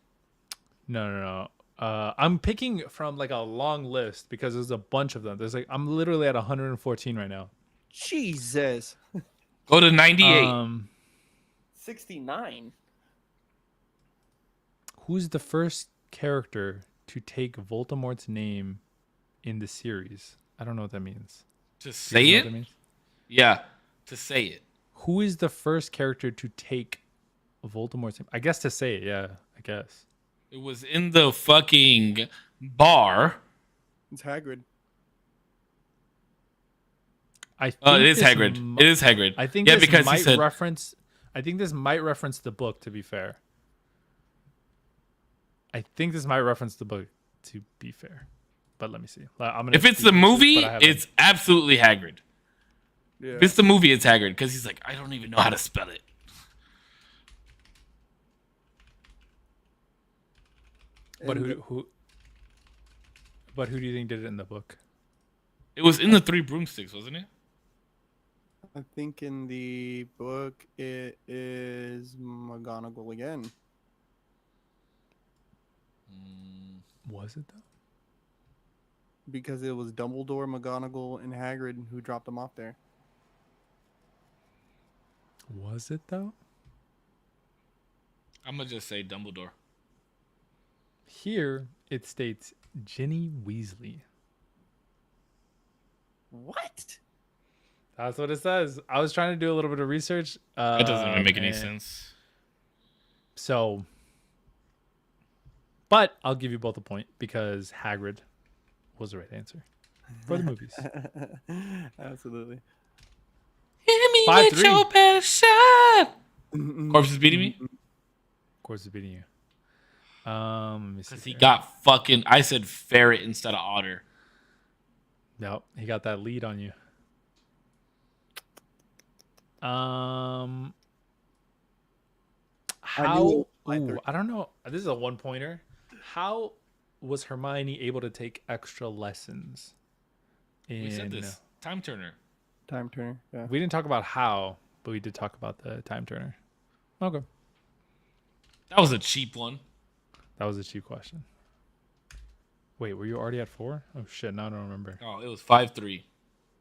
No. I'm picking from like a long list because there's a bunch of them. I'm literally at 114 right now. Jesus. Go to 98. 69. Who's the first character to take Voldemort's name in the series? I don't know what that means. To Do say you know it, what that means? yeah, to say it. Who is the first character to take Voldemort's name? I guess to say it, yeah, I guess. It was in the fucking bar. It's Hagrid. I think Oh, it is this Hagrid. mi- It is Hagrid. I think yeah, this because he might said reference. I think this might reference the book. To be fair, I think this might reference the book. To be fair, but let me see. I'm gonna if it's see the this, movie, but I haven't- it's absolutely Hagrid. Yeah. If it's the movie, it's Hagrid because he's like, I don't even know how to spell it. But And who? But who do you think did it in the book? It was in the Three Broomsticks, wasn't it? I think in the book it is McGonagall again. Was it though? Because it was Dumbledore, McGonagall, and Hagrid who dropped them off there. Was it though? I'm gonna just say Dumbledore. Here it states Ginny Weasley. What? That's what it says. I was trying to do a little bit of research. That doesn't even make any and sense. So, but I'll give you both a point because Hagrid was the right answer for the movies. Absolutely. Hit me 5-3. with your best shot. Corpse is beating me Of course, it's beating you. Let me see. because he here. got fucking. I said ferret instead of otter. Nope, he got that lead on you. How? Ooh, I don't know. This is a 1-pointer. How was Hermione able to take extra lessons? We said this. Time Turner. Time Turner. Yeah. We didn't talk about how, but we did talk about the time turner. Okay, That was a cheap one. that was a cheap question. Wait, were you already at 4? Oh shit, now I don't remember. Oh, it was 5-3.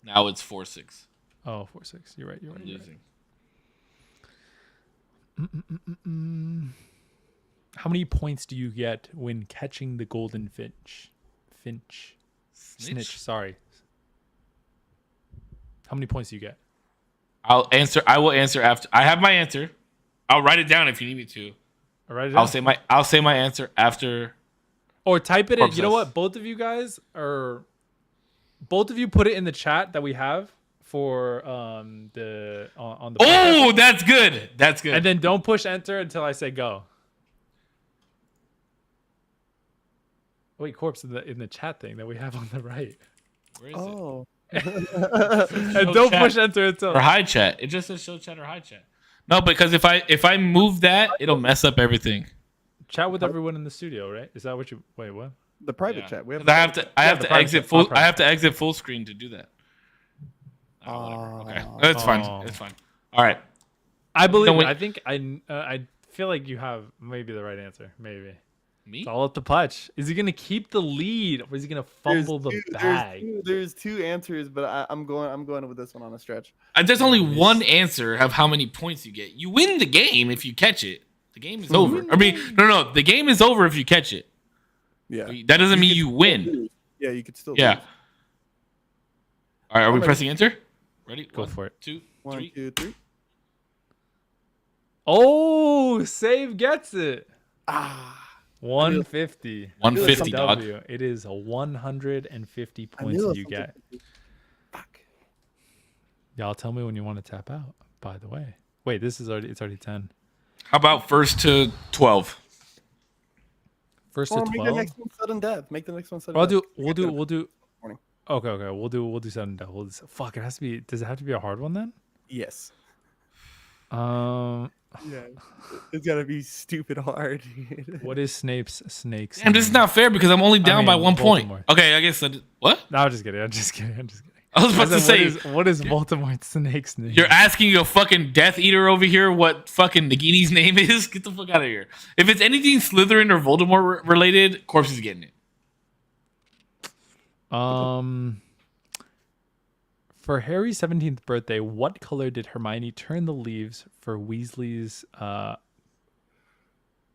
Now it's 4-6. Oh, 4-6. You're right. You're I'm right. You're losing. right. How many points do you get when catching the golden finch? Snitch. Sorry. How many points do you get? I'll answer. I will answer after. I have my answer. I'll write it down if you need me to. All right. I'll say my answer after. Or type it in. You know Corpses. what? Both of you guys both of you put it in the chat that we have for on the podcast. Oh, that's good. That's good. And then don't push enter until I say go. Wait, Corpse in the chat thing that we have on the right. Where is Oh. And don't chat. push enter until it? Or high chat. It just says show chat or high chat. No, because if I move that, it'll mess up everything. chat with everyone in the studio, right? Is that what you wait, what? The private Yeah. chat. We have. 'Cause I have to. I have the to private exit chat, full. not private. I have to exit full screen to do that. Oh, whatever. Okay, that's Oh. fine. It's fine. All right. I believe No, wait. I think I feel like you have maybe the right answer. Maybe. Me? It's all up to Putch. Is he gonna keep the lead or is he gonna fumble the bag? There's two answers, but I'm going with this one on a stretch. There's only one answer of how many points you get. You win the game if you catch it. The game is over. I mean, no. The game is over if you catch it. Yeah. That doesn't mean you win. Yeah, you could still. Yeah. lose. All right, are we ready. pressing enter? Ready? Go for it. 2, 1, 3. 2, 3. Oh, save gets it. Ah. 150. 150, dog. W. It is a 150 I points knew that it you was get. something. Fuck. Y'all tell me when you want to tap out. By the way, wait, it's already 10. How about first to 12? First Or to make the 12. next one sudden death. Make the next one sudden We'll death. do. Morning. Okay. We'll do 7 doubles. Fuck, it has to be. Does it have to be a hard one then? Yes. Um, Yeah. It's gotta be stupid hard. what is Snape's snake's? Damn, this is name? not fair because I'm only down by mean, 1 point. Voldemort. Okay, I guess what? No, I'm just kidding. I was about to say what is Voldemort's snake's name? you're asking a fucking Death Eater over here what fucking Nagini's name is. Get the fuck out of here. If it's anything Slytherin or Voldemort related, Corpse is getting it. For Harry's 17th birthday, what color did Hermione turn the leaves for Weasley's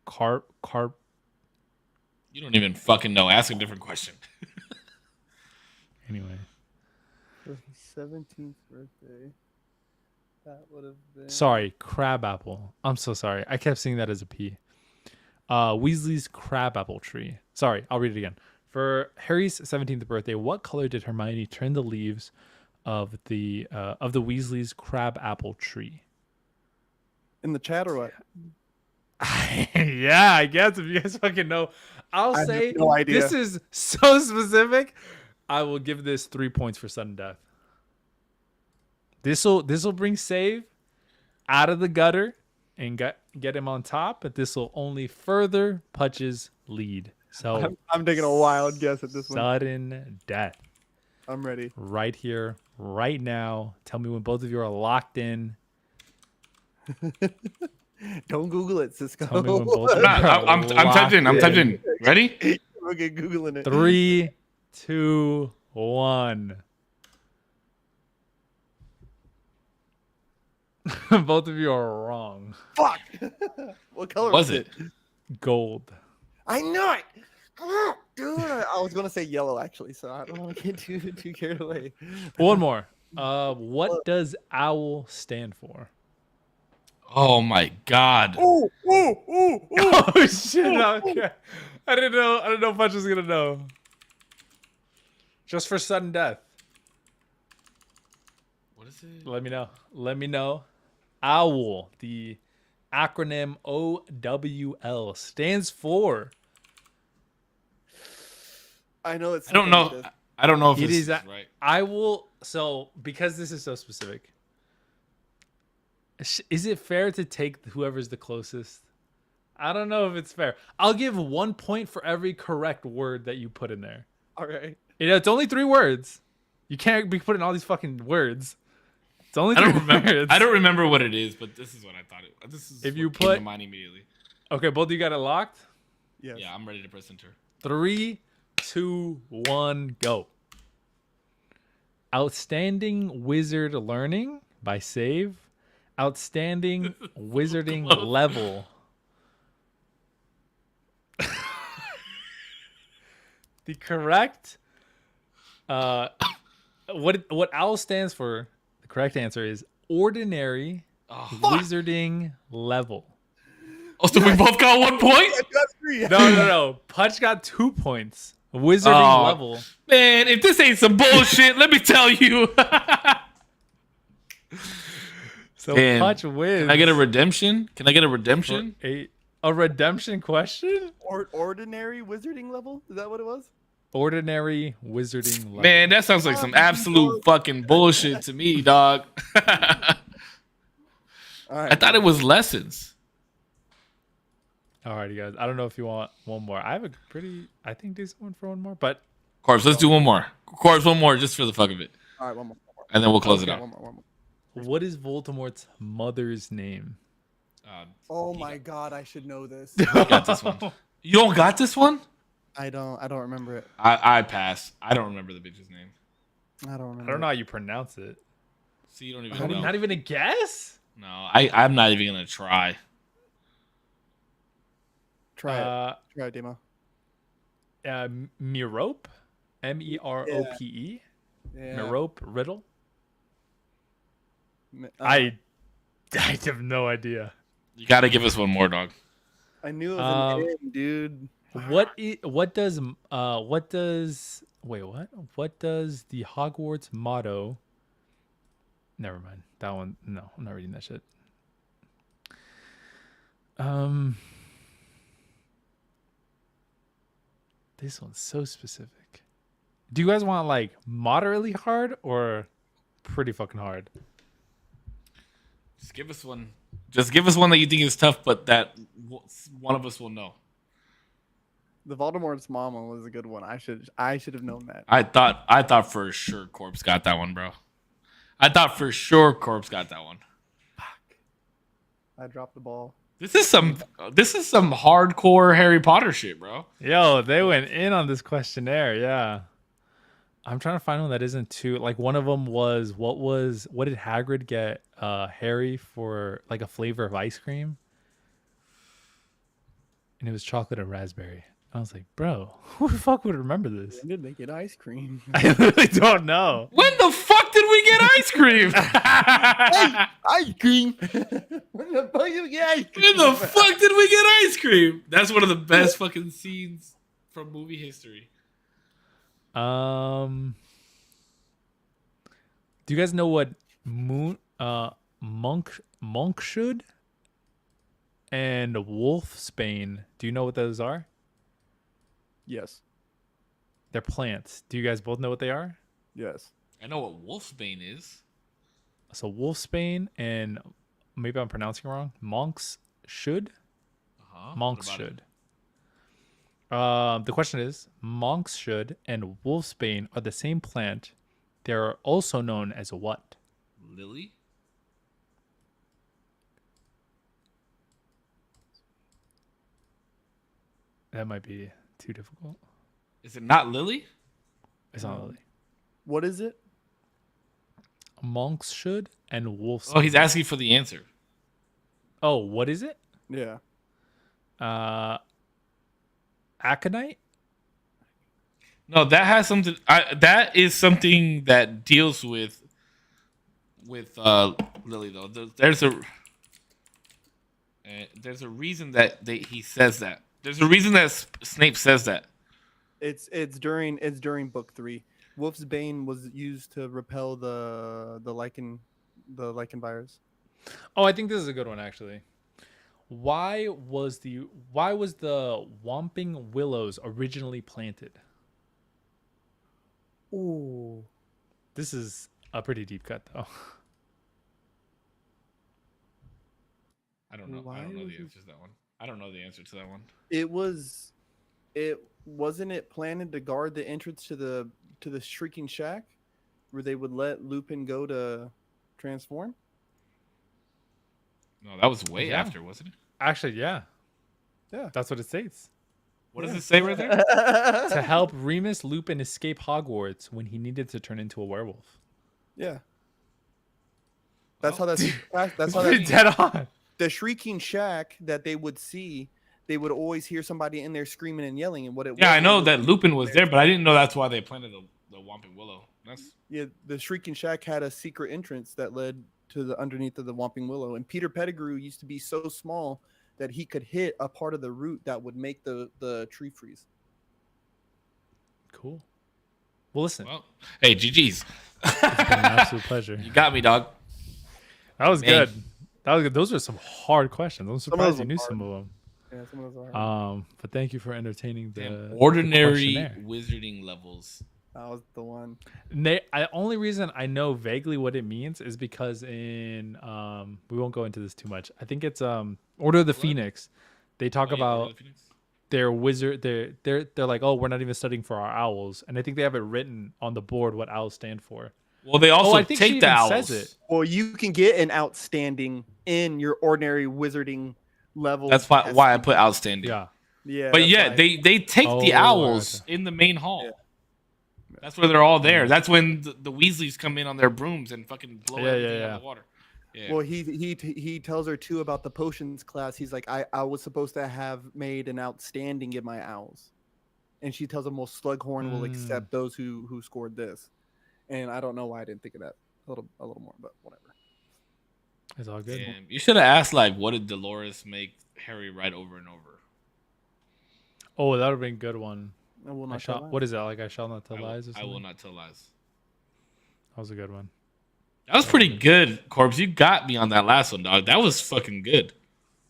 carp? You don't even fucking know. Ask a different question. Anyway, For his 17th birthday. That would have been. sorry, crabapple. I'm so sorry. I kept seeing that as a P. Weasley's crabapple tree. Sorry, I'll read it again. For Harry's 17th birthday, what color did Hermione turn the leaves of the Weasley's crabapple tree? In the chat or what? Yeah, I guess if you guys fucking know, I'll I have say no idea. this is so specific. I will give this 3 points for sudden death. This'll bring save out of the gutter and get him on top, but this will only further Putch's lead. So I'm taking a wild guess at this one. sudden death I'm ready. right here, right now. Tell me when both of you are locked in. Don't Google it, Cisco. Tell me when both of you I'm typed in. I'm typed in. Ready? Okay, Googling it. 3, 2, 1. Both of you are wrong. Fuck. What color Was it? Gold. I knew it. Dude, I was gonna say yellow actually, so I don't want to get too carried away. One more. What does OWL stand for? Oh my god. Ooh, ooh, ooh, ooh. Oh shit! Okay. I didn't know. I didn't know if Punch was gonna know. Just for sudden death. What is it? Let me know. Let me know. OWL, the acronym OWL stands for? I know it's. I don't something know. like this. I don't know if It this is. is right. I will. So because this is so specific, is it fair to take whoever's the closest? I don't know if it's fair. I'll give 1 point for every correct word that you put in there. All right. It's only 3 words. You can't be putting all these fucking words. It's only I 3 don't remember. words. I don't remember what it is, but this is what I thought it. This is If what you came to put- mind immediately. Okay, both of you got it locked. Yes. Yeah, I'm ready to press enter. 3, 2, 1, go. Outstanding Wizard Learning by Save. Outstanding Wizarding close. Level. The correct what OWL stands for, the correct answer is Ordinary Oh, Wizarding Level. oh, so we both got 1 point? That's 3. No. Punch got 2 points. Wizarding Oh. Level. Man, if this ain't some bullshit, let me tell you. So Damn. Punch wins. Can I get a redemption? Can I get a redemption? A redemption question? Ordinary wizarding level. Is that what it was? Ordinary Wizarding Level. Man, that sounds like some absolute fucking bullshit to me, dog. I All right. thought it was lessons. Alrighty, guys. I don't know if you want one more. I have a pretty, I think, decent one for one more, but Corpse, let's do one more. Corpse, one more just for the fuck of it. All right. One more. And then we'll close it Okay, out. one more. what is Voldemort's mother's name? Oh my god! I should know this. I got this one. You don't got this one? I don't remember it. I pass. I don't remember the bitch's name. I don't remember. I don't know how you pronounce it. See, you don't even know. Not even a guess? No, I'm not even gonna try. Try it. Try it, Demo. Merope? Merope? Yeah. Merope Riddle? Uh, I have no idea. You gotta give us one more, dog. I knew it was Um, an N, dude. What does the Hogwarts motto? Never mind. That one, no, I'm not reading that shit. This one's so specific. Do you guys want like moderately hard or pretty fucking hard? Just give us one. Just give us one that you think is tough, but that one of us will know. The Voldemort's mama was a good one. I should have known that. I thought for sure Corpse got that one, bro. I thought for sure Corpse got that one. I dropped the ball. This is some hardcore Harry Potter shit, bro. Yo, they went in on this questionnaire. Yeah. I'm trying to find one that isn't too like one of them was what did Hagrid get Harry for like a flavor of ice cream? And it was chocolate and raspberry. I was like, bro, who the fuck would remember this? When did they get ice cream? I really don't know. When the fuck did we get ice cream? Ice cream. When the fuck you get ice cream? When the fuck did we get ice cream? That's one of the best fucking scenes from movie history. Do you guys know what Monkshood and Wolfsbane? Do you know what those are? Yes. They're plants. Do you guys both know what they are? Yes. I know what Wolfsbane is. So Wolfsbane and maybe I'm pronouncing it wrong. Monks should. Uh-huh. Monks What about should. The question is, monks should and wolfsbane are the same plant. They are also known as what? it? Lily? That might be too difficult. Is it not Lily? It's not really. What is it? Monks should and wolfsbane. Oh, he's asking for the answer. Oh, what is it? Yeah. Aconite? No, that has something. That is something that deals with Lily though. There's a reason that he says that. There's a reason that Snape says that. It's during book 3. Wolfsbane was used to repel the lichen virus. Oh, I think this is a good one actually. Why was the Whomping Willows originally planted? Ooh. This is a pretty deep cut, though. I don't know. Why I don't know was the it- answer to that one. I don't know the answer to that one. It wasn't it planted to guard the entrance to the Shrieking Shack, where they would let Lupin go to transform. No, that was way Yeah. after, wasn't it? Actually, yeah. Yeah. That's what it states. What does it say right there? To help Remus Lupin escape Hogwarts when he needed to turn into a werewolf. Yeah. That's Well, how that's how Pretty that, dead on. the Shrieking Shack that they would see, they would always hear somebody in there screaming and yelling, and what it Yeah, was, I know was that Lupin was there, but I didn't know that's why they planted the Whomping Willow. That's Yeah, the Shrieking Shack had a secret entrance that led to the underneath of the Whomping Willow, and Peter Pettigrew used to be so small that he could hit a part of the root that would make the tree freeze. Cool. Well, listen. well. Hey, GG's. It's been an absolute pleasure. You got me, dog. That was Man. good. That was good. Those are some hard questions. I'm of surprised them you knew are some of them. Yeah, some of those are. But thank you for entertaining Damn, the ordinary questionnaire. wizarding levels. That was the one. Only reason I know vaguely what it means is because in we won't go into this too much. I think it's Order of the Phoenix. They talk Oh, yeah, Order about of the Phoenix. their wizard. They're like, oh, we're not even studying for our owls, and I think they have it written on the board what owls stand for. Well, they also I think she take the even owls. says it. Well, you can get an outstanding in your ordinary wizarding level. That's why test. I put outstanding. Yeah. Yeah, But that's yeah, why. they take the Oh, owls okay. in the main hall. Yeah. That's where they're all there. That's when the Weasleys come in on their brooms and fucking blow Yeah, everything yeah, out yeah. of the water. Yeah. Well, he tells her too about the potions class. He's like, I was supposed to have made an outstanding in my owls, and she tells him, well, Slughorn will accept those who scored this, and I don't know why I didn't think of that a little more, but whatever. It's all good. Damn. You should have asked like, what did Dolores make Harry write over and over? Oh, that would have been a good one. I will I not shall, tell what is that? Like I shall not tell I will, lies or I something? will not tell lies. That was a good one. That was pretty good, Corpse. You got me on that last one, dog. That was fucking good.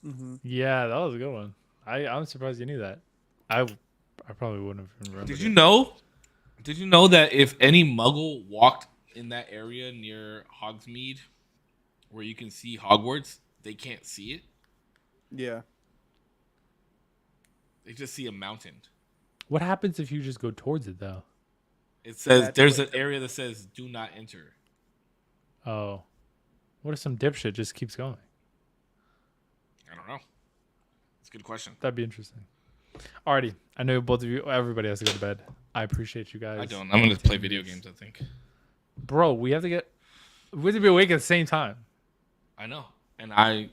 Mm-hmm. Yeah, that was a good one. I'm surprised you knew that. I probably wouldn't have remembered. Did you know? Did you know that if any Muggle walked in that area near Hogsmeade, where you can see Hogwarts, they can't see it. Yeah. They just see a mountain. What happens if you just go towards it though? It says That's there's an what- area that says "Do not enter." Oh, what if some dipshit just keeps going? I don't know. It's a good question. That'd be interesting. Alrighty, I know both of you. Everybody has to go to bed. I appreciate you guys. I don't. I'm gonna play video games. I think. Bro, we have to be awake at the same time. I know, and I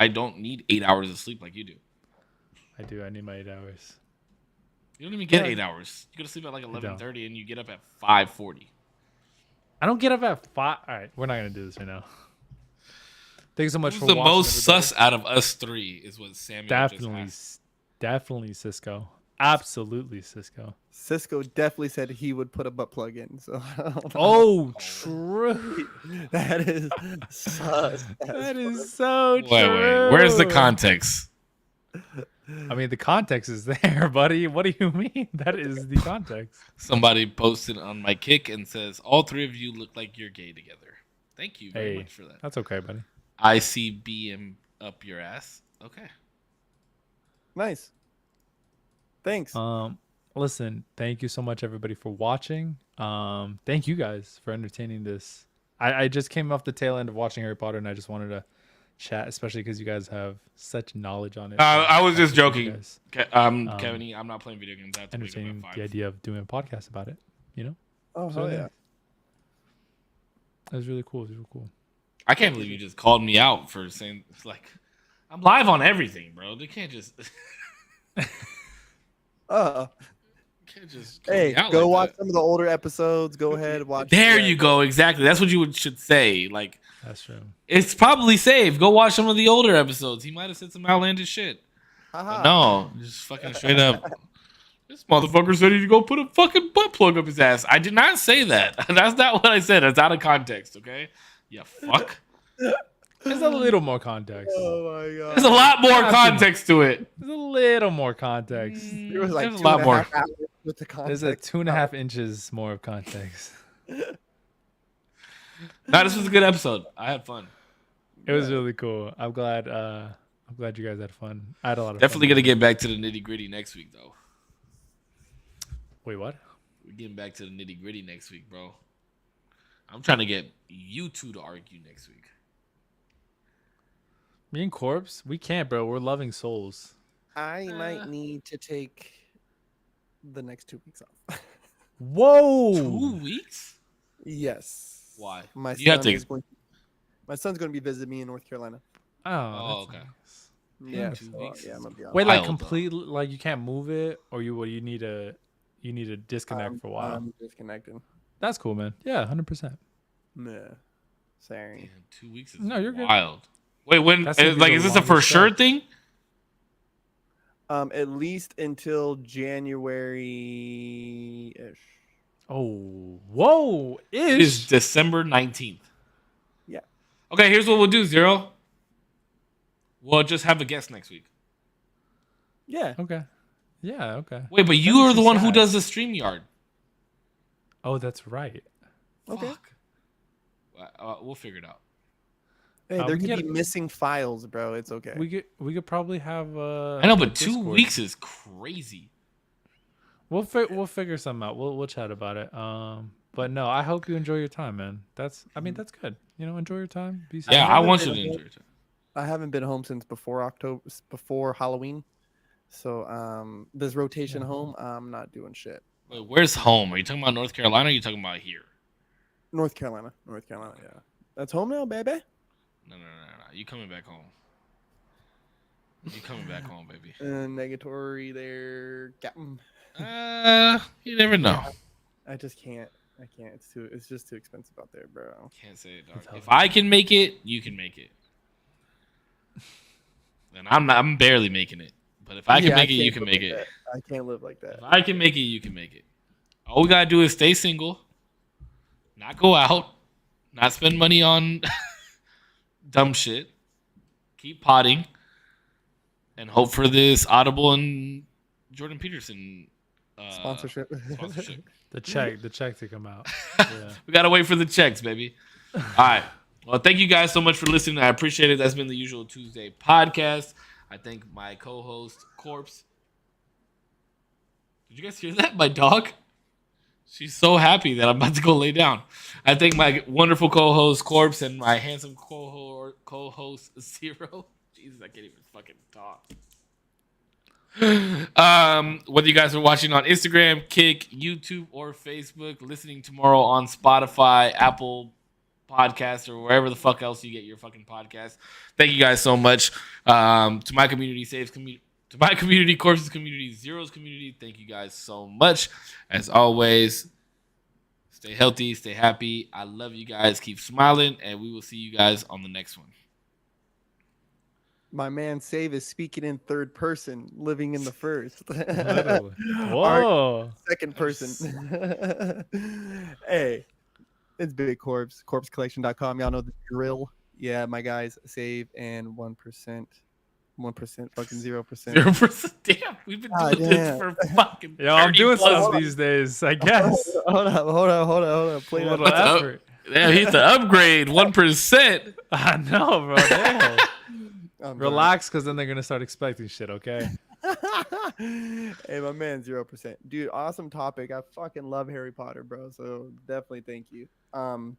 don't need 8 hours of sleep like you do. I do. I need my 8 hours. You don't even get Yeah. 8 hours. You go to sleep at like don't. 11:30, and you get up at 5:40. I don't get up at 5. All right, we're not gonna do this right now. Thanks so much Who's for the watching. most everybody. sus out of us three? Is what Samuel Definitely, just asked. definitely Cisco. Absolutely Cisco. Cisco definitely said he would put a butt plug in. So I don't know. Oh, true. that is sus. That is so Wait, true. where's the context? I mean, the context is there, buddy. What do you mean? That is the context. Somebody posted on my kick and says, "All three of you look like you're gay together." Thank you very Hey, much for that. that's okay, buddy. ICBM up your ass. Okay. Nice. Thanks. Listen, thank you so much, everybody, for watching. Thank you guys for entertaining this. I just came off the tail end of watching Harry Potter, and I just wanted to chat, especially because you guys have such knowledge on it. I was just appreciate you joking. guys Kevin, I'm not playing video games. I have to wake up entertaining at the 5. idea of doing a podcast about it. You know, oh so hell yeah. yeah. it was really cool. It was really cool. I can't believe you just called me out for saying like I'm live on everything, bro. They can't just call Hey, me out go like watch that. some of the older episodes. Go ahead, watch. There you go. Exactly. That's what you should say. Like That's true. it's probably safe. Go watch some of the older episodes. He might have said some outlandish shit. Haha. But no, just fucking straight up. This motherfucker said he'd go put a fucking butt plug up his ass. I did not say that. That's not what I said. That's out of context, okay? Yeah, fuck. There's a little more context. Oh my god. There's a lot more Nothing. context to it. There's a little more context. There was like There's a two lot and a more. half hours with the There's a context. 2.5 inches more of context. Nah, this was a good episode. I had fun. It was really cool. I'm glad you guys had fun. I had a lot of Definitely fun. gonna get back to the nitty gritty next week, though. Wait, what? We're getting back to the nitty gritty next week, bro. I'm trying to get you two to argue next week. Me and Corpse? We can't, bro. We're loving souls. I might need to take the next 2 weeks off. Whoa! 2 weeks? Yes. Why? My You have son to- is going. My son's going to be visiting me in North Carolina. Oh, okay. that's nice. Yeah. 2 so, weeks yeah, I'm is gonna be Wait, off. like Wild, though. completely, like you can't move it, or you need to disconnect for a while. I'm disconnecting. That's cool, man. Yeah, 100%. Yeah. Sorry. Damn, 2 weeks is No, you're good. wild. Wait, when? That's gonna be Like, the is this a for longest sure stretch. thing? At least until January ish. Oh, whoa, It is ish. December 19th. Yeah. Okay, here's what we'll do, Zero. We'll just have a guest next week. Yeah. Okay. Yeah. Okay. Wait, but you makes are the me one who sad. does the StreamYard. Oh, that's right. Okay. Fuck. We'll figure it out. Hey, we there can could be get- missing files, bro. It's okay. We could probably have. I know, a but 2 Discord. weeks is crazy. We'll figure something out. We'll chat about it. But no, I hope you enjoy your time, man. That's that's good. Enjoy your time. Be safe. Yeah, I haven't want you been to home. enjoy it. I haven't been home since before Halloween. So this rotation Yeah. home, I'm not doing shit. Wait, where's home? Are you talking about North Carolina? Or are you talking about here? North Carolina. Yeah. That's home now, baby. No. You coming back home? You coming back home, baby? Negatory there, Captain. You never know. I just can't. I can't. It's just too expensive out there, bro. Can't say it, dog. It's If hard. I can make it, you can make it. And I'm barely making it. But if I can Yeah, make it, you can't can live make like it. that. I can't live like that. If I can make it, you can make it. All we gotta do is stay single, not go out, not spend money on dumb shit, keep potting, and hope for this Audible and Jordan Peterson Sponsorship. sponsorship. The check to come out. Yeah. We gotta wait for the checks, baby. All right. Well, thank you guys so much for listening. I appreciate it. That's been the Usual Tuesday podcast. I thank my co-host Corpse. Did you guys hear that? My dog. She's so happy that I'm about to go lay down. I thank my wonderful co-host Corpse and my handsome co-host Zero. Jesus, I can't even fucking talk. Whether you guys are watching on Instagram, Kick, YouTube, or Facebook, listening tomorrow on Spotify, Apple Podcasts, or wherever the fuck else you get your fucking podcast. Thank you guys so much. To my community, to my community, Corpse's community, Zero's community, thank you guys so much. As always, stay healthy, stay happy. I love you guys. Keep smiling, and we will see you guys on the next one. My man Save is speaking in third person, living in the first. Literally. Art- Whoa. Second person. Hey, it's Big Corpse, corpsecollection.com. Y'all know the drill. Yeah, my guys, Save and 1%. 1%, fucking 0%. 0%. Damn, we've been God doing damn. this for fucking. Yo, I'm 30 doing plus stuff these days, I guess. Hold up. Play A that. little What's up? effort. Damn, he's the upgrade 1%. I know, bro. Damn. I'm Relax, because then they're gonna start expecting shit. Okay. done. Hey, my man, 0%. Dude, awesome topic. I fucking love Harry Potter, bro. So definitely thank you.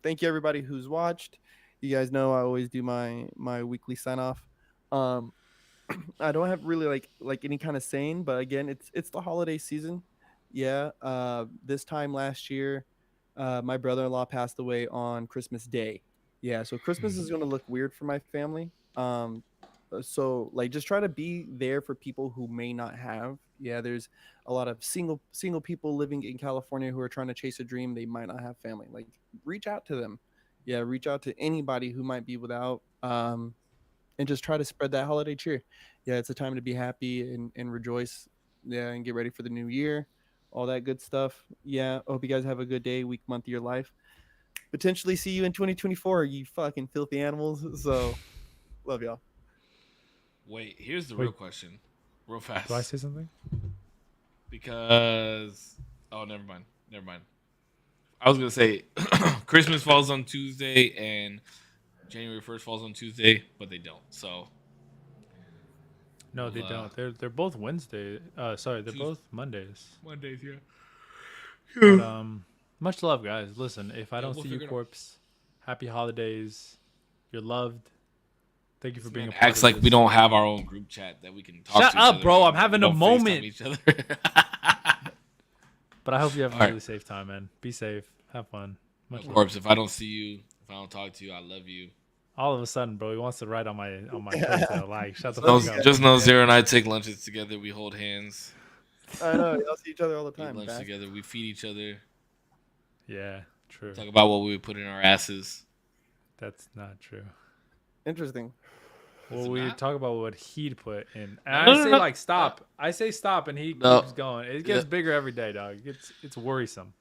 Thank you everybody who's watched. You guys know I always do my weekly sign off. I don't have really like any kind of saying, but again, it's the holiday season. Yeah. This time last year, my brother-in-law passed away on Christmas Day. Yeah, so Christmas is gonna look weird for my family. So like just try to be there for people who may not have. Yeah, there's a lot of single people living in California who are trying to chase a dream. They might not have family. Like reach out to them. Yeah, reach out to anybody who might be without. And just try to spread that holiday cheer. Yeah, it's a time to be happy and rejoice. Yeah, and get ready for the new year. All that good stuff. Yeah, I hope you guys have a good day, week, month of your life. potentially see you in 2024. You fucking filthy animals. So, love y'all. Wait, here's the Wait. real question, real fast. Do I say something? Because never mind. I was gonna say Christmas falls on Tuesday and January 1st falls on Tuesday, but they don't. So No, they Well, don't. They're both Wednesday. Sorry, they're Tues- both Mondays. Mondays, yeah. But much love, guys. Listen, if I Yeah, don't we'll see you, figure it out. corpse, happy holidays. You're loved. Thank you for being a Man part acts of like this. we don't have our own group chat that we can talk Shut to. each up, other bro. in. I'm having We a don't FaceTime moment. Each other. But I hope you have a All right. really safe time, man. Be safe. Have fun. Much love. Corpse, if I don't see you, if I don't talk to you, I love you. All of a sudden, bro, he wants to ride on my coattail. Like, shut the No, fuck up. Just know Zero and I take lunches together. We hold hands. I know y'all see each other all the Eat time. lunch bastard. together. We feed each other. Yeah, true. Talk about what we would put in our asses. That's not true. Interesting. Well, it we not? talk about what he'd put in. And No, I no, say no. like stop. I say stop, and he No. keeps going. It gets bigger every day, dog. It's worrisome.